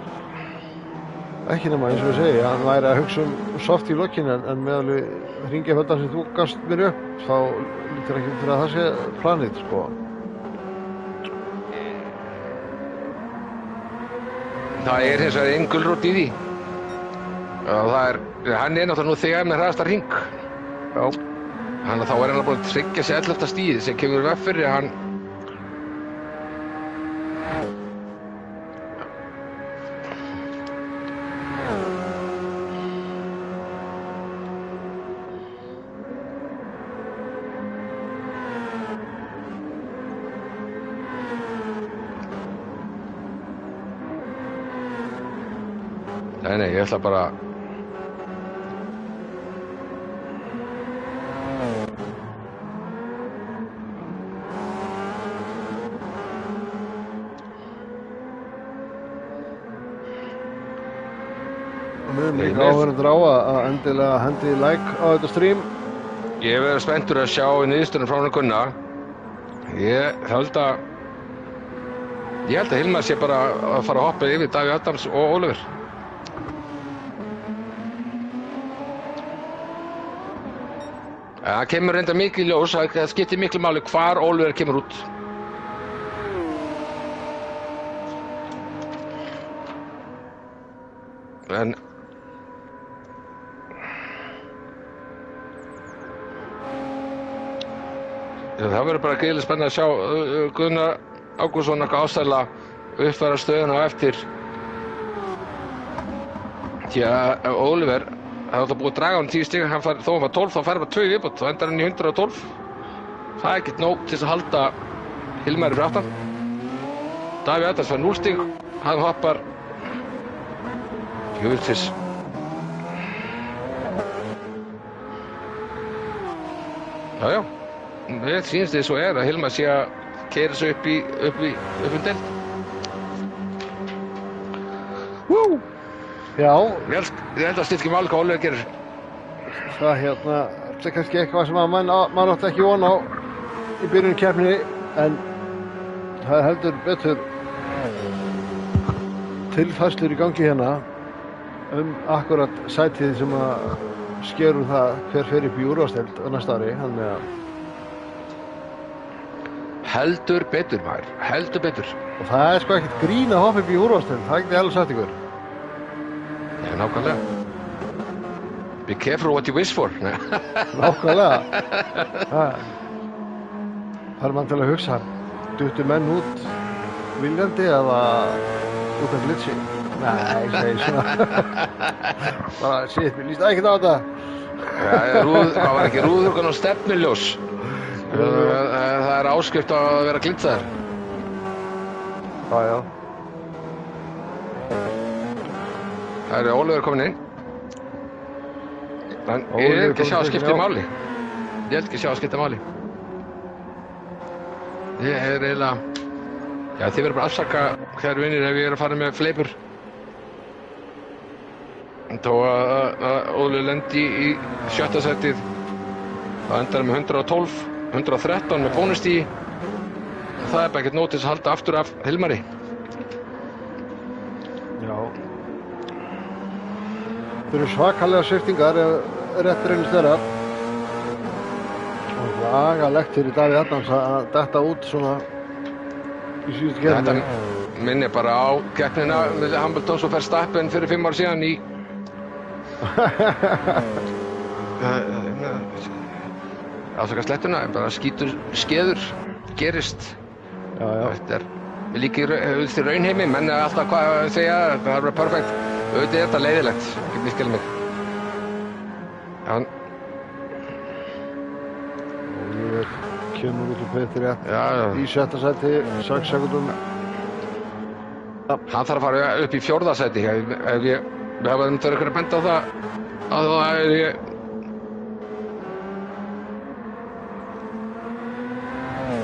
Ekki nema eins og ég segi, hann væri að hugsa soft í lokin en með alveg hringjaföldan sem þú gafst mér upp þá lítur ekki fyrir að það sé planið, sko. Það hins vegar einn gulrót í því. Og hann náttúrulega nú þegar með hraðasta hring. Já. Þannig að þá hann búin að tryggja sér 11. stíð sem kemur í veg fyrir hann. Nei, ég ætla bara Líka áhverjandur á að endilega hendi like á þetta stream. Ég verður spenntur að sjá niðurstöðuna frá hann Gunna. Ég held að Hilmar sé bara að fara að hoppa yfir Davíð Adams og Oliver. Það kemur reyndar mikið ljós, það skiptir miklu máli hvar Oliver kemur út. En það verður bara gríðarlega spennandi að sjá Gunnar Ágústsson eitthvað ástæðilega uppfæra stöðuna á eftir. Því að Oliver það er alltaf búið að draga hann 10 stig, þó hann var 12, þá fær bara 2 viðbót, þá endar hann í 112. Það er ekkert nóg til að halda Hilmari fyrir aftan. Davíð Adams fær 0 stig, hann hoppar Júltis. Já, mér sýnist þið svo að Hilmar sé að keyra sig upp deild. Woo! Já. Ég held að styrkja máli hvað Oliver gerir. Það er kannski eitthvað sem maður átti ekki von á í byrjun keppninni, en það er heldur betur tilfærslur í gangi hérna akkurat sætið sem að skerum það hver fer upp í úrvalsdeild á næsta ári, þannig að heldur betur maður, heldur betur. Og það er sko ekkert grín að hoppa upp í úrvalsdeild, það get ég alveg sagt ykkur. Já, nákvæmlega. Be careful what you wish for. Nákvæmlega. Það mann til að hugsa, duttu menn út viljandi eða út af glitsi? Nei, segi svona. Bara, shit, mér líst ekkert á þetta. Já, það var ekki rúðurkan og stefnuljós. Það er áskrift á að vera glitsaður. Já. Það er Oliver komin inn. En ég er ekki að sjá að skipta máli. Ég er eiginlega... Já, þið verður bara að afsaka hver vinnir ef ég er að fara með fleipur. Þó að Oliver lendi í 7. sætið. Það endar með 112, 113 með bónustígi. Það er bara ekkert nóg til að halda aftur af Hilmari. Já. Það eru svakalega sviptingar ef rétt reynist þeirra. Og lagalegt fyrir Davíð Adams að detta út svona í síðustu keppni. Þetta minnir bara á keppnina með Hamilton og Verstappen fyrir 5 ára síðan í afsaka slettuna, bara skítur skeður gerist. Já. Þetta er líka í raunheimi, menn er alltaf hvað að segja, það er bara perfekt. Auðvitað er þetta leiðilegt, ekki misskilja mig. Oliver kemur út úr P3 Já. í 7. sæti, 6 sekúndum. Hann þarf að fara upp í 4. sæti. Ef við hefum þurft að benda á það að það er ég...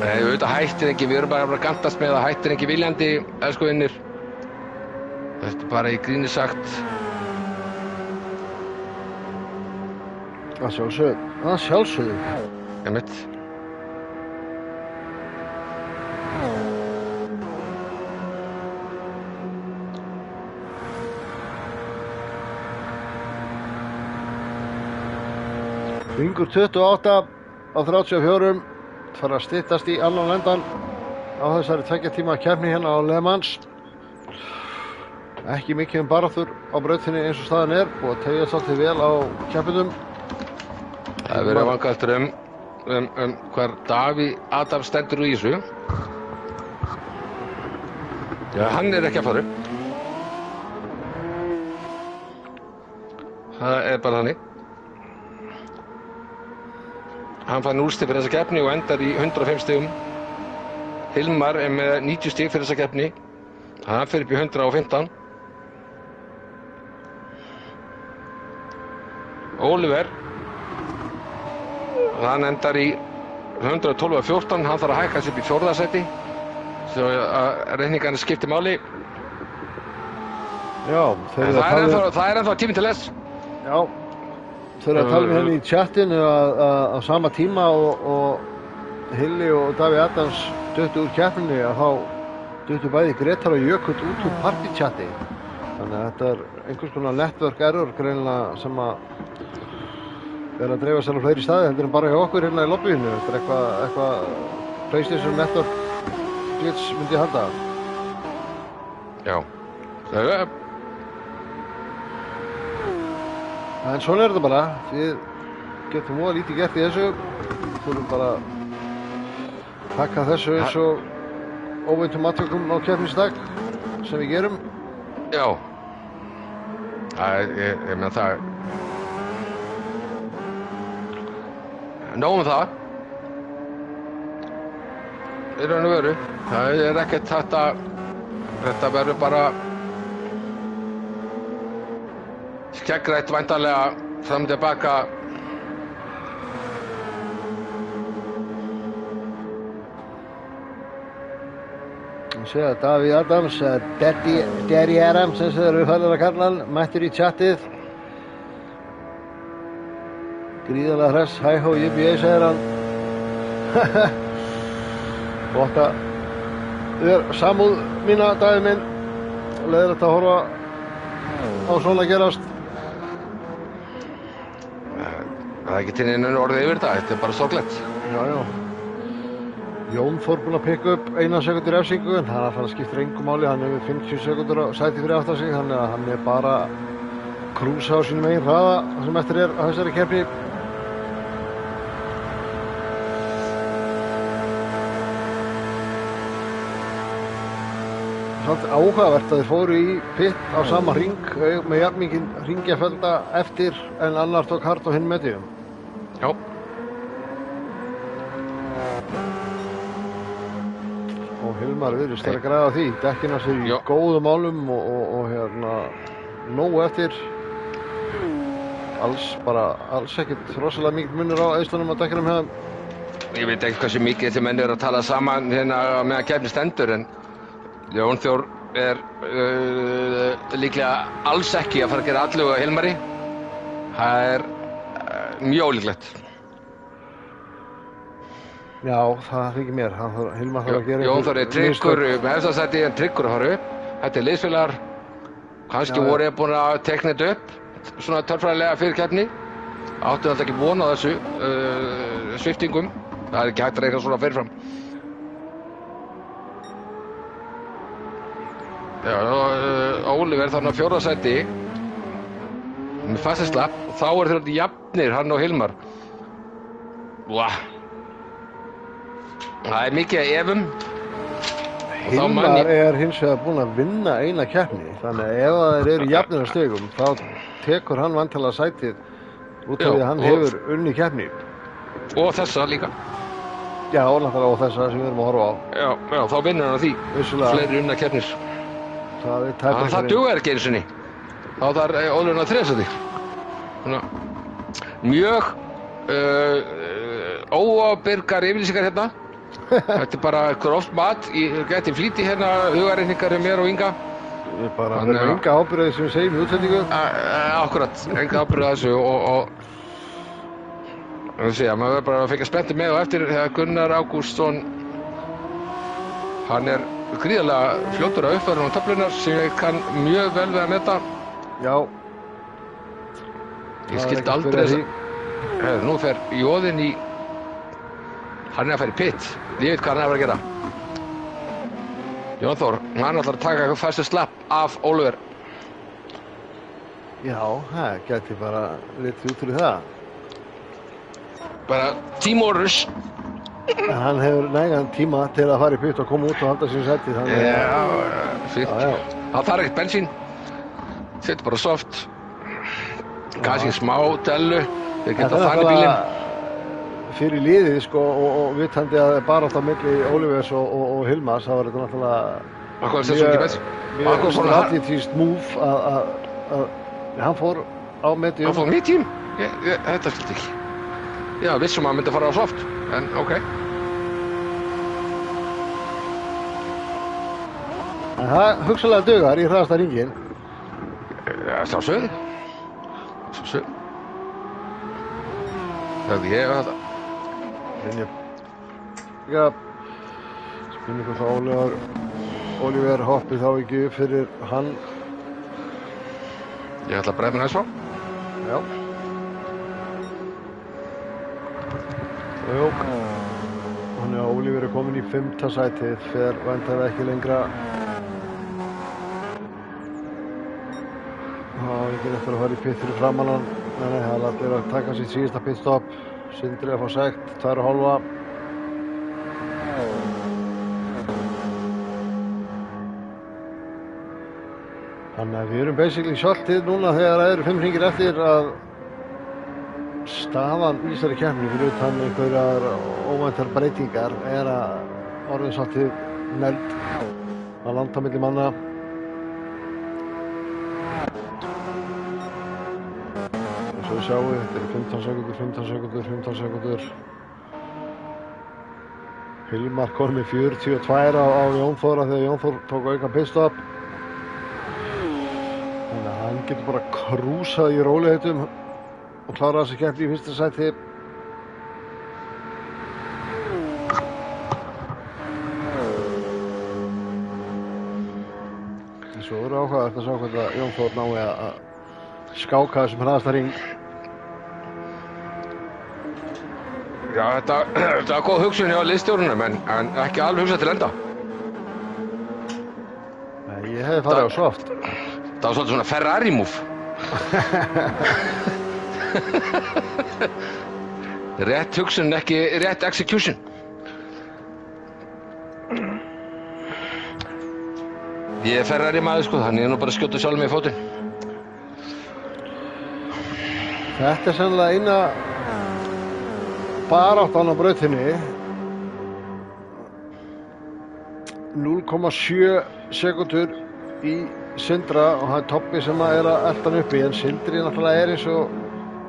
Nei, auðvitað hættir ekki, við erum bara að gantast með að hættir ekki viljandi, elsku vinnir. Þetta er bara í gríni sagt. Að sjálfsögðu. Einmitt. Hringur 28 á 34 fara að styttast í annan endan á þessari 2 tíma keppni hérna á Le Mans. Ekki mikið baráttur á brautinni eins og staðan er og að tegja svolítið vel á keppendum. Það er verið að vanga eftir hvar Daví Adam stendur í þessu. Já, hann er ekki að fara upp. Það er bara þannig. Hann fær 0 stig fyrir þessa keppni og endar í 105 stigum. Hilmar er með 90 stig fyrir þessa keppni. Hann fer upp í 115. Oliver, hann endar í 112.14. Hann þarf að hækka sig upp í 4. sæti. Svo að reikningarnir skiptir máli. Já, það er ennþá tíminn til þess. Já, þau eru að tala með henni í chattinu að á sama tíma og Hilli og Daví Adams duttu úr keppninni að þá duttu bæði Gretar og Jökull út úr partychatti. Þannig að þetta er einhvers konar network error greinilega sem að er að dreifa sér á fleiri staði heldur en bara hjá okkur hérna í lobbyinu. Þetta er eitthvað PlayStation network glitch myndi ég halda. Já, það er en svona er þetta bara, við getum voða lítið gert í þessu, þurfum bara að taka þessu eins og óvæntum atvikum á keppnisdag sem við gerum. Já, ég meina það, nóg um það, í raun og veru, það er ekkert þetta verður bara skeggrætt væntanlega fram tilbaka. Ég sé að Daví Adams, Daddy Adams eins og þeir eru fælir að kalla hann, mættur í chattið. Gríðarlega hress, hæ-hó, yippie, segir hann. Gott að þér samúð mína, Daví minn. Leiðilegt að horfa á svona gerast. Það er ekki til einu orðið yfir þetta er bara sorglegt. Já. Jón Þór búinn að pikka upp 1 sekúndu refsingu en hann skiptir engu máli, hann hefur 50 sekúndur á sæti fyrir aftan sig, þannig að hann er bara að krúsa á sínum eigin hraða sem eftir er á þessari keppni. Samt áhugavert að þeir fóru í pitt á sama hring með jafn mikinn hringjafölda eftir en annar tók hart og hinn medium. Já. Og Hilmar virðist að græða því, dekkina sér í góðum málum og hérna nógu eftir. Alls ekkert rosalega mikið munur á eyðslunum á dekkinum hérna. Ég veit ekki hversu mikið þessi menn eru að tala saman hérna meðan keppni stendur en Jón Þór er líklega alls ekki að fara að gera allugu á Hilmari. Það er mjög ólíklegt. Já, það þykir mér. Hilmar þarf að gera Jón Þór er tryggur með eftirsæti en tryggur að fara upp. Þetta er liðsfélagar. Kannski voru ég búin að teikna þetta upp svona tölfræðilega fyrir keppni. Áttu alltaf ekki von á þessu sviptingum. Það er ekki hægt að reikna svona fyrirfram. Já, Oliver þarna á 4. sæti með fastslapp og þá eru þeir jafnir, hann og Hilmar. Það er mikið efum. Hilmar er hins vegar búinn að vinna eina keppni, þannig að ef þeir eru jafnir á stigum þá tekur hann vantilega sætið út af því að hann hefur unni keppni. Og þessa líka. Já, náttúrulega og þessa sem við erum að horfa á. Já, þá vinnur hann á því. Vissulega. Fleiri unna keppnir. Það dugar ekki einu sinni. Þá þarf Oliver að 3. sæti. Mjög óábyrgar yfirlýsingar hérna. Þetta er bara gróft mat. Ég geti flýti hérna hugarreikningar hjá mér og Inga. Við bara verðum enga ábyrgð sem við segjum í útsendingu. Akkurat, enga ábyrgð að þessu og maður verður bara að fekja spennti með og eftir þegar Gunnar Ágústsson hann er gríðarlega fljótur að uppfæra á töflunar sem ég kann mjög vel við að meta. Já. Ég skildi aldrei Nú fer Jóðinn í... Hann að fara í pit. Ég veit hvað hann að gera. Jón Þór, hann ætlar að taka fæstu slapp af Oliver. Já, það gæti bara litið út fyrir það. Bara team orders. En hann hefur nægan tíma til að fara í pit og koma út og halda sín sæti. Já, fínt. Hann þarf ekkert bensín. Sitt bara soft. Kannski smá dellu. Þeir geta þannig bílinn. Fyrir liðið sko og vitandi að bara átt á milli Olivers og Hilmars, það var þetta náttúrulega mjög atletískt move að hann fór á medium. Hann fór medium? Þetta skildi ekki. Já, vissum að hann myndi fara á soft, en ok. En það hugsanlega dugar í hraðasta hringinn. Sjálfsögðu. Það ég hef þetta. Já, spurning hvort Oliver hoppi þá ekki upp fyrir hann. Ég ætla að bregða mér næst frá. Já. Jú. Þannig að Oliver er komin í 5. sætið, fer væntanlega ekki lengra. Það var ekki eftir að fara í pit fyrir framan hann. Nei, það er allir að taka sitt síðasta pitstop. Sindri að fá sekt, 2,5. Þannig að við erum basically svolítið núna þegar það eru 5 hringir eftir að staðan í þessari keppni fyrir utan einhverjar óvæntar breytingar er að orðin svolítið neld að landa milli manna. Svo við sjáum, þetta eru 15 sekúndur. Hilmar kom með 42 á Jón Þóra þegar Jón Þór tók auka pitstop. Þannig að hann getur bara krúsað í rólegheitum og klárað þessi keppni í 1. sæti. Svo verður áhugavert að sjá hvernig Jón Þór nái að skáka þessum hraðasta hring. Já, þetta var góð hugsun hjá liðsstjórunum en ekki alveg hugsað til enda. Nei, ég hefði farið á soft. Það var svolítið svona Ferrari move. Rétt hugsun, ekki rétt execution. Ég er Ferrari maður sko, þannig ég nú bara skjóta sjálf mig í fótinn. Þetta er sennilega eina baráttan á brautinni. 0,7 sekúndur í Sindra og það er Tobbi sem er að elta hann uppi, en Sindri náttúrulega er eins og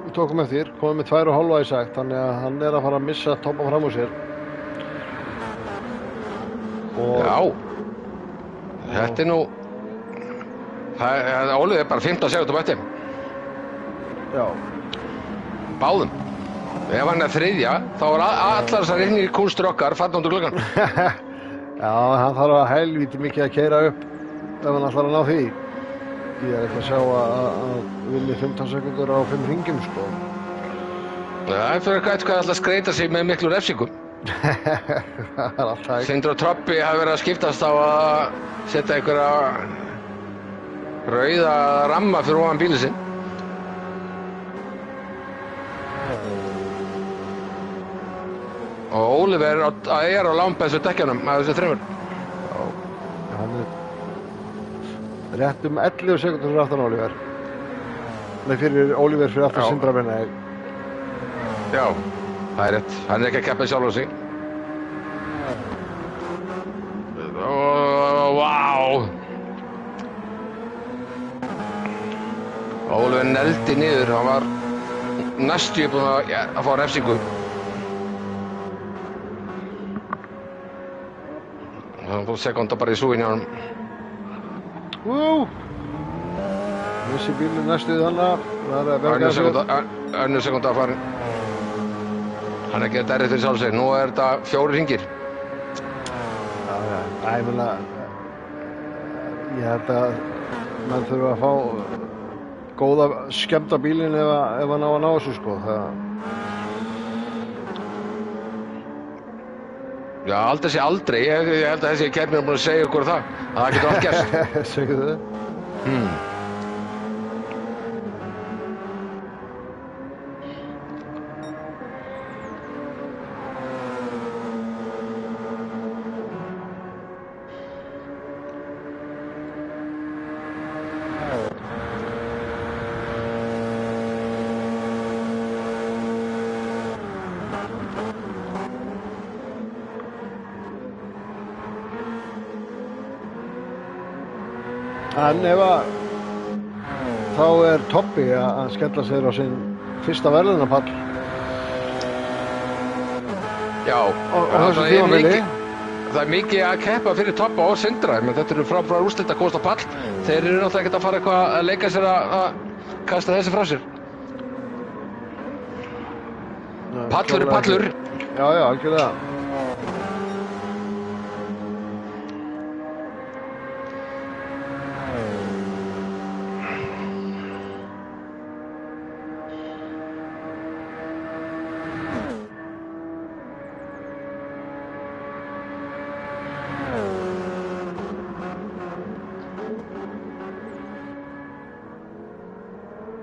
við tókum eftir, komið með 2,5 í sagt, þannig að hann er að fara að missa Tobba fram úr sér. Og Já, þetta er nú, Ólið er bara 15 sekúndur bætti. Já. Báðum. Ef hann er 3, þá er allar þessar inni í kúnstur okkar fannandur gluggan. Já, hann þarf að helvíti mikið að keyra upp ef hann ætlar að ná því. Ég er ekki að sjá að vinni 15 sekúndur á 5 hringjum, sko. Það er fyrir eitthvað að ætla að skreita sig með miklu refsingum. Það er alltaf ekki. Sindri og Tobbi hafa verið að skiptast á að setja einhverja rauða ramma fyrir ofan bílinn sinn. Og Oliver er á lámbessu dekkjanum af þessu 3. Já, hann er rétt 11 sekúndur fyrir aftan Oliver. Nei, fyrir Oliver fyrir aftan Sindra menna ég. Já, það er rétt. Hann er ekki að keppa sjálf á sig. Vá! Oliver neldi niður, hann var næstu búinn að fá refsingu. Það fór sekúnda bara í súginn hjá honum. Þessi bílinn næstuð hana. Önnur sekúnda að farin. Hann er ekki þetta errið fyrir sjálf sig. Nú er þetta 4 hringir. Já, ég meina, ég held að mann þurfa að fá góða skemmta bílinn ef hann á að ná þessu sko. Já, aldrei sé aldrei. Ég held að þessi keppni er búin að segja ykkur það. Að það getur allt gerst. Segðu þau? En ef að þá er Tobbi að skella sér á sinn fyrsta verðlaunapall. Já, það er mikið að keppa fyrir Tobba og Sindra, menn þetta eru frábærar úrslit að komast á pall. Þeir eru náttúrulega ekkert að fara eitthvað að leika sér að kasta þessi frá sér. Pallur er pallur. Já, algjörlega.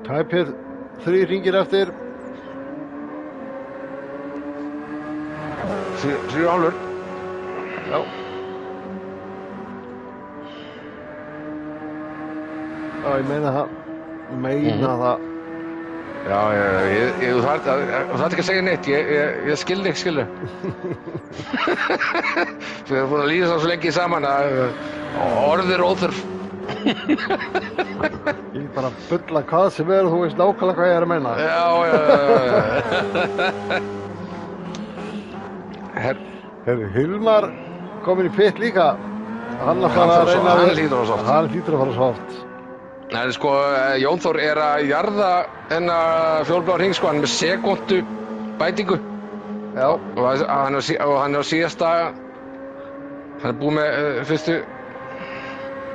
Tæpir 3 hringir eftir. 3,5. Já. Já, ég meina það. Það. Já, þú þarf ekki að segja neitt. Ég skil þig. Við erum búin að líða svo lengi saman að orð er óþörf. Ég bara bulla hvað sem er og þú veist nákvæmlega hvað ég er að meina. Já. Hilmar kominn í pit líka. Hann að fara að reyna hann hlýtur að fara svo oft. Nei, sko, Jón Þór er að jarða þennan fjólbláa hring, sko, hann er með sekúndu bætingu. Já. Og hann er á síðasta, hann er búið með fyrstu.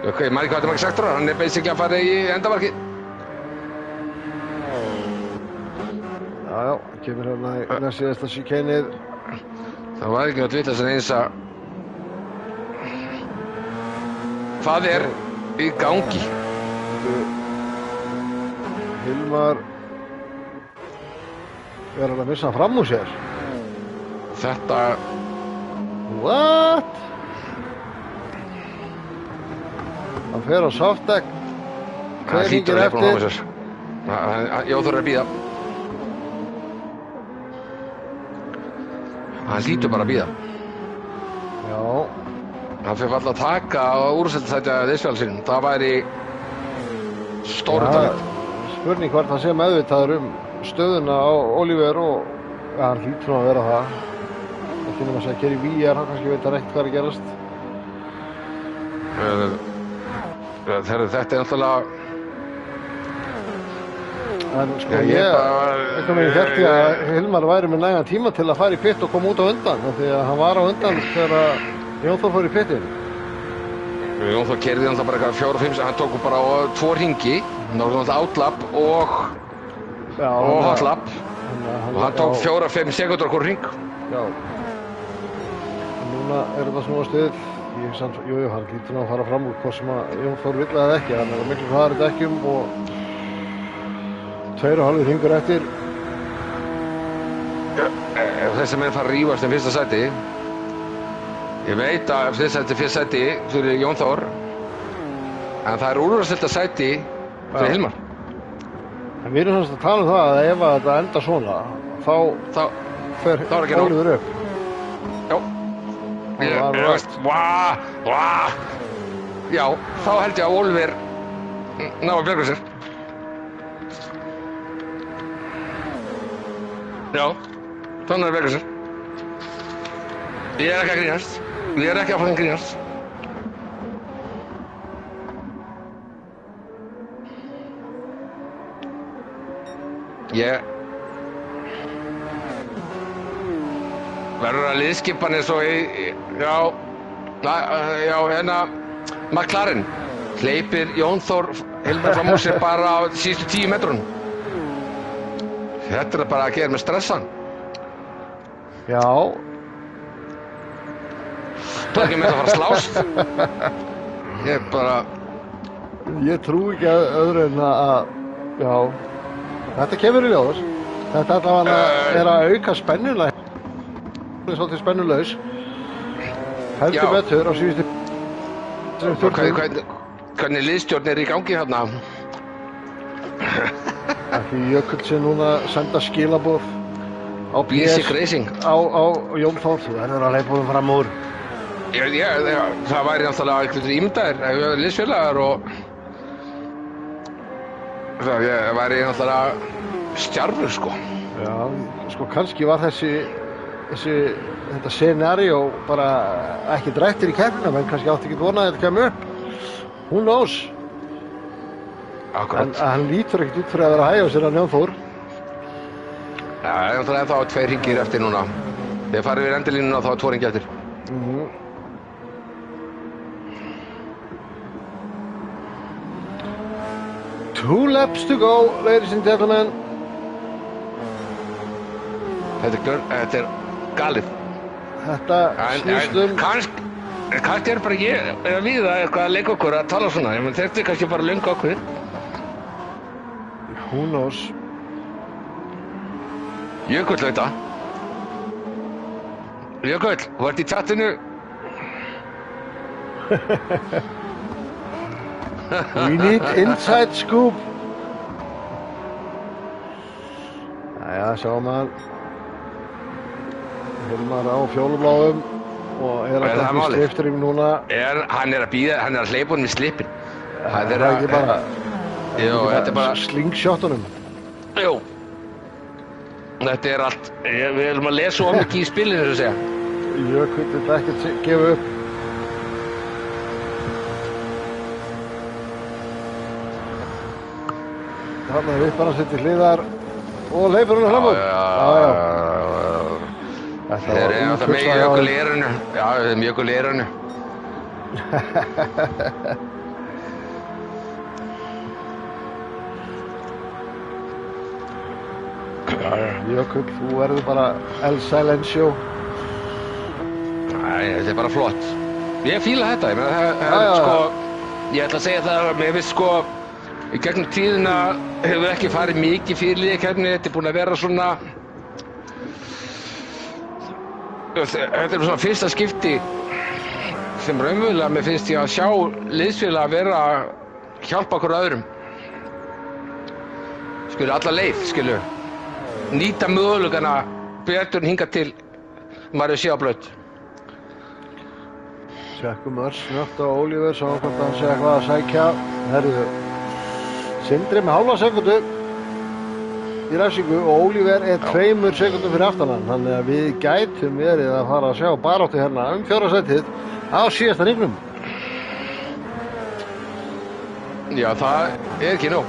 Ok, ég maður ekki hvað þetta er margir sektorar, hann er basically að fara í endamarkið. Já, kemur hérna í næst síðasta síkeinið. Það var ekki nátt vitlaust en eins að... Hvað er í gangi? Hilmar er hann að missa fram úr sér. Þetta... What? Hann fer á softdeck. Hann hlýtur að leifna á sér. Jón Þór er að bíða. Hann hlýtur bara að bíða. Já. Hann fyrir alltaf að taka á úrslitarsæti að Ísraelsinn. Það væri stóru talent. Spurning hvort hann sé meðvitaður stöðuna á Oliver og hann hlýtur að vera það. Ekki nema að segja að gera í VR, hann kannski veit ekki hvað er að gerast. Þetta er náttúrulega... En sko eitthvað með hérti að Hilmar væri með nægan tíma til að fara í pitt og koma út á undan, því að hann var á undan þegar Jón Þór fór í pittin. Jón Þór keyrði náttúrulega bara eitthvað 4 og 5, hann tók bara á 2 hringi, hann tók náttúrulega outlapp og hotlapp og hann tók 4-5 sekúndur á hvern hring. Já. Núna er þetta snúast við. Jú, hann hlýtur að fara fram úr hvort sem að Jón Þór vill eða ekki. Hann er að miklu hraðari dekkjum og 2,5 hringur eftir. Ef þessi menn fara að rífast í fyrsta sæti, ég veit að fyrsta sæti fyrir Jón Þór, en það er úrvalsdeilda sæti fyrir Hilmar. En við erum að tala um það að ef þetta enda svona, þá fer Oliver upp. Já. Já, þá held ég að Oliver ná að bjarga sér. Já, þannig að bjarga sér. Ég er ekki að grínast. Ég er ekki að fara að grínast. Verður að liðskipan eins og McLaren hleypir Jón Þór Hilmar fram úr sér bara á síðustu 10 metrunum. Þetta er bara að gera með stressan. Já. Það er ekki með að fara að slást. Ég bara... Ég trú ekki að öðru en að, já, þetta kemur í ljós. Þetta allavega er að auka spennuna. Það er svolítið spennulaus. Heldur betur á síðustu... Hvernig liðstjórn er í gangi þarna? Því Jökull sé núna að senda skilaboð á Basic Racing. Á Jón Þór, þú verður að leipa fram úr. Það væri náttúrulega eitthvað ímyndaðir ef við erum liðsfélagar og það væri náttúrulega stjarfur sko. Já, sko kannski var þetta scenario bara ekki drættir í keppnina, menn kannski átti ekki vonað að þetta kemur upp. Who knows? Akkurat. En hann lítur ekkert út fyrir að vera að hægja sér að Jón Þór. Já, það er þá 2 hringir eftir núna. Þegar farið við endurlínuna þá 2 hringir eftir. 2 laps to go, ladies and gentlemen. Þetta er galið. Þetta snýst Kannski er bara ég að við eitthvað að leika okkur að tala svona. Þetta er kannski bara löngu okkur. Who knows? Jökull veit það. Jökull, þú ert í chatinu. We need inside scoop. Jæja, sjáum að Hilmar á fjólubláum og er að taka í slipstream núna. Hann er að bíða, hann er að hleypa honum í slipin. Það er ekki bara... Jú, þetta er bara... Slingshotunum. Jú. Þetta er allt... Við viljum að lesa of mikið í spilinu, þess að segja. Jökull vil ekkert gefa upp. Þarna er vippar að setja hliðar og leifur hún fram úr. Það er með Jökull í eyranu. Já, það er með Jökull í eyranu. Jökull, þú verður bara El Silencio. Þetta er bara flott. Ég fíla þetta, ég meina sko, ég ætla að segja það að mér finnst sko, í gegnum tíðina hefur ekki farið mikið fyrir liðkeppni, þetta er búin að vera svona, þetta er svona fyrsta skipti sem raunverulega mér finnst ég að sjá liðsfélag að vera að hjálpa okkur öðrum. Skilu, alla leið, skilu. Nýta möguleikana betur en hingað til maður sé á blöð. Tjekkum snögt á Oliver, sá hvort hann sé eitthvað að sækja. Herðu, Sindri með hálfa sekundu í refsingu og Oliver er 2 sekundum fyrir aftan hann. Þannig að við gætum verið að fara að sjá baráttu hérna 4. sætið á síðasta hringnum. Já, það er ekki nóg.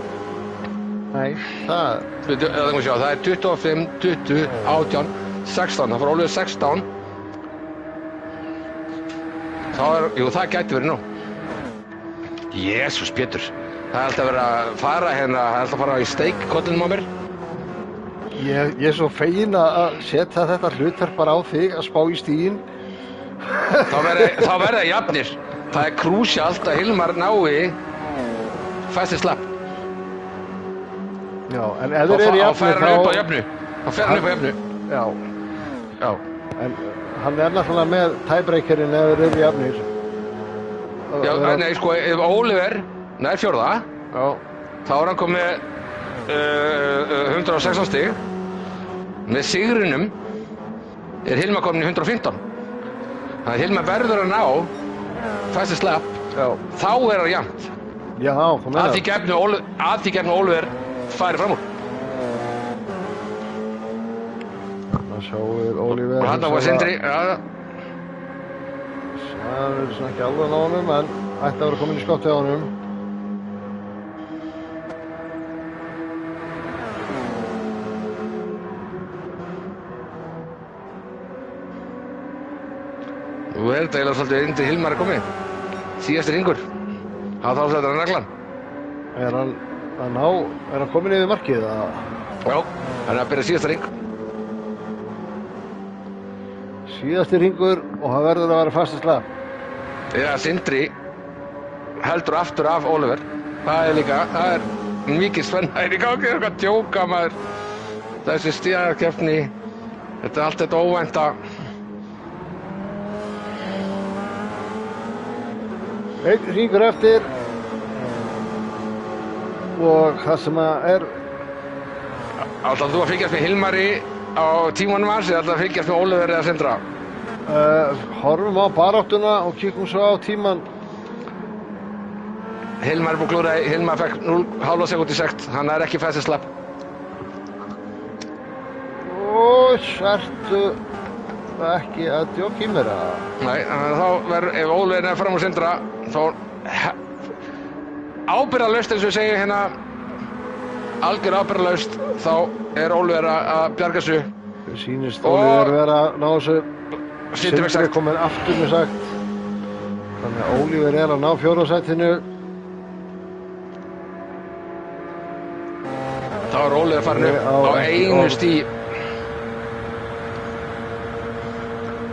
Nei, það... Það er 25, 20, 18, 16, það fór Oliver 16. Jú, það gæti verið nóg. Jesús, Pétur. Það er alltaf verið að fara hérna, það er alltaf að fara í steik, kollinum á mér. Ég er svo fegin að setja þetta hlutverk bara á þig að spá í stíginn. Þá verða jafnir. Það er krúsjalt að Hilmar nái fæsti slapp. Já, en ef þeir eru jafnir þá... Þá fer hann upp á jöfnu. Þá fer hann upp á jöfnu. Já. Já. En hann er náttúrulega með tiebreakerinn ef þeir eru jafnir. Já, nei, sko, ef Oliver nær 4. Já. Þá er hann komið 116 stig. Með sigrinum er Hilmar komin í 115. Þannig að Hilmar verður að ná fæsti slapp. Já. Þá er það jafnt. Já, þú meina. Að því gefnu Oliver færi fram úr. Það sjáum Oliver. Og hann var Sindri, já. Það er svona ekki alveg á honum, en ætti að vera komin í skotti á honum. Nú er þetta eiginlega svolítið undir Hilmar að komið. Síðasti hringur. Það þá sættir hann reglan. Er hann kominn yfir markið? Já, hann er að byrja síðasta ring. Síðasti ringur og það verður að vera fastast slag. Já, Sindri heldur aftur af Oliver. Það er líka, það er mikið spenna í gangi, eitthvað að djóka maður. Þessi stíðarkeppni, þetta er allt þetta óvænta. Einn hringur eftir og það sem er Ætlar þú að fylgjast með Hilmari á tímanum hans eða ætlar að fylgjast með Oliver eða Sindra? horfum á baráttuna og kíkum svo á tíman. Hilmar er búinn að klúðra, Hilmar fekk 0,5 sekúndu í sekt, hann er ekki fastest lap. Ertu ekki að djóka í mér að? Nei, þá verður, ef Oliver er fram úr Sindra, þá ábyrgðarlaust eins og ég segi hérna, algjör ábyrgðarlaust, þá er Oliver að bjarga sig. Það sýnist Oliver vera að ná þessu. Sindri er komin aftur með sagt. Þannig að Oliver er að ná 4. sætinu. Þá er Oliver farin upp á einu stíg.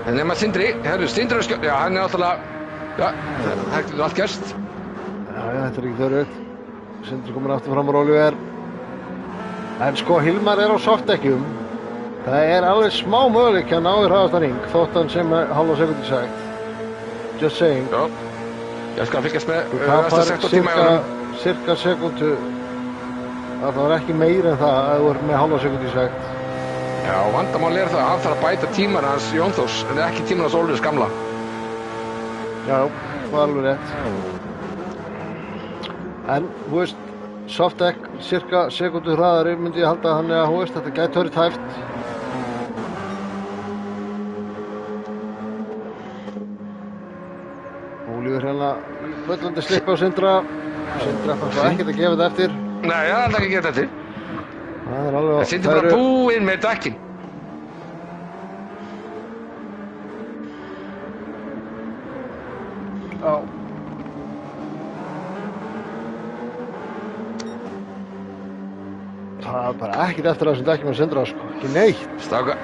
En nema Sindri, Sindri er já, hann er alltaf, já, það er allt gerst. Já, þetta er ekki þörfitt. Sindri komin aftur fram á Oliver. En sko, Hilmar er á softdekkjum. Það er alveg smá möguleik að ná í hraðasta ring, þótt hann sem 0,5 sekúndu sagt. Just saying. Já, ég skal fylgjast með næsta sekúndutíma í honum. Cirka sekúndu. Það var ekki meira en það að þú ert með 0,5 sekúndu sagt. Já, vandamál er það að hann þarf að bæta tímar hans Jón Þórs, en ekki tímar hans Ólafs gamla. Já, það var alveg rétt. En, þú veist, softdeck, cirka sekúndu hraðari myndi ég halda þannig að, þú veist, þetta gæti verið tæft. Oliver hérna fullandi slippi á Sindra. Sindra fannst það ekkert að gefa þetta eftir. Nei, það er ekki að geta eftir. Það er alveg á... Það Sindri bara búinn með dekkin. Já. Það er bara ekkert eftir þessum dekkjum með Sindra, sko. Ekki neitt. Stáka,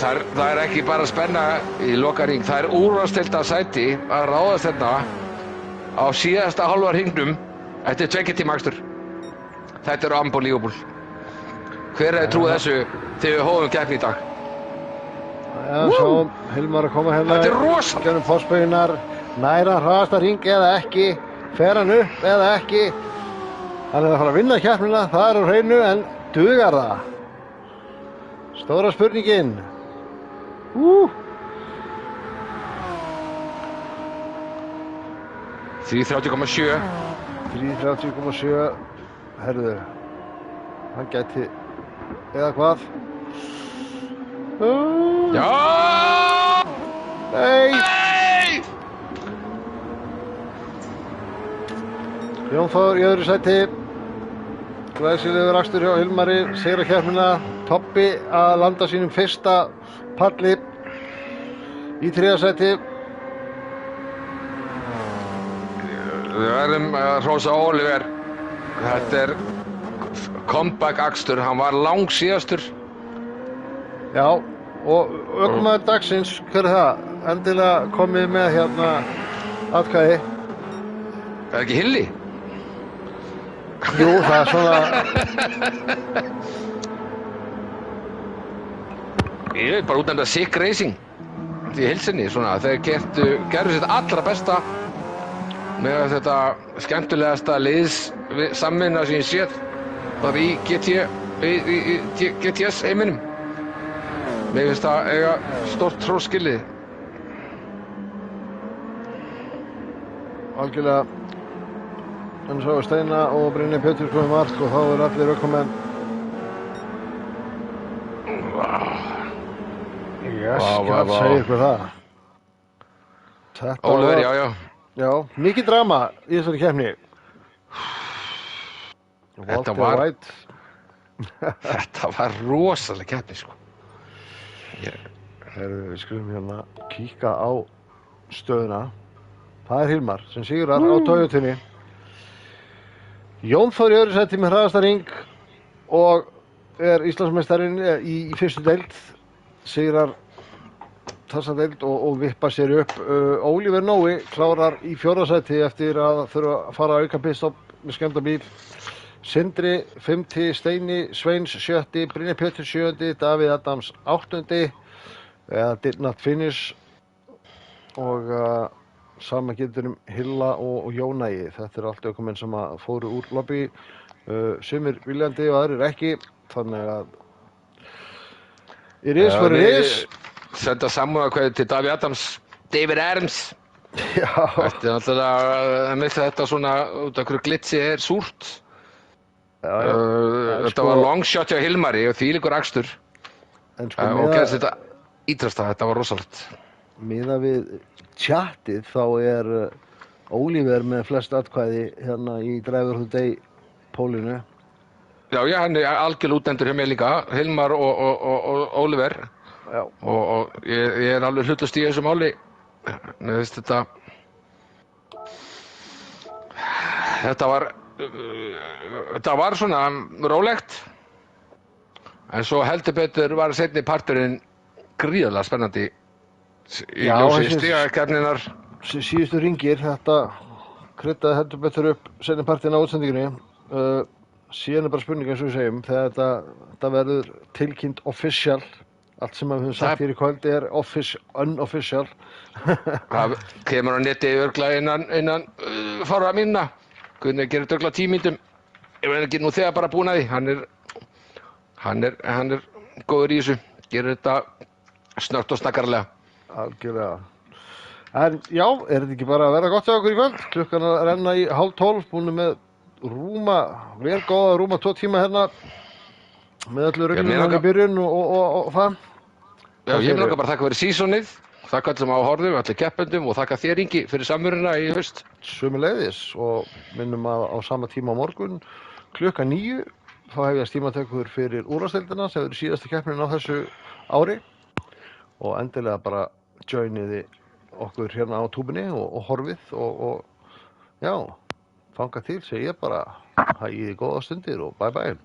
það er ekki bara spenna í lokaring, það er úrvalsdeilda sæti að ráðast hérna á síðasta hálfa hringnum eftir 2 tíma akstur. Þetta er unbelievable. Hver hefði trúið þessu þegar við hófum keppni í dag? Já, svo Hilmar að koma hérna. Þetta er rosalega. Gennum fossbauginar, næra hraðasta hring eða ekki, fer hann upp eða ekki. Hann er að fara að vinna keppnina, það er á hreinu, en dugar það? Stóra spurningin. 3:30,7. 3:30,7. Herðu, hann gæti, eða hvað? Já! Nei! Nei! Jón Þór í öðru sæti. Glæsilegur akstur hjá Hilmari, sigra keppnina. Toppi að landa sínum fyrsta palli í 3. sæti. Við verðum að hrósa Oliver. Þetta er comeback akstur, hann var langsíðastur. Já, og ökumaður dagsins, hver er það? Endilega komið með hérna atkvæði. Er ekki Hilli? Jú, það er svona... Ég veit bara útnefnda Sick Racing í heilsinni, svona, þeir gerðu sitt allra besta með þetta skemmtilegasta liðssamvinna sem ég séð bara í GTS heiminum. Mér finnst það eiga stórt hrós skilið. Algjörlega. En svo Steina og Brynjar Péturs komið mark og þá er allir ökumenn. Ég skal segja ykkur það. Þetta Oliver, var... Já, mikið drama í þessari keppni. Þetta var rosaleg keppni, sko. Við skulum hérna kíka á stöðuna. Það er Hilmar sem sigrar á Toyotunni. Jón Þór í öðru sæti með hraðasta hring og er Íslandsmeistarinn í fyrstu deild, sigrar þessa deild og vippar sér upp. Ólíver Nói klárar í fjórða sæti eftir að þurfa að fara að auka pitstopp með skemmda bíl. Sindri 5. Steini Sveins 7. Brynjar Pétur 7. Davíð Adams 8. eða did not finish og sama gildir Hilla og Jónægi. Þetta allt ökumenn sem að fóru úr lobby, sumir viljandi og aðrir ekki, þannig að it is what it is. Senda samúðarkveðjur til Davíð Adams, David Adams. Já. Þetta náttúrulega að missa þetta svona út af hverju glitsi súrt. Þetta var long shot hjá Hilmari og þvílíkur akstur. En sko og gerðist þetta ítrasta, þetta var rosalegt. Miðað við tjattið þá er Ólíver með flest atkvæði hérna í Driver of the Day pólinu. Já, hann er algjörlega útnefndur hjá mér líka, Hilmar og Ólíver. Já. Og ég er alveg hlutlaust í þessu máli. Mér finnst þetta var svona rólegt, en svo heldur betur var seinni parturinn gríðarlega spennandi í ljósi stigakeppninnar. Síðustu ringir, þetta kryddaði heldur betur upp seinni partinn á útsendingunni. Síðan er bara spurning eins og við segjum, þegar þetta verður tilkynnt official. Allt sem við höfum sagt hér í kvöld er unofficial. Það kemur á neti örugglega innan fárra mínútna. Gunni gerir þetta örugglega 10 mínútum. Ef hann ekki nú þegar bara búin að því. Hann er góður í þessu. Gerir þetta snöggt og snakkarlega. Algjörlega. En já, er þetta ekki bara að vera gott hjá okkur í kvöld? Klukkan að renna í 11:30, búin með vel góða rúma 2 tíma hérna með öllu rögnum hann í byrjun og það. Já, ég vil bara þakka fyrir seasonið, þakka öllum áhorfendum, öllum keppendum og þakka þér Ingi fyrir samveruna í haust. Sömuleiðis og minnum að á sama tíma á morgun klukkan 9 þá hefjast tímatökur fyrir úrvalsdeildina sem verður síðasta keppnin á þessu ári og endilega bara joiniði okkur hérna á túbunni og horfið og já, þangað til segi ég bara hafið góða stundir og bye bye.